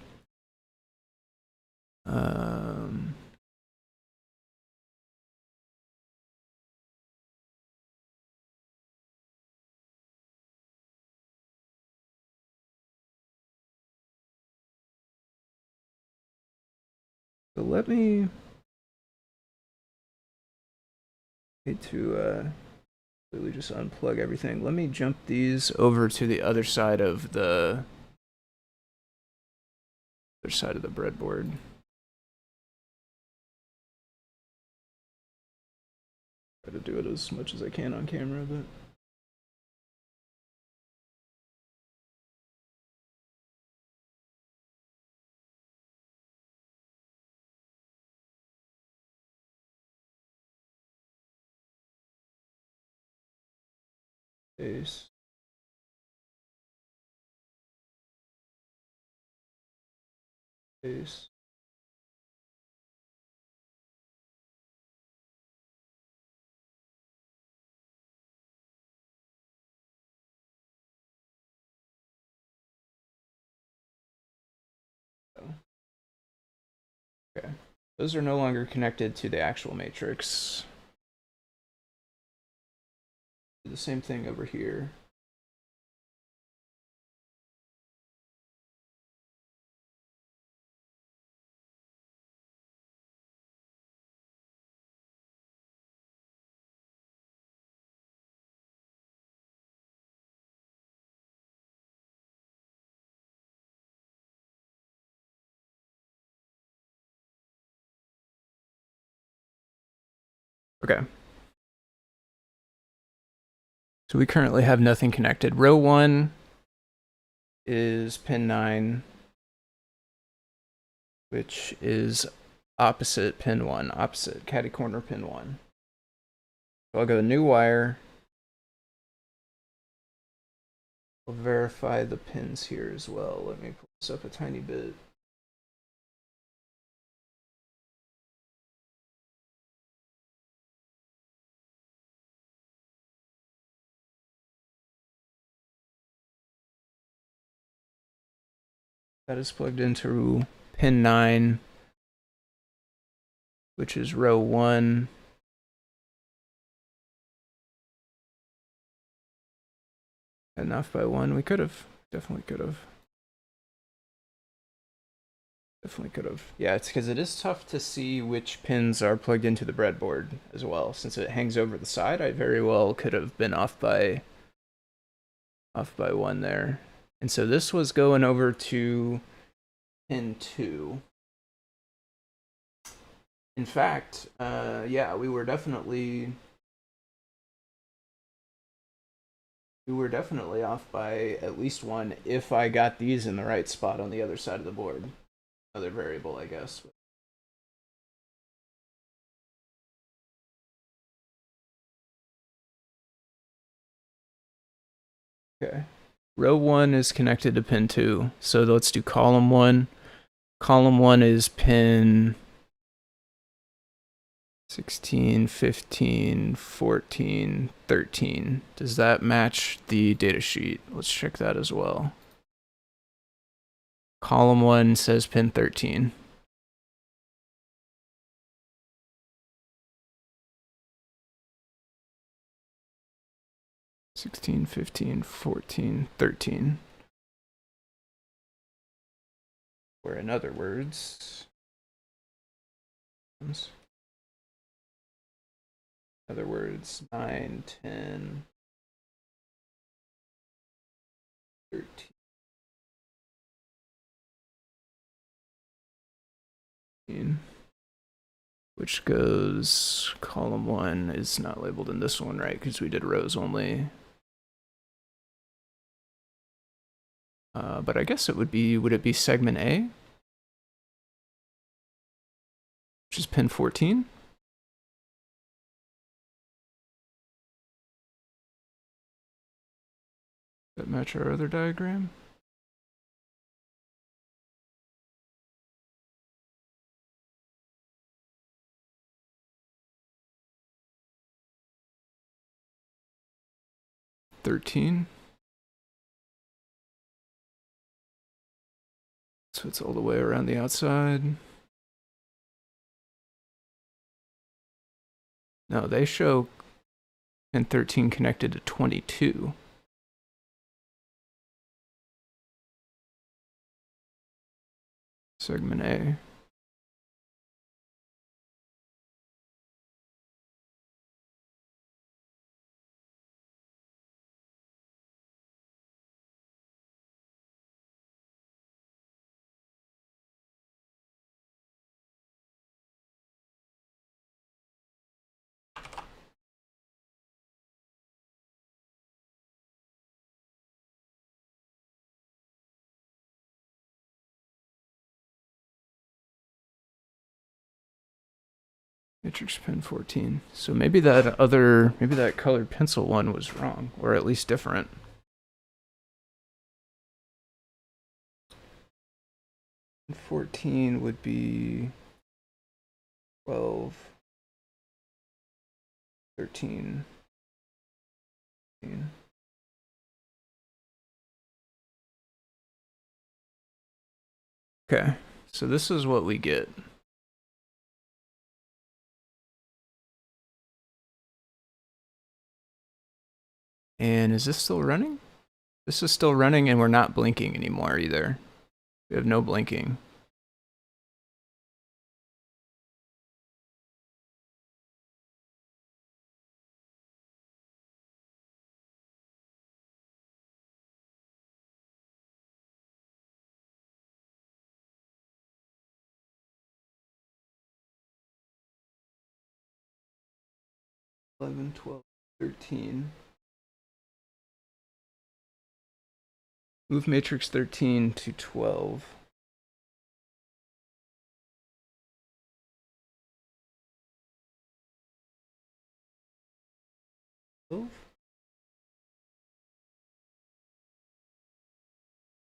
So let me completely just unplug everything. Let me jump these over to the other side of the breadboard. Try to do it as much as I can on camera, but space. Space. Okay. Those are no longer connected to the actual matrix. Do the same thing over here. Okay. So we currently have nothing connected. Row 1 is pin 9, which is opposite pin 1, opposite catty corner pin 1. So I'll go new wire, I'll verify the pins here as well. Let me pull this up a tiny bit. That is plugged into pin 9, which is row 1. And off by 1. We could have. Definitely could have. Definitely could have. Yeah, it's because it is tough to see which pins are plugged into the breadboard as well. Since it hangs over the side, I very well could have been off by 1 there. And so this was going over to pin 2. In fact, yeah, we were definitely off by at least 1 if I got these in the right spot on the other side of the board. Another variable, I guess. Okay. Row 1 is connected to pin 2. So let's do column 1. Column 1 is pin 16, 15, 14, 13. Does that match the datasheet? Let's check that as well. Column 1 says pin 13. "16, 15, 14, 13. Or in other words, in other words, 9, 10, 13. Which goes, column 1 is not labeled in this one, right? Because we did rows only. But I guess it would it be segment A? Which is pin 14? Does that match our other diagram? "13. So it's all the way around the outside. No, they show pin 13 connected to 22. Segment A. Matrix pin 14. So maybe that colored pencil one was wrong, or at least different. And 14 would be 12, 13, 14. Okay, so this is what we get. And is this still running? This is still running, and we're not blinking anymore either. We have no blinking. "11, 12, 13. Move matrix 13 to 12.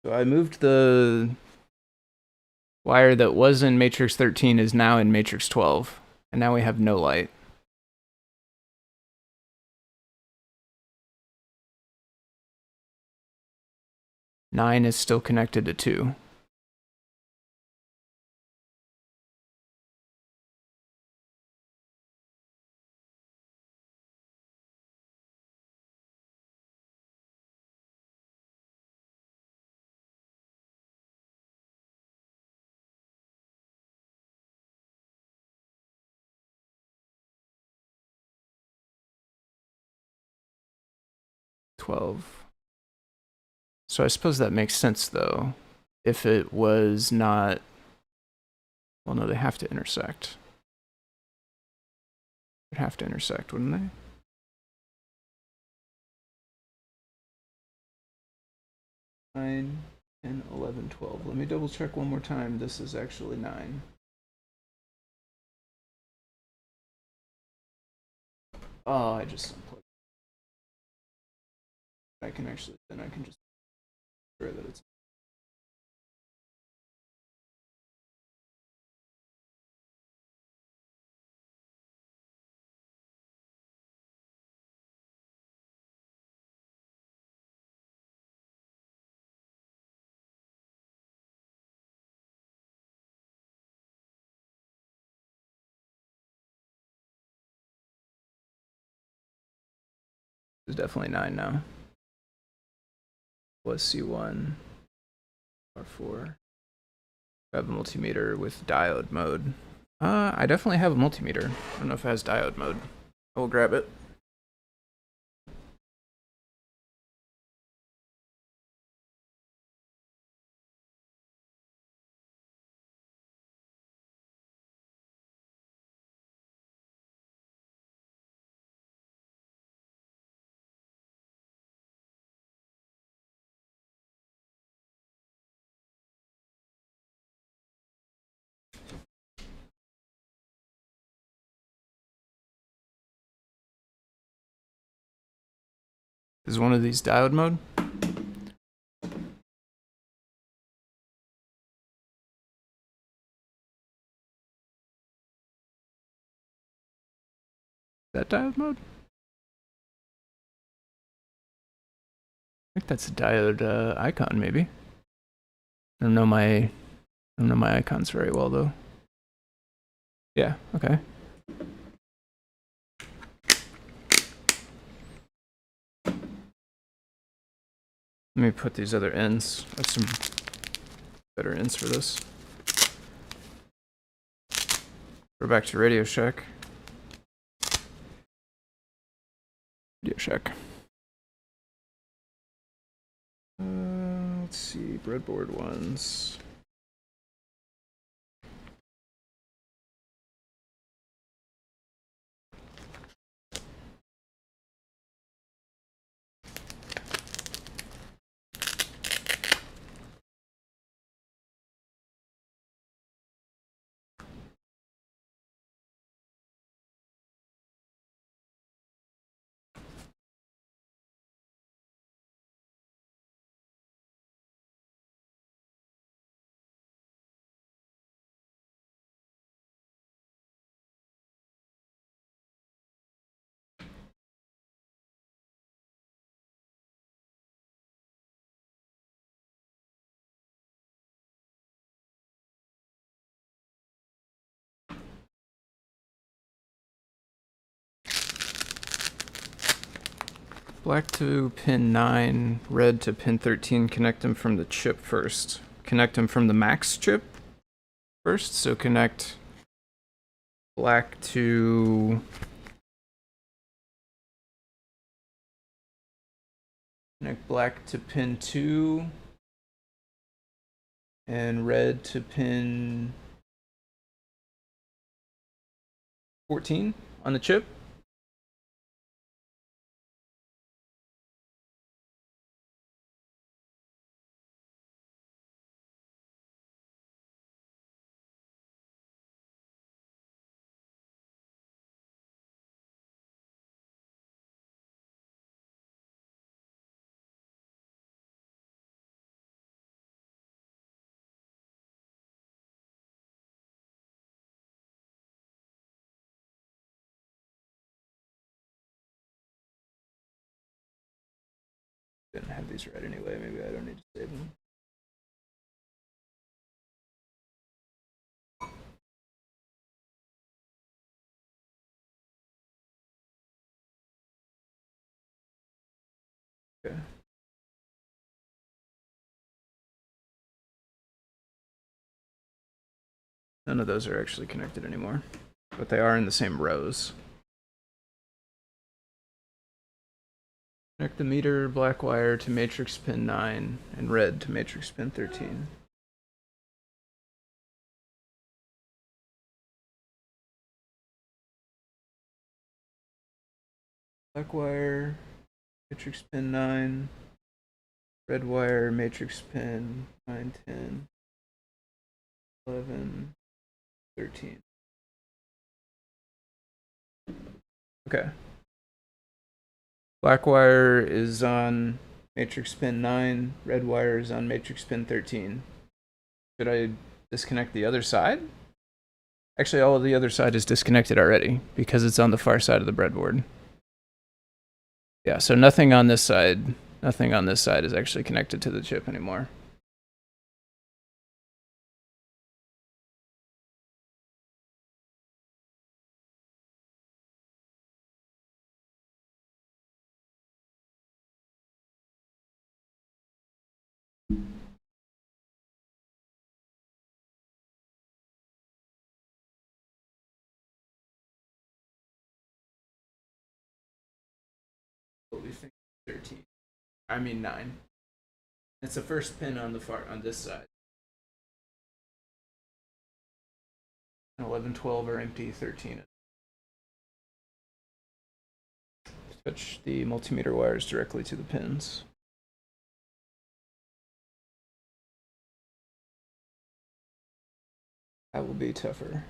So I moved the wire that was in matrix 13 is now in matrix 12, and now we have no light. Nine is still connected to 2. So I suppose that makes sense, though, if it was not... Well, no, they have to intersect. They'd have to intersect, wouldn't they? 9, 10, 11, 12. Let me double check one more time. This is actually 9. Oh, I just unplugged. I can just sure that it's... It's definitely 9 now. Was C1, R4. I have a multimeter with diode mode. I definitely have a multimeter. I don't know if it has diode mode. I will grab it. Is one of these diode mode? Is that diode mode? I think that's a diode icon, maybe. I don't know my icons very well, though. Yeah, okay. Let me put these other ends. I have some better ends for this. We're back to Radio Shack. Radio Shack. Let's see, breadboard ones. Black to pin 9, red to pin 13. Connect them from the chip first. Connect them from the max chip first. So connect black to... Connect black to pin 2. And red to pin 14 on the chip. Didn't have these right anyway. Maybe I don't need to save them. Okay. None of those are actually connected anymore, but they are in the same rows. Connect the meter black wire to matrix pin 9 and red to matrix pin 13. Black wire, matrix pin 9, red wire, matrix pin 9, 10, 11, 13. Okay. Black wire is on matrix pin 9, red wire is on matrix pin 13. Should I disconnect the other side? Actually, all of the other side is disconnected already because it's on the far side of the breadboard. Yeah, so nothing on this side is actually connected to the chip anymore. What we think 13. I mean 9. It's the first pin on this side. 11, 12 are empty, 13. Touch the multimeter wires directly to the pins. That will be tougher.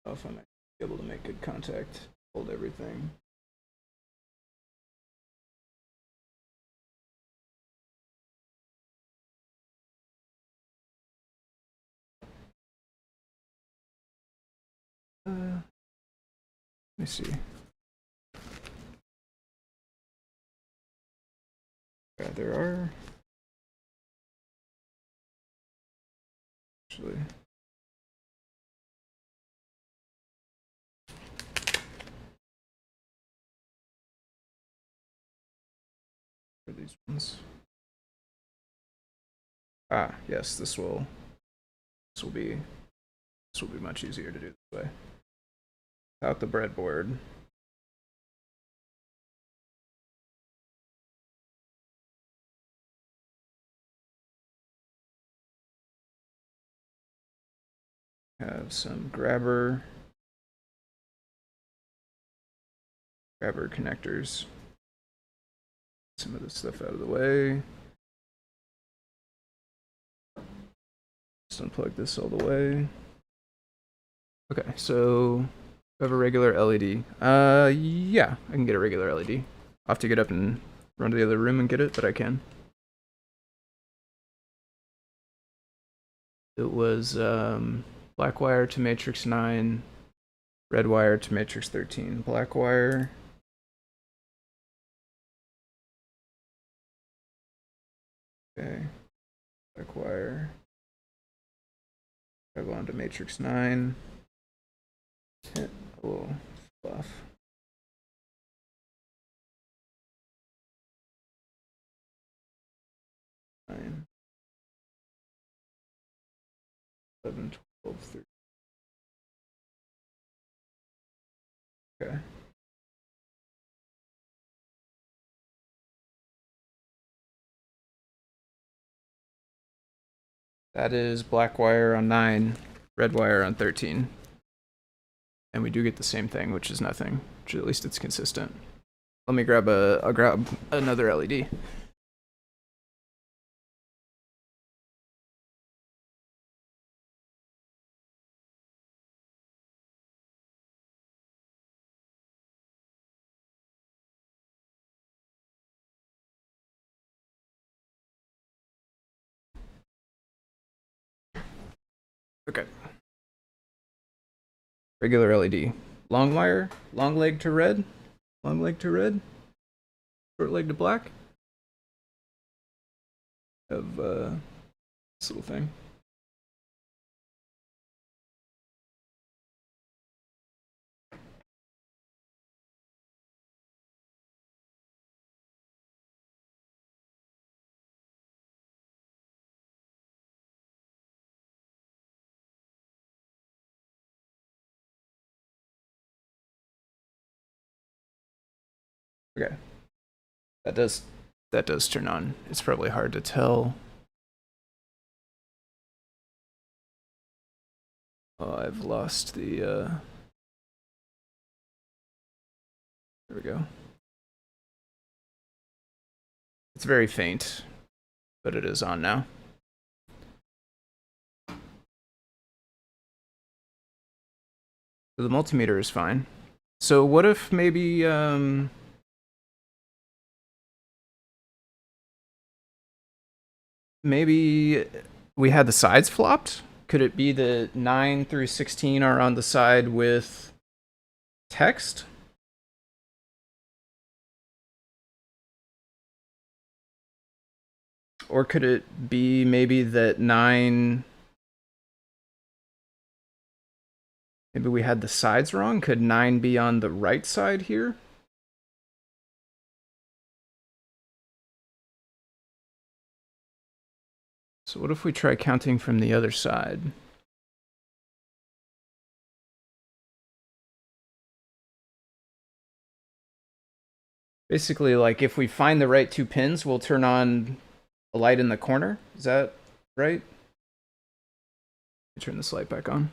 I don't know if I might be able to make good contact, hold everything. Let me see. Yeah, there are actually. For these ones. Ah, yes, this will be much easier to do this way. Without the breadboard. Have some grabber connectors. Some of this stuff out of the way. Just unplug this all the way. Okay, so we have a regular LED. Yeah, I can get a regular LED. I'll have to get up and run to the other room and get it, but I can. It was black wire to matrix 9, red wire to matrix 13. Black wire. Okay. Black wire. Grab on to matrix 9. Hit a little fluff. Nine. 11, 12, 13. Okay. That is black wire on 9, red wire on 13. And we do get the same thing, which is nothing. Which at least it's consistent. Let me grab I'll grab another LED. Okay. Regular LED. Long wire, long leg to red, long leg to red, short leg to black. Of this little thing. Okay. That does turn on. It's probably hard to tell. Oh, I've lost the there we go. It's very faint, but it is on now. So the multimeter is fine. So what if maybe maybe we had the sides flopped? Could it be that 9 through 16 are on the side with text? Or could it be maybe that 9... Maybe we had the sides wrong? Could 9 be on the right side here? So what if we try counting from the other side? Basically, like, if we find the right 2 pins, we'll turn on a light in the corner. Is that right? Let me turn this light back on.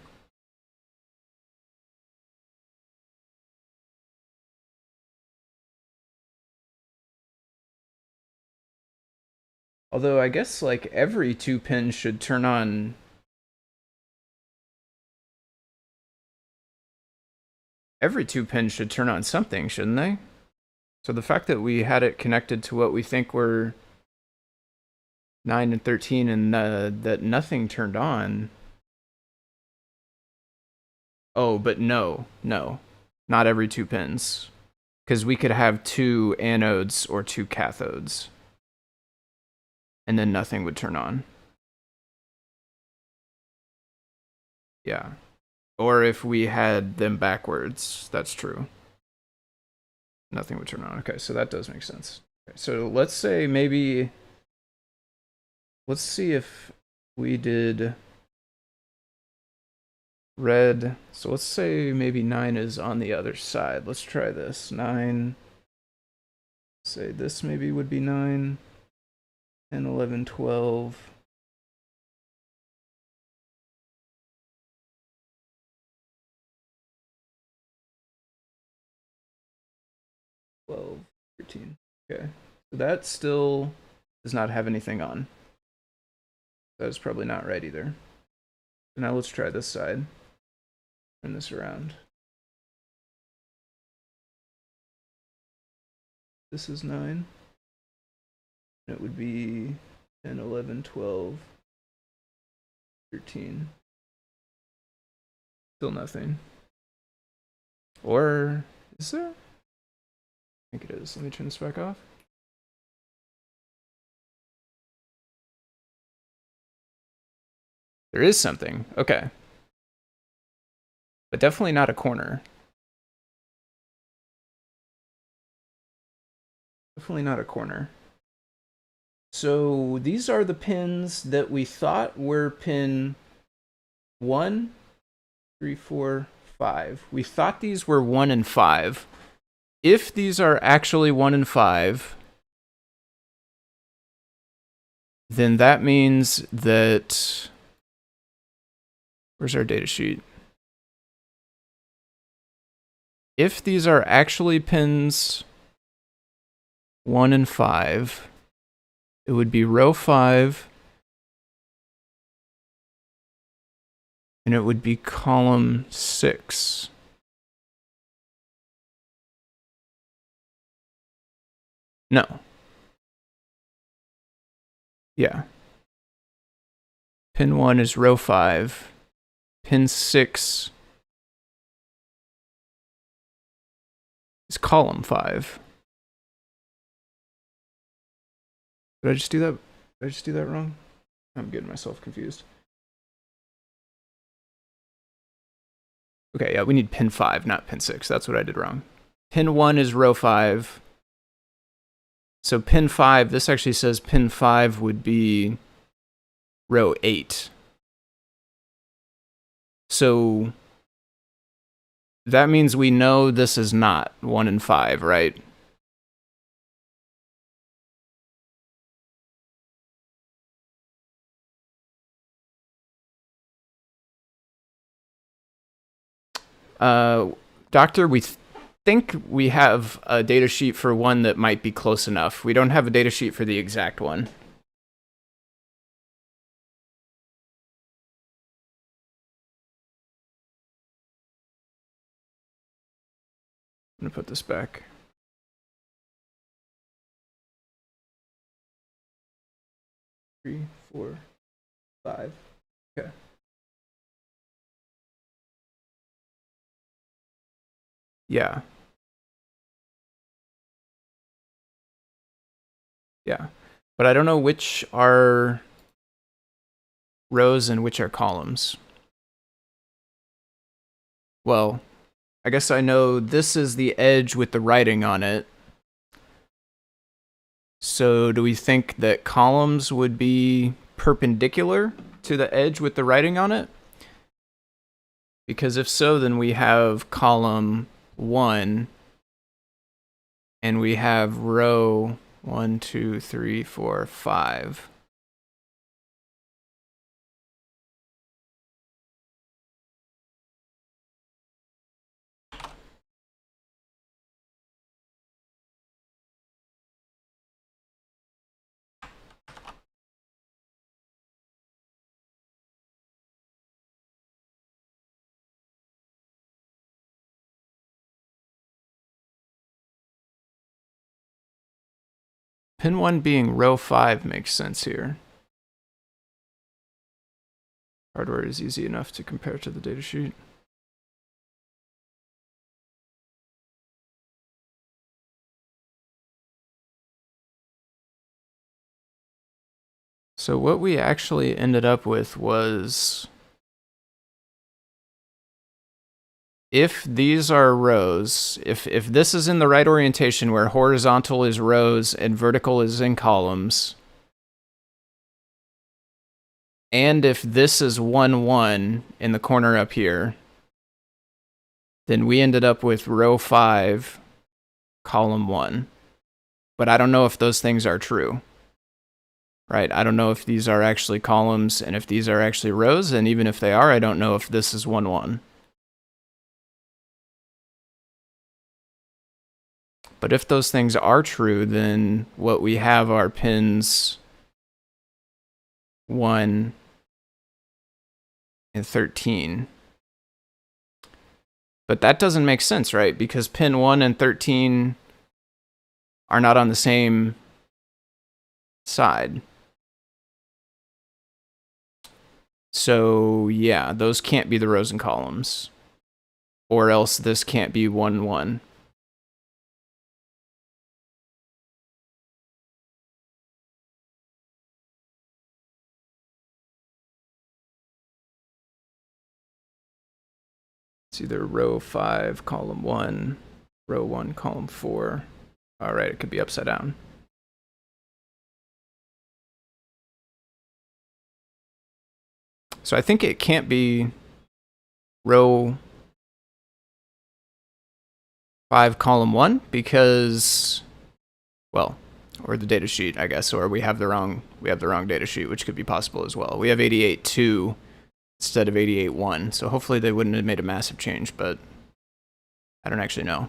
Although I guess like every 2 pins should turn on. Every 2 pins should turn on something, shouldn't they? So the fact that we had it connected to what we think were 9 and 13 and that nothing turned on. Oh, but no, not every 2 pins. Because we could have 2 anodes or 2 cathodes. And then nothing would turn on. Yeah. Or if we had them backwards, that's true. Nothing would turn on. Okay, so that does make sense. Okay, so let's say maybe... Let's see if we did red. So let's say maybe 9 is on the other side. Let's try this. 9. Say this maybe would be 9. 10, 11, 12. 12, 13. Okay. So that still does not have anything on. That is probably not right either. So now let's try this side. Turn this around. This is 9. It would be 10, 11, 12, 13. Still nothing. Or is there? I think it is. Let me turn this back off. There is something. Okay. But definitely not a corner. Definitely not a corner. So these are the pins that we thought were pin 1, 3, 4, 5. We thought these were 1 and 5. If these are actually 1 and 5, then that means that... Where's our data sheet? If these are actually pins 1 and 5, it would be row 5, and it would be column 6. No. Yeah. Pin 1 is row 5, pin 6 is column 5. Did I just do that? Did I just do that wrong? I'm getting myself confused. Okay, yeah, we need pin 5, not pin 6. That's what I did wrong. Pin 1 is row 5. So pin 5, this actually says pin 5 would be row 8. So that means we know this is not 1 and 5, right? Doctor, we think we have a data sheet for one that might be close enough. We don't have a data sheet for the exact one. I'm gonna put this back. Three, 4, 5. Okay. Yeah. Yeah. But I don't know which are rows and which are columns. Well, I guess I know this is the edge with the writing on it. So do we think that columns would be perpendicular to the edge with the writing on it? Because if so, then we have column 1 and we have row 1, 2, 3, 4, 5. Pin 1 being row 5 makes sense here. Hardware is easy enough to compare to the datasheet. So what we actually ended up with was, if these are rows, if this is in the right orientation where horizontal is rows and vertical is in columns, and if this is 1, 1 in the corner up here, then we ended up with row 5, column 1. But I don't know if those things are true. Right? I don't know if these are actually columns and if these are actually rows, and even if they are, I don't know if this is 1, 1. But if those things are true, then what we have are pins 1 and 13. But that doesn't make sense, right? Because pin 1 and 13 are not on the same side. So yeah, those can't be the rows and columns. Or else this can't be 1, 1. It's either row 5, column 1, row 1, column 4. All right, it could be upside down. So I think it can't be row 5, column 1 because, well, or the data sheet, I guess, or we have the wrong data sheet, which could be possible as well. We have 88.2 instead of 88.1, so hopefully they wouldn't have made a massive change, but I don't actually know.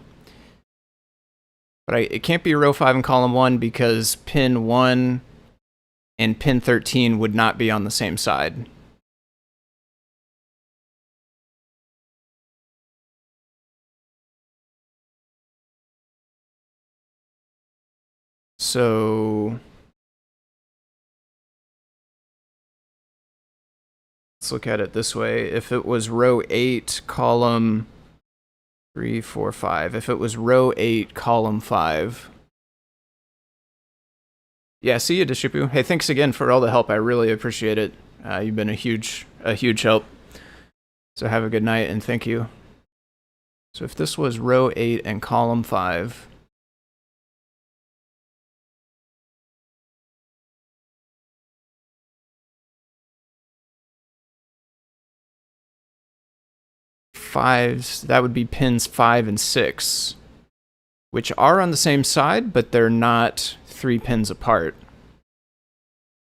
But it can't be row 5 and column 1 because pin 1 and pin 13 would not be on the same side. So let's look at it this way. If it was row 8, column 3, 4, 5. If it was row 8, column 5. Yeah, see you, Dishipu. Hey, thanks again for all the help. I really appreciate it. You've been a huge help. So have a good night, and thank you. So if this was row 8 and column 5, fives, that would be pins 5 and 6, which are on the same side, but they're not 3 pins apart.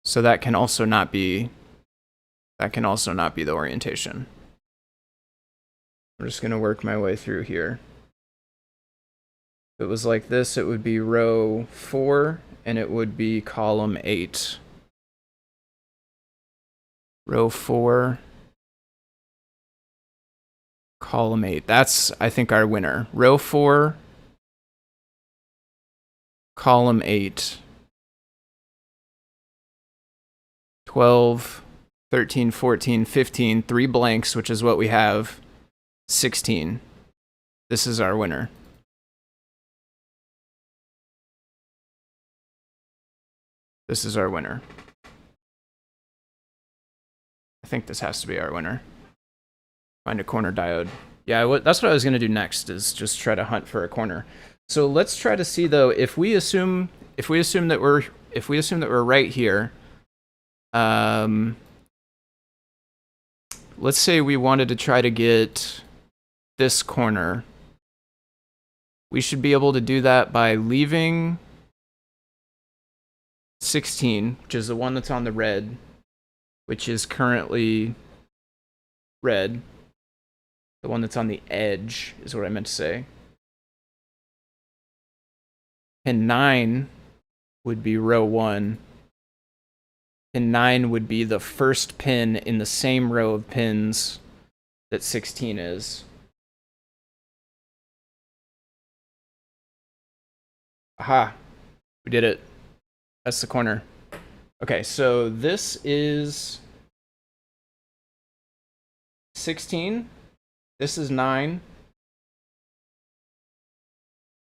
So that can also not be the orientation. I'm just going to work my way through here. If it was like this, it would be row 4, and it would be column 8. Row 4, column 8. That's, I think, our winner. Row 4, column 8. 12, 13, 14, 15, 3 blanks, which is what we have. 16. This is our winner. This is our winner. I think this has to be our winner. Find a corner diode. Yeah, that's what I was going to do next, is just try to hunt for a corner. So let's try to see, though, if we assume that we're right here. Let's say we wanted to try to get this corner. We should be able to do that by leaving 16, which is the one that's on the red, which is currently red. The one that's on the edge is what I meant to say. And 9 would be row 1. And 9 would be the first pin in the same row of pins that 16 is. Aha, we did it. That's the corner. Okay, so this is 16. This is 9.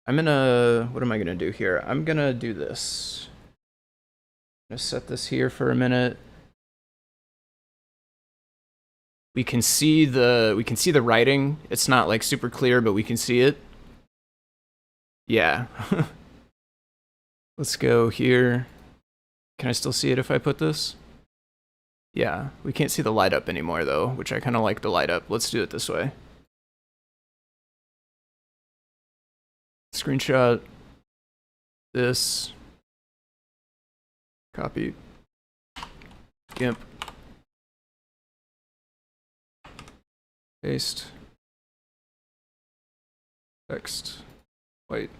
What am I gonna do here? I'm gonna do this. I'm gonna set this here for a minute. We can see the writing. It's not like super clear, but we can see it. Yeah. Let's go here. Can I still see it if I put this? Yeah, we can't see the light up anymore though, which I kind of like the light up. Let's do it this way. Screenshot this. Copy. GIMP. Paste. Text. White.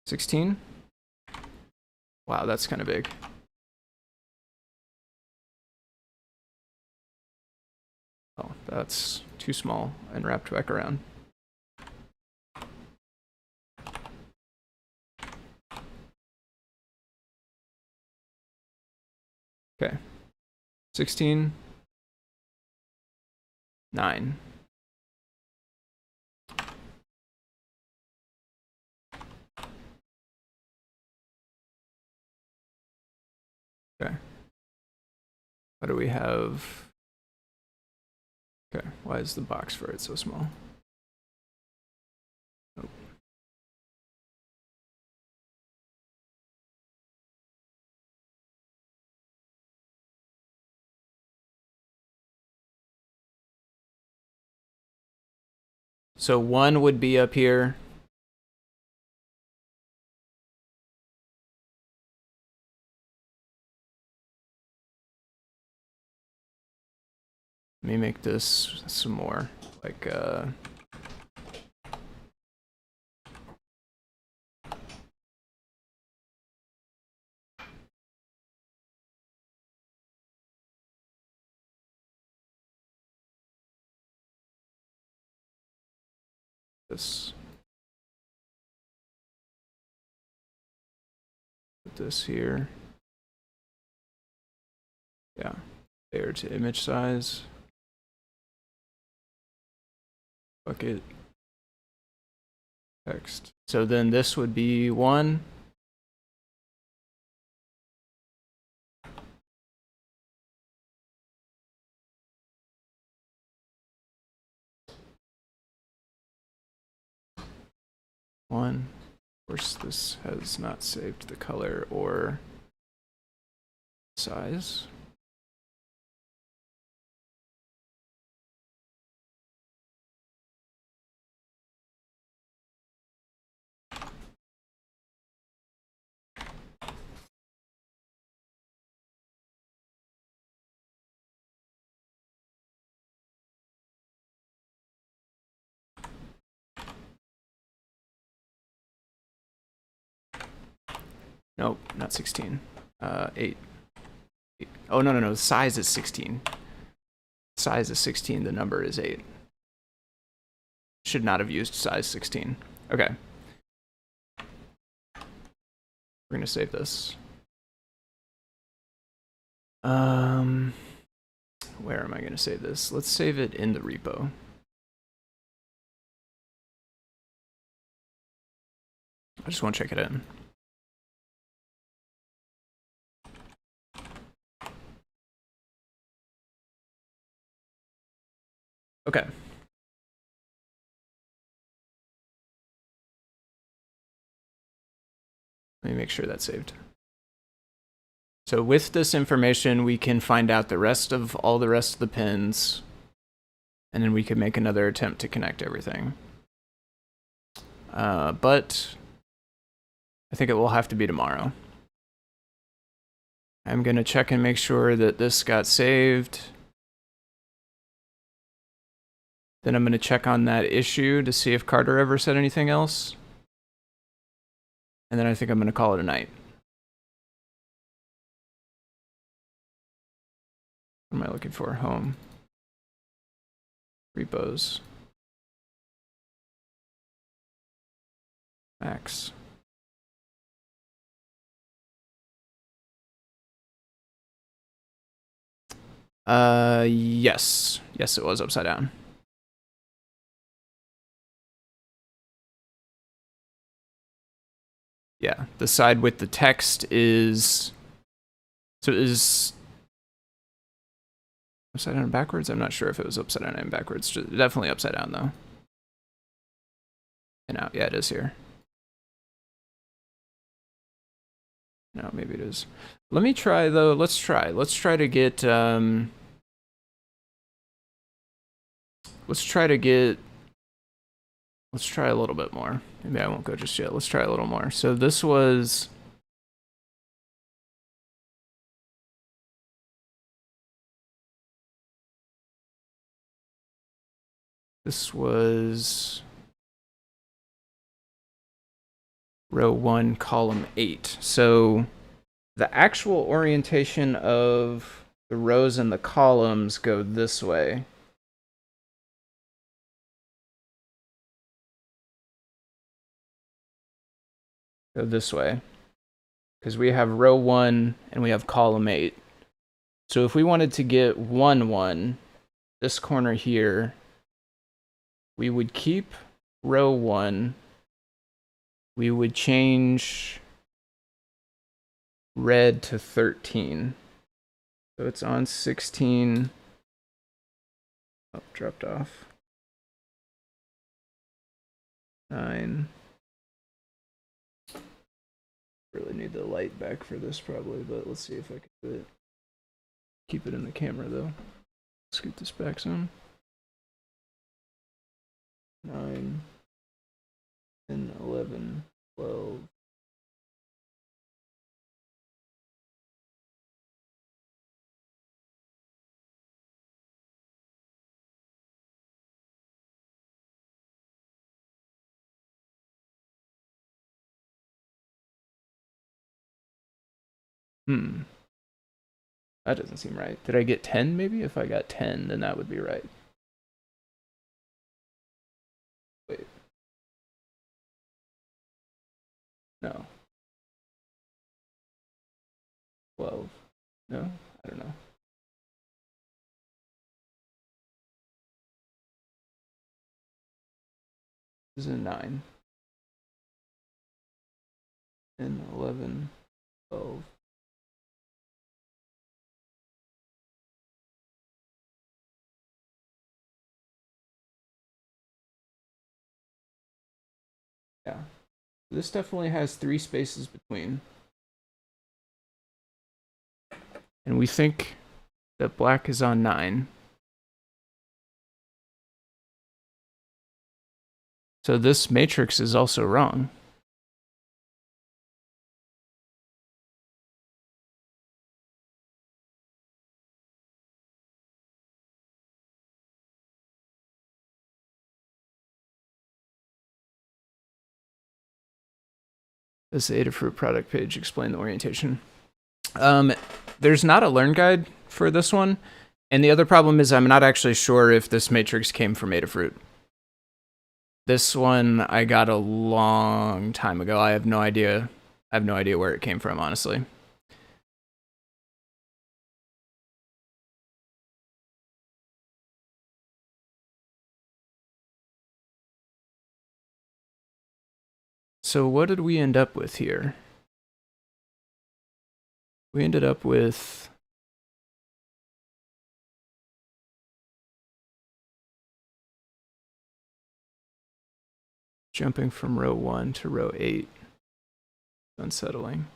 16. Wow, that's kind of big. Oh, that's too small and wrapped back around. Okay. 16. 9. Okay. What do we have? Okay, why is the box for it so small? Oh. So 1 would be up here. Let me make this some more, like, this. Put this here. Layer to image size. Bucket. Text. So then this would be 1. Of course, this has not saved the color or size. Nope, not 16. 8. Oh, no. The size is 16. Size is 16. The number is 8. Should not have used size 16. Okay. We're going to save this. Where am I going to save this? Let's save it in the repo. I just want to check it in. Okay. Let me make sure that's saved. So with this information, we can find out the rest of the pins, and then we can make another attempt to connect everything. But I think it will have to be tomorrow. I'm going to check and make sure that this got saved. Then I'm going to check on that issue to see if Carter ever said anything else. And then I think I'm going to call it a night. What am I looking for? Home. Repos. Max. Yes. Yes, it was upside down. Yeah, the side with the text is... So it is... upside down and backwards? I'm not sure if it was upside down and backwards. Definitely upside down, though. And out. Yeah, it is here. No, maybe it is. Let me try, though. Let's try. Let's try to get... Let's try a little bit more. Maybe I won't go just yet. Let's try a little more. So this was... This was row 1, column 8. So the actual orientation of the rows and the columns go this way. Go this way. Because we have row 1 and we have column 8. So if we wanted to get 1, 1, this corner here, we would keep row 1. We would change red to 13. So it's on 16. Oh, dropped off. 9. Really need the light back for this probably, but let's see if I can do it. Keep it in the camera though. Scoot this back some. 9, 10, 11, 12. That doesn't seem right. Did I get 10 maybe? If I got 10, then that would be right. Wait. No. 12. No? I don't know. is a 9. 10, 11, 12. Yeah. This definitely has 3 spaces between. And we think that black is on 9. So this matrix is also wrong. Does the Adafruit product page explain the orientation? There's not a learn guide for this one. And the other problem is I'm not actually sure if this matrix came from Adafruit. This one I got a long time ago. I have no idea. I have no idea where it came from, honestly. So what did we end up with here? We ended up with jumping from row 1 to row 8. Unsettling.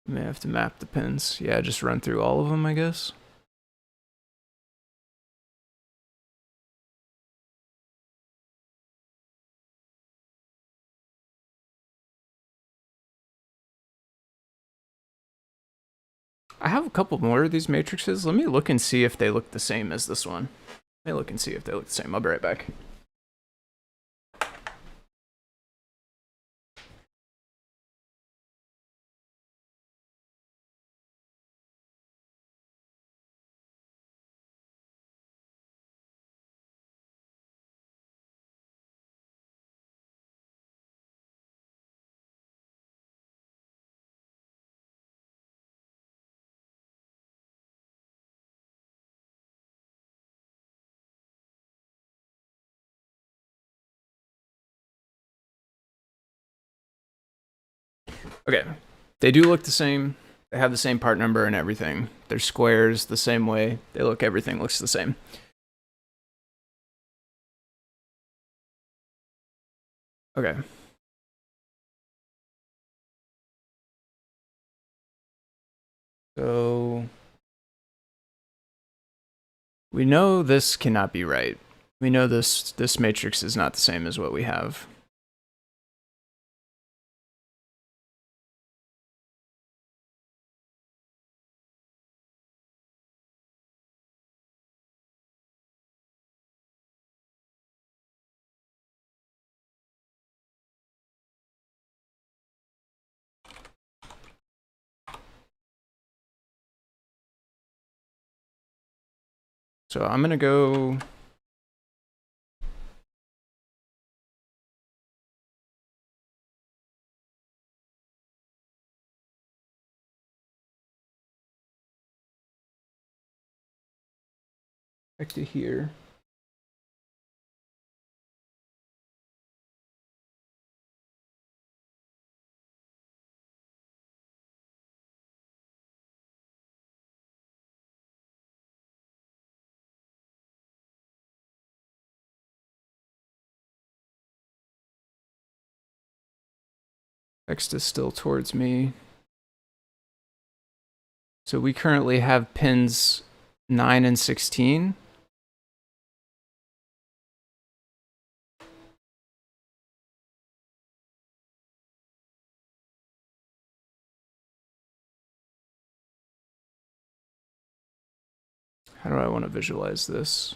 May have to map the pins. Yeah, just run through all of them, I guess. I have a couple more of these matrices. Let me look and see if they look the same as this one. Let me look and see if they look the same. I'll be right back. Okay, they do look the same. They have the same part number and everything. They're squares the same way. They look, everything looks the same. Okay. So we know this cannot be right. We know this matrix is not the same as what we have. So I'm gonna go back to here. Text is still towards me. So we currently have pins 9 and 16. How do I want to visualize this?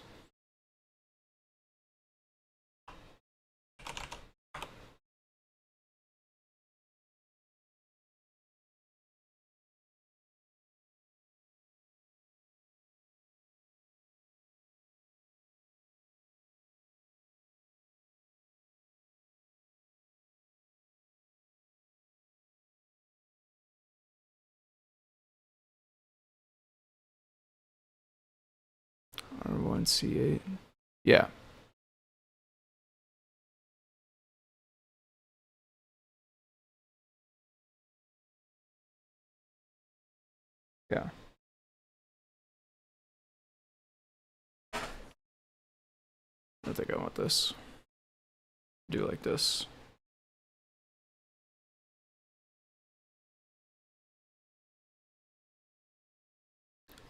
R1C8. Yeah. Yeah. I think I want this. Do like this.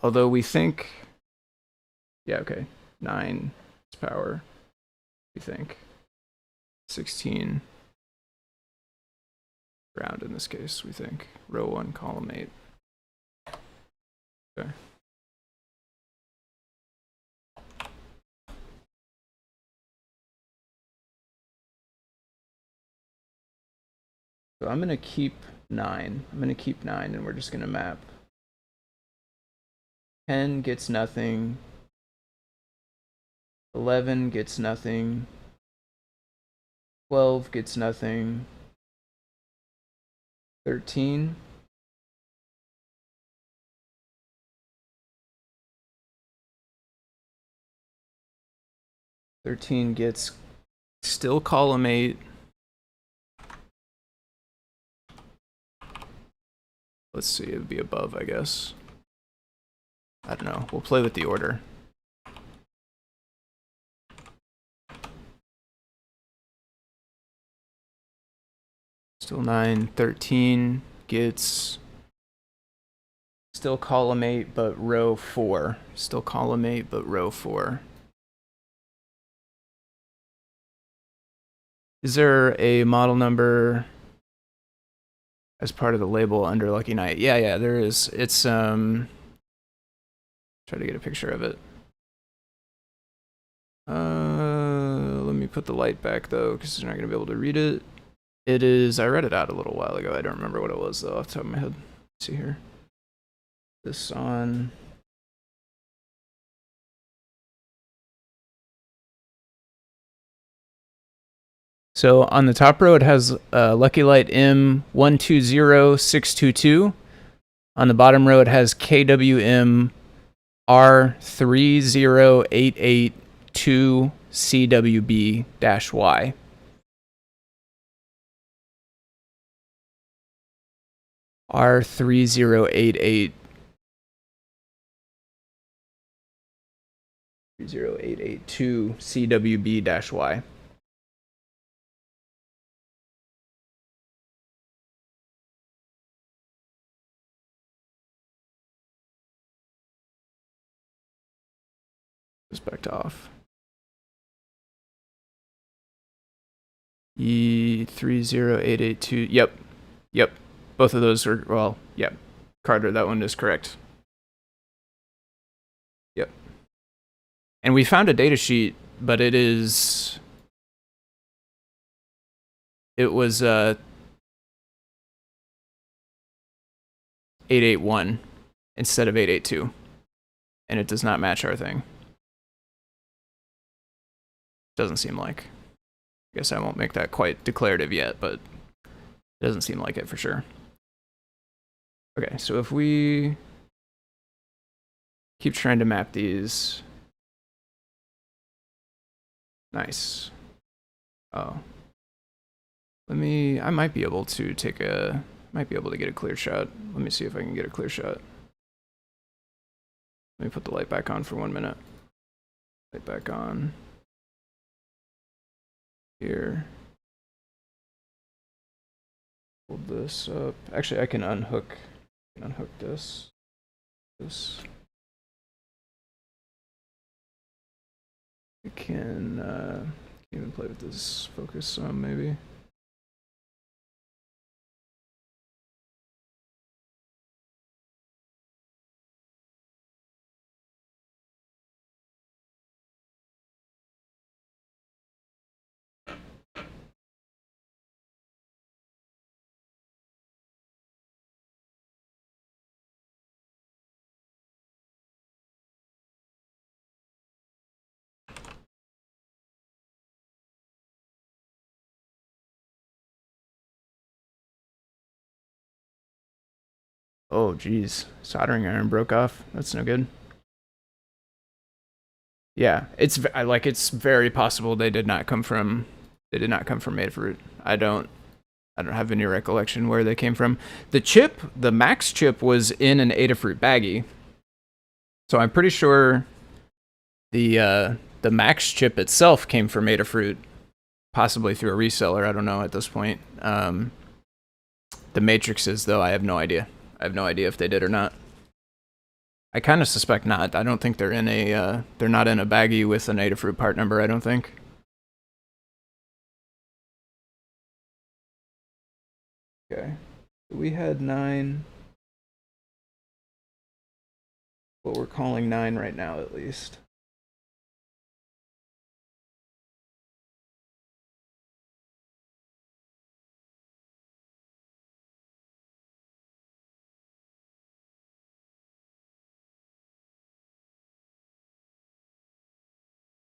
Although we think, yeah, okay, 9 is power, we think. 16 ground in this case, we think. Row 1, column 8. Okay. So I'm going to keep 9. I'm going to keep 9, and we're just going to map. 10 gets nothing. 11 gets nothing. 12 gets nothing. 13. Gets still column 8. Let's see, it would be above, I guess. I don't know. We'll play with the order. Still 9. 13 gets still column 8, but row 4. Still column 8, but row 4. Is there a model number as part of the label under Lucky Night? Yeah, there is. It's, try to get a picture of it. Let me put the light back, though, because you're not going to be able to read it. It is, I read it out a little while ago. I don't remember what it was, though, off the top of my head. Let's see here. This on... So on the top row, it has Lucky Light M120622. On the bottom row, it has KWM R30882CWB-Y. R3088 30882 CWB-Y. Goes back to off. E30882. Yep. Both of those are, well, yeah. Carter, that one is correct. Yep. And we found a data sheet, but it was 881 instead of 882. And it does not match our thing. Doesn't seem like. I guess I won't make that quite declarative yet, but it doesn't seem like it for sure. Okay, so if we keep trying to map these. Nice. Oh. I might be able to get a clear shot. Let me see if I can get a clear shot. Let me put the light back on for 1 minute. Light back on. Here. Hold this up. Actually, I can unhook this. I can even play with this focus some, maybe. Oh, geez. Soldering iron broke off. That's no good. Yeah, it's very possible they did not come from Adafruit. I don't have any recollection where they came from. The chip, the Max chip, was in an Adafruit baggie, so I'm pretty sure the Max chip itself came from Adafruit, possibly through a reseller. I don't know at this point. The matrices, though, I have no idea. I have no idea if they did or not. I kind of suspect not. I don't think they're in a they're not in a baggie with an Adafruit part number, I don't think. Okay. We had 9. What we're calling 9 right now, at least.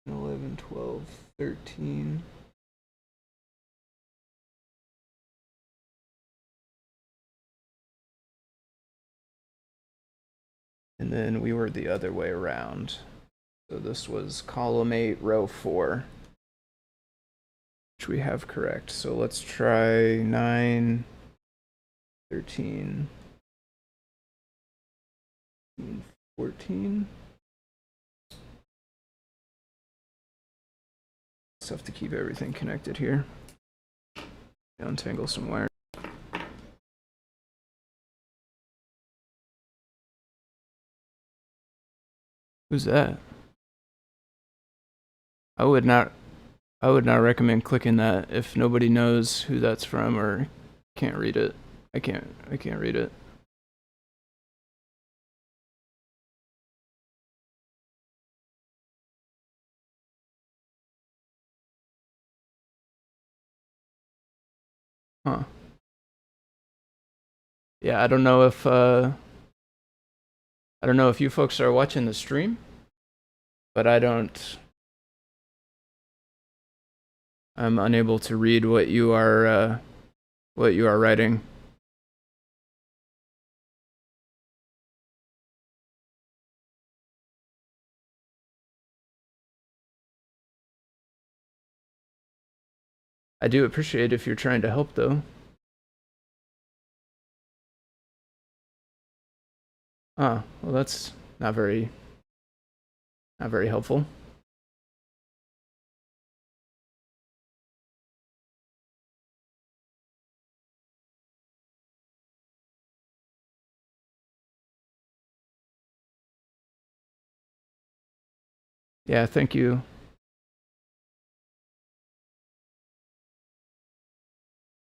11, 12, 13. And then we were the other way around. So this was column 8, row 4, which we have correct. So let's try 9, 13, 14. Just have to keep everything connected here. Untangle some wires. Who's that? I would not recommend clicking that if nobody knows who that's from or can't read it. I can't read it. Huh. Yeah, I don't know if you folks are watching the stream, but I'm unable to read what you are writing. I do appreciate if you're trying to help, though. Ah, well, that's not very helpful. Yeah, thank you.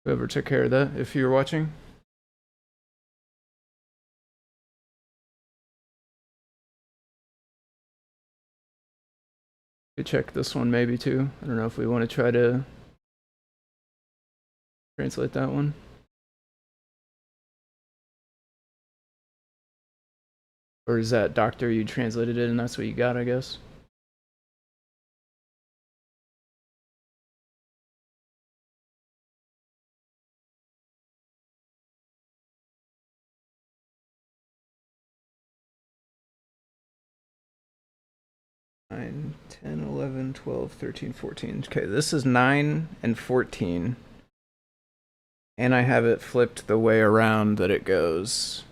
Whoever took care of that, if you're watching. Could check this one maybe too. I don't know if we want to try to translate that one. Or is that doctor you translated it and that's what you got, I guess? Nine, 10, 11, 12, 13, 14. Okay, this is 9 and 14. And I have it flipped the way around that it goes.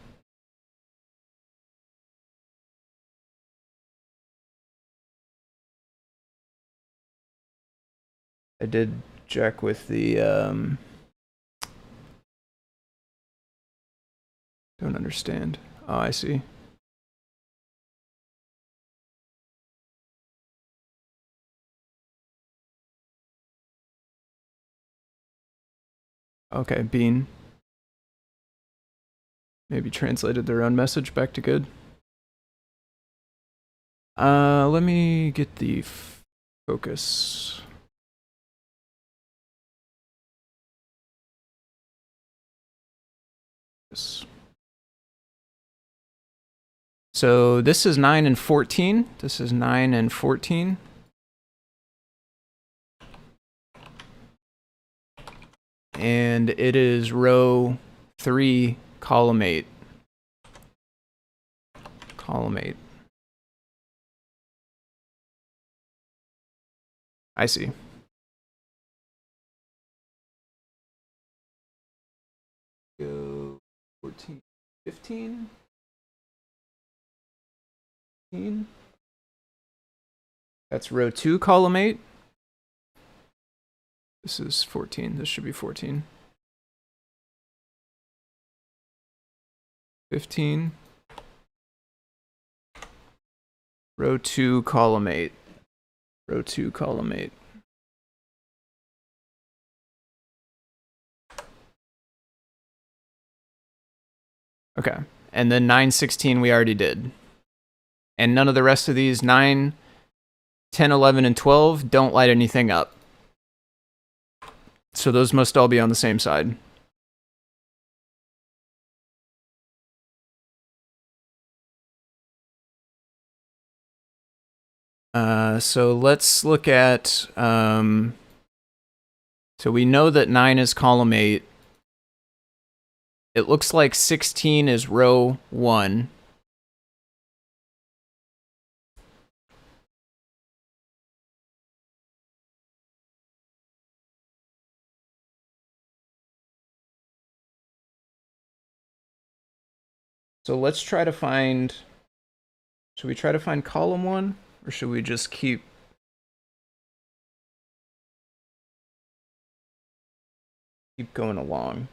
I did check with the don't understand. Oh, I see. Okay, Bean. Maybe translated their own message back to good. Let me get the focus. So this is 9 and 14. This is 9 and 14. And it is row 3, column 8. Column 8. I see. Go 14, 15, 15. That's row 2, column 8. This is 14. This should be 14. 15. Row 2, column 8. Row 2, column 8. Okay. And then 9, 16 we already did. And none of the rest of these, 9, 10, 11, and 12, don't light anything up. So those must all be on the same side. So let's look at, so we know that 9 is column 8. It looks like 16 is row 1. So let's try to find, should we try to find column 1? Or should we just keep going along?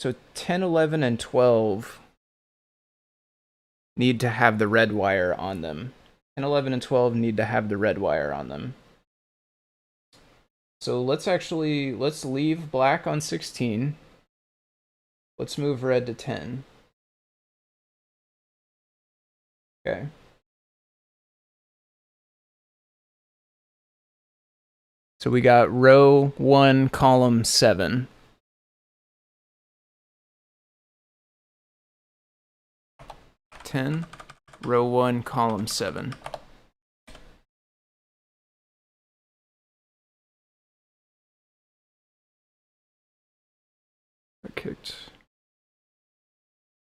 So 10, 11, and 12 need to have the red wire on them. 10, 11, and 12 need to have the red wire on them. So let's leave black on 16. Let's move red to 10. Okay. So we got row 1, column 7. Row 1, column 7. I kicked.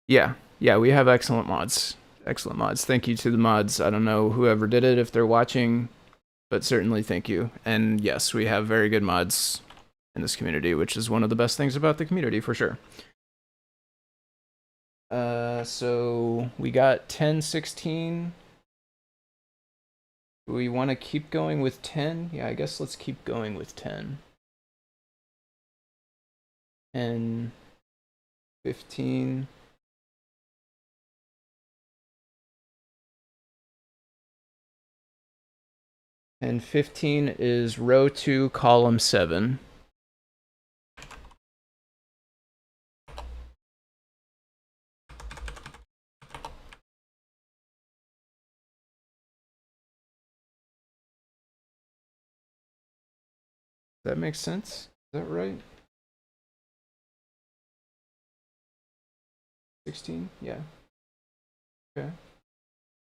Yeah, we have excellent mods. Excellent mods. Thank you to the mods. I don't know whoever did it if they're watching, but certainly thank you. And yes, we have very good mods in this community, which is one of the best things about the community for sure. So we got 10, 16. Do we want to keep going with 10? Yeah, I guess let's keep going with 10. And 15. And 15 is row 2, column 7. That makes sense? Is that right? 16? Yeah. Okay.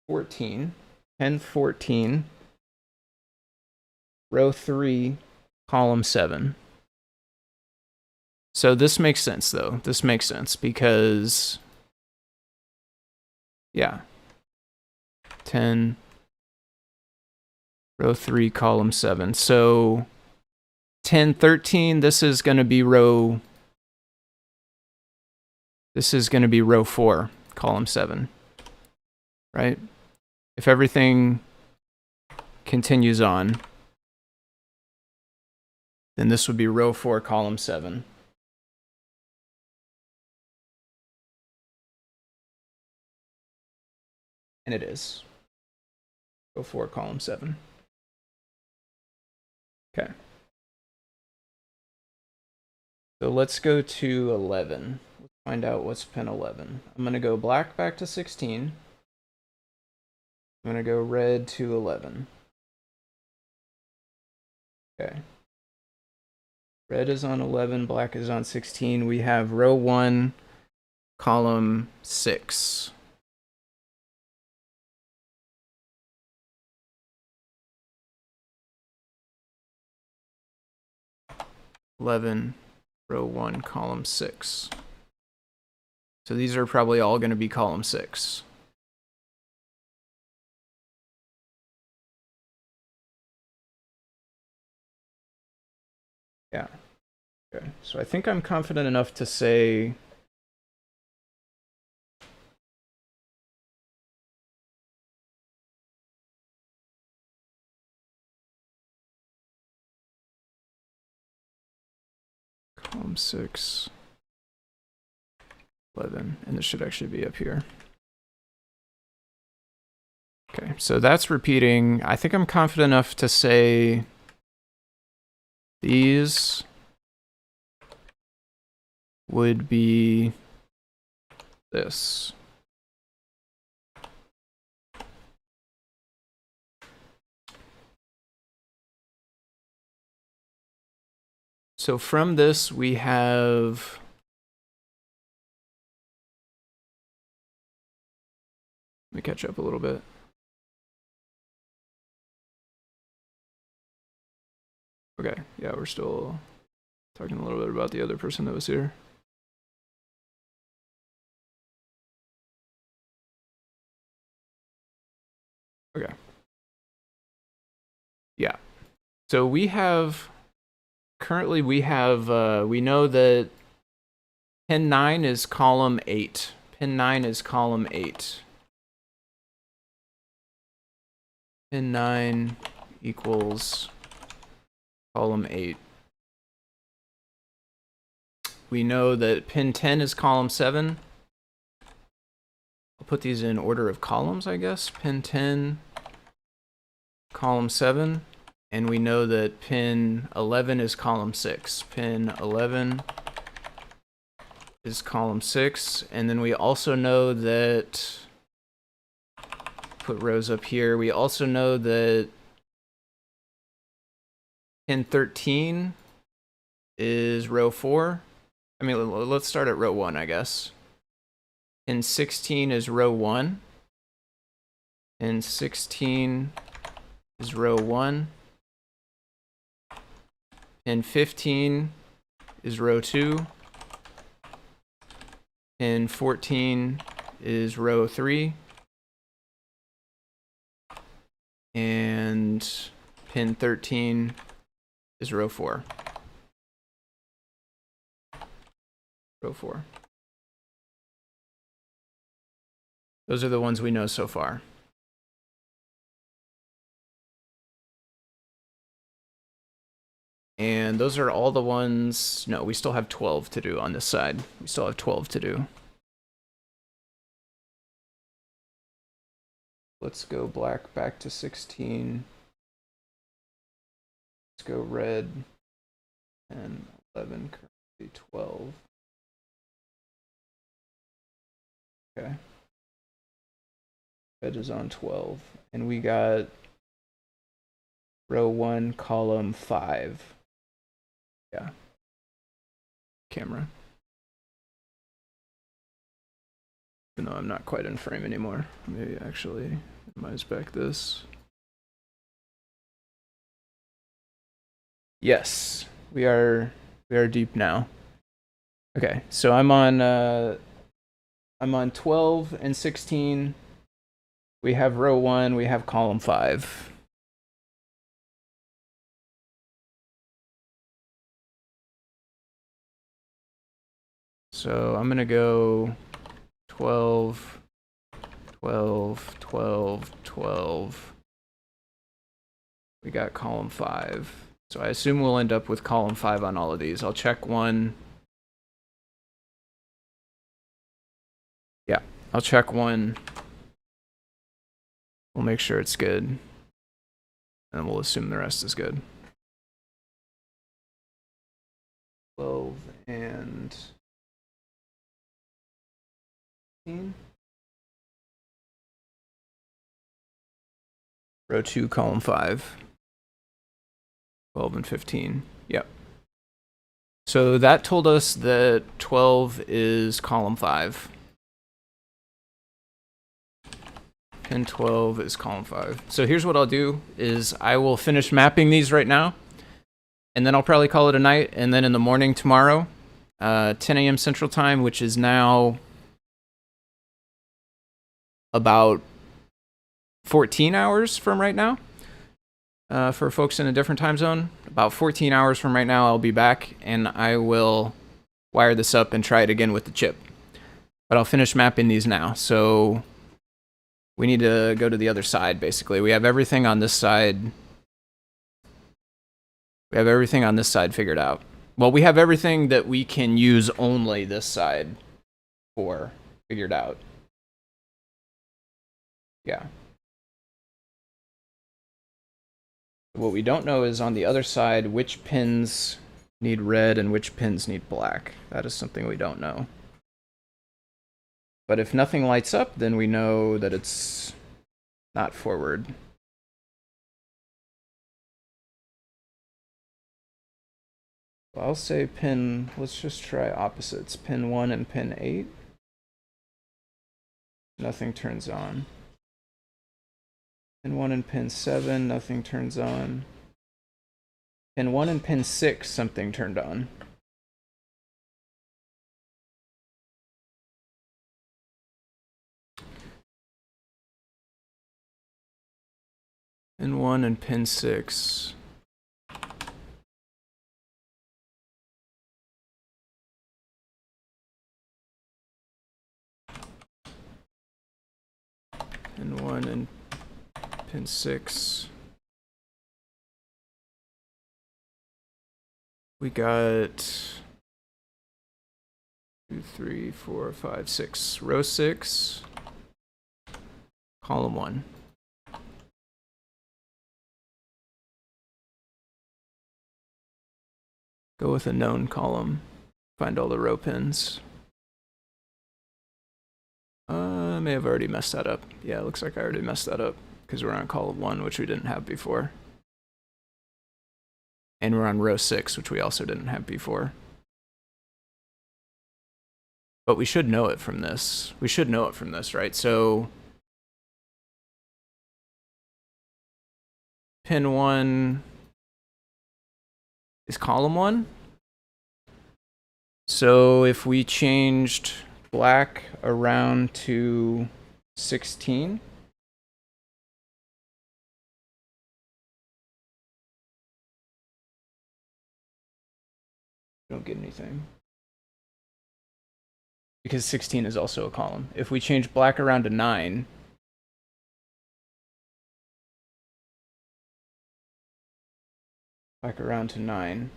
14. 10, 14. Row 3, column 7. So this makes sense, though. This makes sense because, yeah. 10, row 3, column 7. So 10, 13, this is going to be row 4, column 7, right? If everything continues on, then this would be row 4, column 7. And it is. Row 4, column 7. Okay. So let's go to 11. Let's find out what's pin 11. I'm going to go black back to 16. I'm going to go red to 11. Okay. Red is on 11, black is on 16. We have row 1, column 6. Row 1, column 6. So these are probably all going to be column 6. Yeah. Okay. So I think I'm confident enough to say column 6, 11, and this should actually be up here. Okay, so that's repeating. I think I'm confident enough to say these would be this. So from this, we have let me catch up a little bit. Okay, yeah, we're still talking a little bit about the other person that was here. Okay. Yeah. So we have, currently we have, we know that pin 9 is column 8. Pin 9 is column 8. Pin 9 equals column 8. We know that pin 10 is column 7. I'll put these in order of columns, I guess. Pin 10, column 7. And we know that pin 11 is column 6. Pin 11 is column 6. And then we also know that, put rows up here, we also know that pin 13 is row 4. I mean, let's start at row 1, I guess. Pin 16 is row 1. Pin 16 is row 1. Pin 15 is row 2. Pin 14 is row 3. And pin 13 is row 4. Row 4. Those are the ones we know so far. And those are all the ones, no, we still have 12 to do on this side. We still have 12 to do. Let's go black back to 16. Let's go red and 11, currently 12. Okay. Red is on 12. And we got row 1, column 5. Yeah. Camera. Even though I'm not quite in frame anymore. Maybe actually minimize back this. Yes, we are deep now. Okay, so I'm on 12 and 16. We have row 1, we have column 5. So I'm gonna go 12, 12, 12, 12. We got column 5. So I assume we'll end up with column 5 on all of these. I'll check one. Yeah, I'll check one. We'll make sure it's good. And we'll assume the rest is good. 12 and 15. Row 2, column 5. 12 and 15. Yep. So that told us that 12 is column 5. Pin 12 is column 5. So here's what I'll do is I will finish mapping these right now. And then I'll probably call it a night. And then in the morning tomorrow, 10 a.m. Central Time, which is now about 14 hours from right now. for folks in a different time zone. About 14 hours from right now, I'll be back, and I will wire this up and try it again with the chip. But I'll finish mapping these now. So we need to go to the other side, basically. We have everything on this side. We have everything on this side figured out. Well, we have everything that we can use only this side for figured out. Yeah. What we don't know is on the other side, which pins need red and which pins need black. That is something we don't know. But if nothing lights up, then we know that it's not forward. I'll say pin, let's just try opposites. Pin 1 and pin 8. Nothing turns on. Pin 1 and pin 7, nothing turns on. Pin 1 and pin 6, something turned on. Pin 1 and pin 6. Pin 1 and pin 6. We got 2, 3, 4, 5, 6. Row 6, column 1. Go with a known column. Find all the row pins. I may have already messed that up. Yeah, it looks like I already messed that up because we're on column 1, which we didn't have before. And we're on row 6, which we also didn't have before. But we should know it from this. We should know it from this, right? So pin 1 is column 1. So if we changed black around to 16, don't get anything. Because 16 is also a column. If we change black around to 9, back around to 9.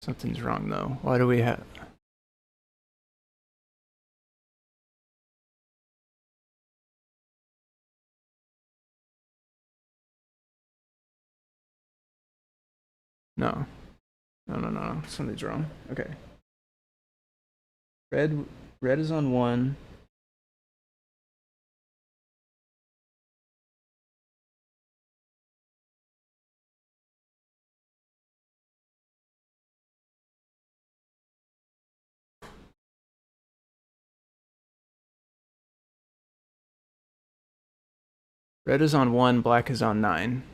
Something's wrong though. Why do we have... No. No. Something's wrong. Okay. Red is on 1. Red is on 1, black is on 9.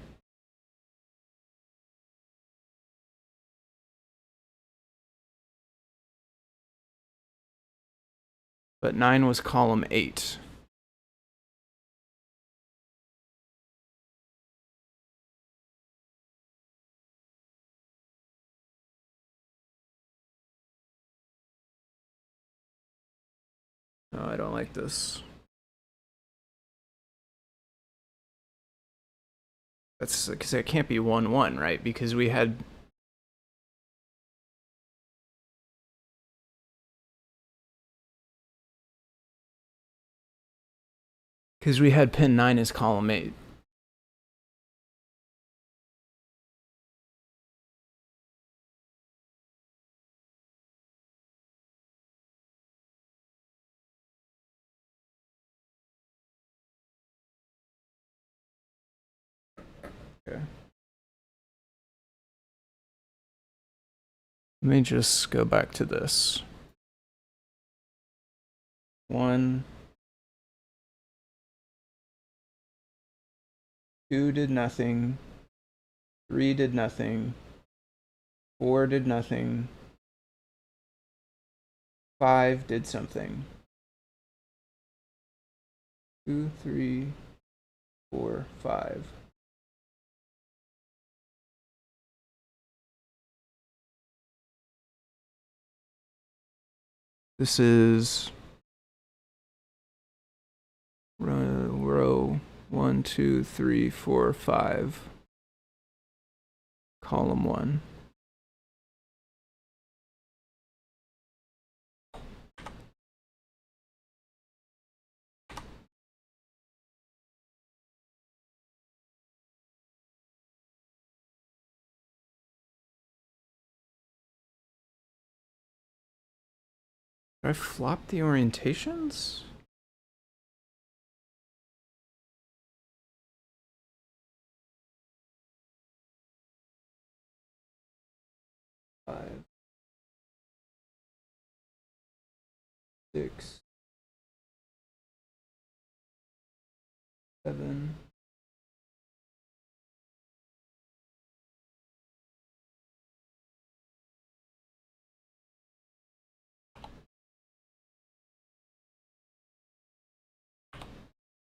But 9 was column 8. No, I don't like this. That's because it can't be 1, 1, right? Because we had... Because we had pin 9 as column 8. Okay. Let me just go back to this. 1, 2 did nothing, 3 did nothing, 4 did nothing, 5 did something. 2, 3, 4, 5. This is row 1, 2, 3, 4, 5, column 1. Did I flop the orientations? Five, 6, 7.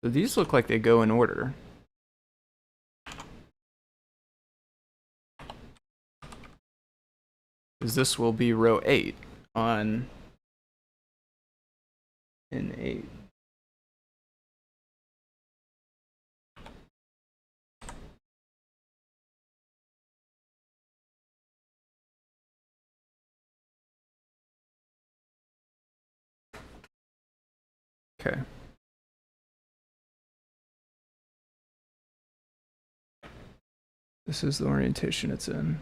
So these look like they go in order. Because this will be row 8 on in 8. Okay. This is the orientation it's in.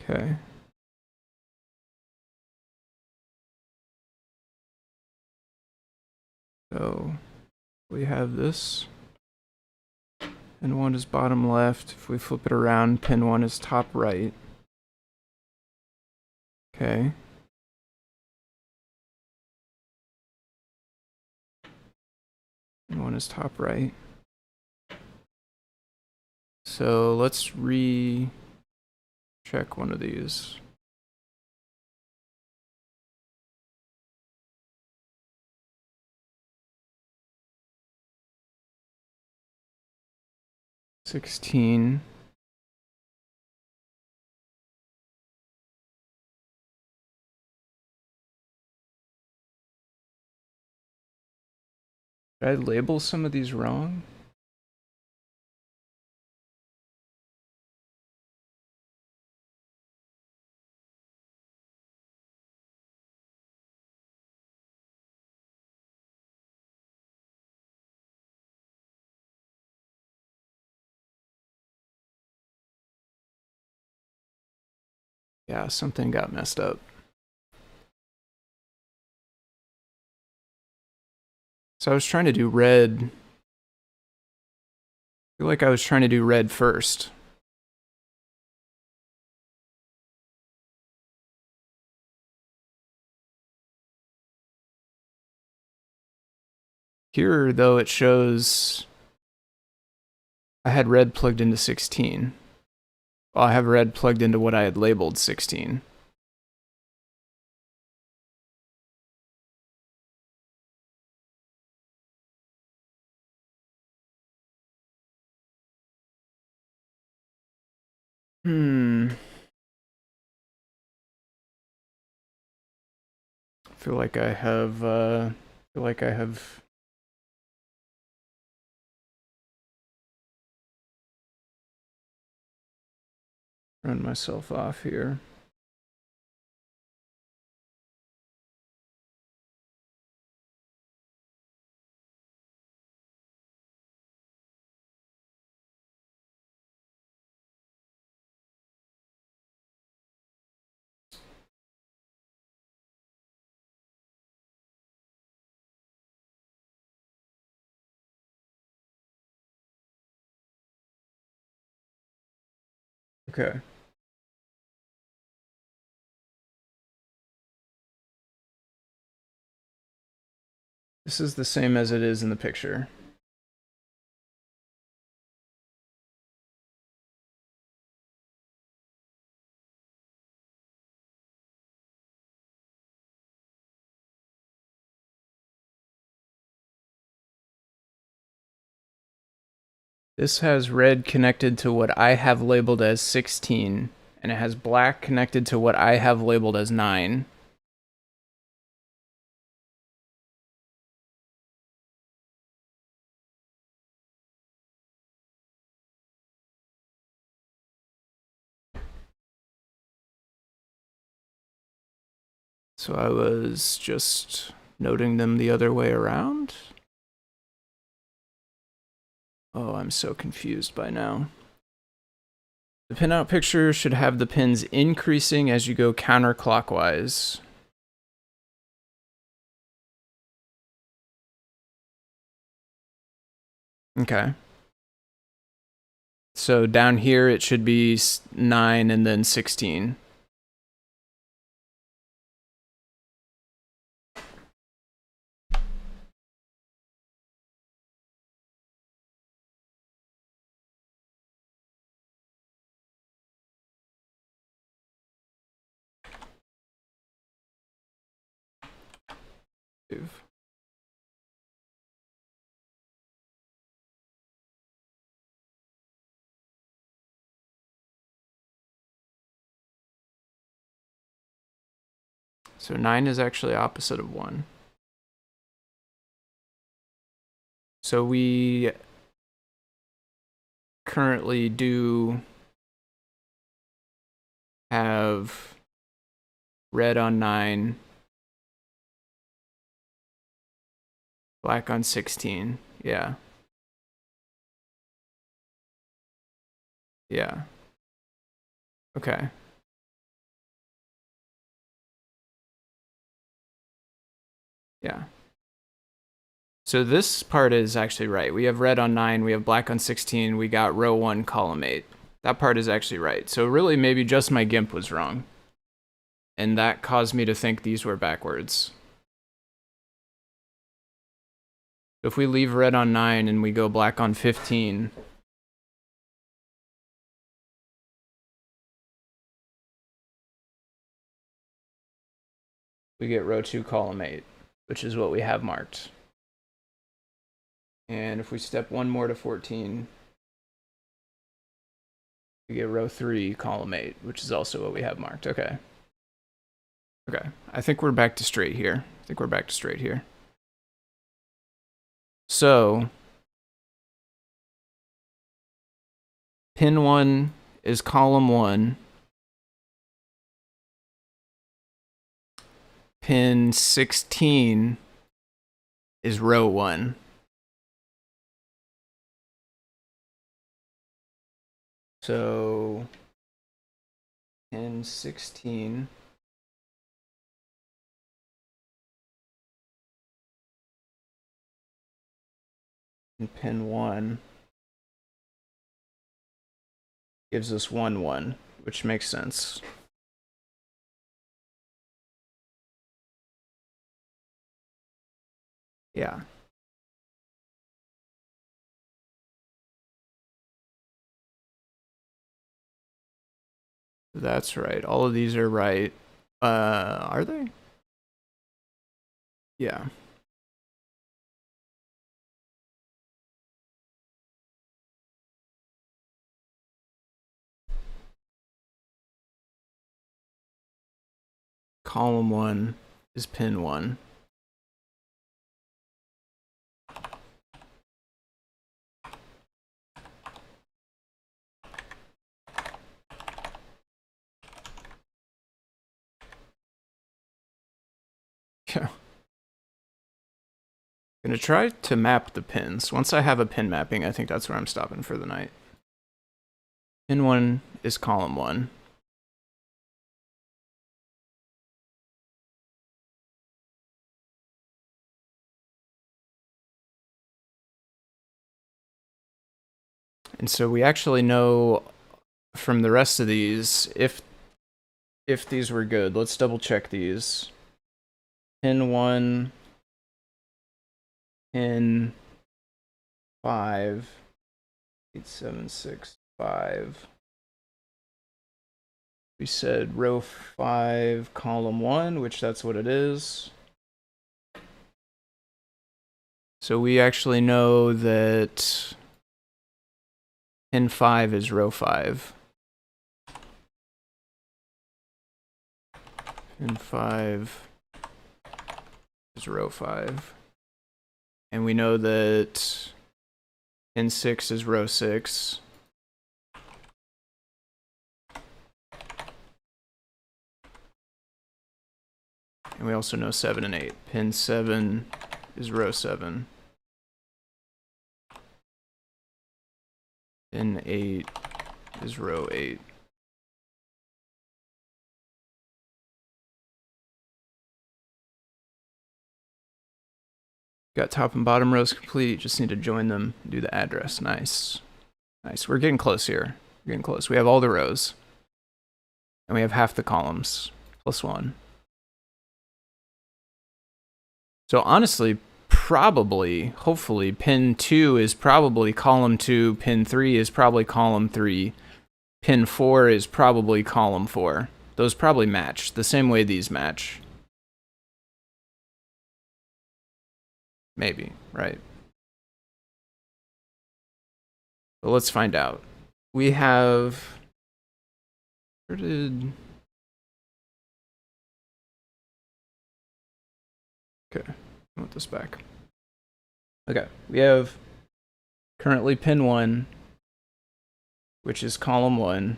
Okay. So we have this. Pin 1 is bottom left. If we flip it around, pin 1 is top right. Okay. Pin 1 is top right. So let's recheck one of these. $16. Did I label some of these wrong? Yeah, something got messed up. So I was trying to do red. I feel like I was trying to do red first. Here, though, it shows I had red plugged into 16. Well, I have red plugged into what I had labeled 16. I feel like I have run myself off here. Okay. This is the same as it is in the picture. This has red connected to what I have labeled as 16, and it has black connected to what I have labeled as 9. So I was just noting them the other way around. Oh, I'm so confused by now. The pinout picture should have the pins increasing as you go counterclockwise. Okay. So down here it should be 9 and then 16. So 9 is actually opposite of 1. So we currently do have red on 9, black on 16. Yeah. Yeah. Okay. Yeah. So this part is actually right. We have red on 9, we have black on 16, we got row 1, column 8. That part is actually right. So really maybe just my GIMP was wrong. And that caused me to think these were backwards. If we leave red on 9 and we go black on 15, we get row 2, column 8, which is what we have marked. And if we step one more to 14, we get row 3, column 8, which is also what we have marked. Okay. Okay. I think we're back to straight here. So, pin 1 is column 1. Pin 16 is row 1. So, pin 16 and pin 1 gives us 1, 1, which makes sense. Yeah. That's right. All of these are right. Are they? Yeah. Column 1 is pin 1. Yeah. I'm gonna try to map the pins. Once I have a pin mapping, I think that's where I'm stopping for the night. Pin 1 is column 1. And so we actually know from the rest of these, if these were good, let's double check these. Pin 1, pin 5, 8, 7, 6, 5. We said row 5, column 1, which that's what it is. So we actually know that pin 5 is row 5. Pin 5 is row 5. And we know that pin 6 is row 6. And we also know 7 and 8. Pin 7 is row 7. Pin 8 is row 8. Got top and bottom rows complete. Just need to join them, do the address. Nice. Nice. We're getting close here. We're getting close. We have all the rows. And we have half the columns. Plus 1. So honestly, probably, hopefully, pin 2 is probably column 2, pin 3 is probably column 3, pin 4 is probably column 4. Those probably match, the same way these match. Maybe, right? But let's find out. We have... Where did... Okay, I want this back. Okay, we have currently pin 1, which is column 1.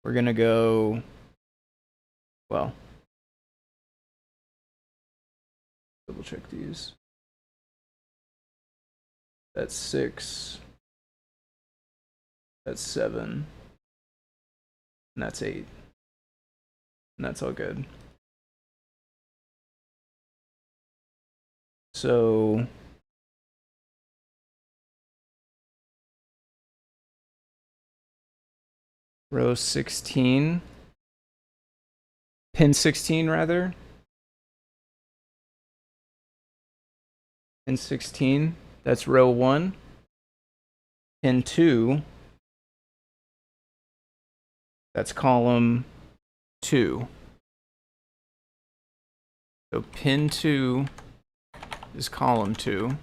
We're going to go, well, double check these. That's 6. That's 7. And that's 8. And that's all good. So row 16, pin 16 rather, pin 16, that's row 1, pin 2, that's column 2. So pin 2 is column 2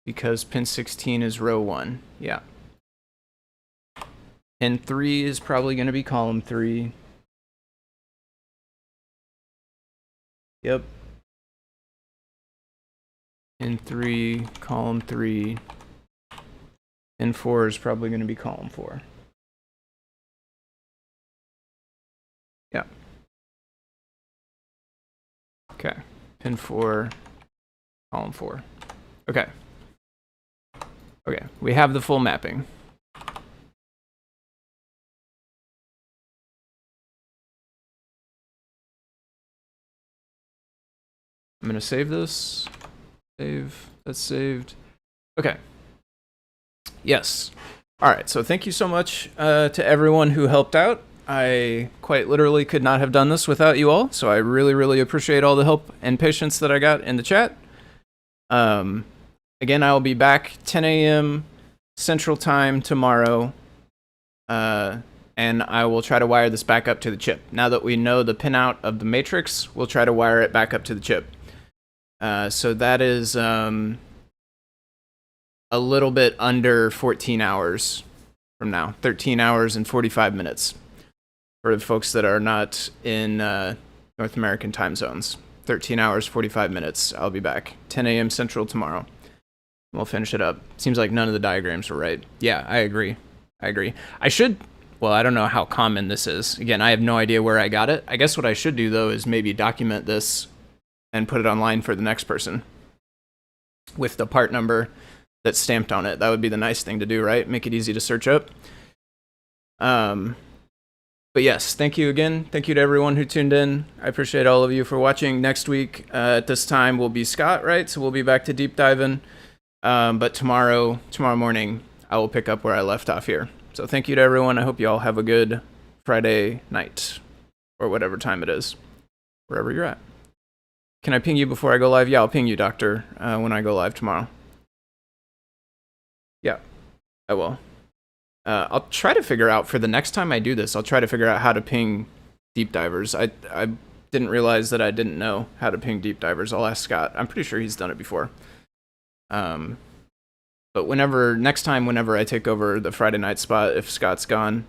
because pin 16 is row 1. Yeah. Pin 3 is probably going to be column 3. Yep. Pin 3, column 3. Pin 4 is probably going to be column 4. Yeah. Okay. Pin 4, column 4. Okay. Okay, we have the full mapping. I'm gonna save this. Save, that's saved. Okay. Yes. All right, so thank you so much to everyone who helped out. I quite literally could not have done this without you all, so I really, really appreciate all the help and patience that I got in the chat. Again, I will be back 10 a.m. Central Time tomorrow, and I will try to wire this back up to the chip. Now that we know the pinout of the matrix, we'll try to wire it back up to the chip. So that is a little bit under 14 hours from now, 13 hours and 45 minutes. For the folks that are not in North American time zones. 13 hours, 45 minutes. I'll be back. 10 a.m. Central tomorrow. We'll finish it up. Seems like none of the diagrams were right. Yeah, I agree. I should, well, I don't know how common this is. Again, I have no idea where I got it. I guess what I should do, though, is maybe document this and put it online for the next person with the part number that's stamped on it. That would be the nice thing to do, right? Make it easy to search up. But yes, thank you again. Thank you to everyone who tuned in. I appreciate all of you for watching. Next week at this time will be Scott, right? So we'll be back to deep diving. But tomorrow morning, I will pick up where I left off here. So thank you to everyone. I hope you all have a good Friday night, or whatever time it is, wherever you're at. Can I ping you before I go live? Yeah, I'll ping you, Doctor, when I go live tomorrow. Yeah, I will. I'll try to figure out, for the next time I do this, I'll try to figure out how to ping deep divers. I didn't realize that I didn't know how to ping deep divers. I'll ask Scott. I'm pretty sure he's done it before. But next time whenever I take over the Friday night spot, if Scott's gone,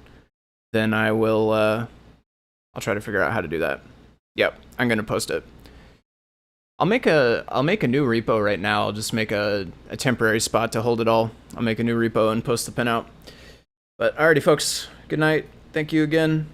then I will, I'll try to figure out how to do that. Yep, I'm gonna post it. I'll make a new repo right now. I'll just make a temporary spot to hold it all. I'll make a new repo and post the pin out. But alrighty, folks, good night. Thank you again.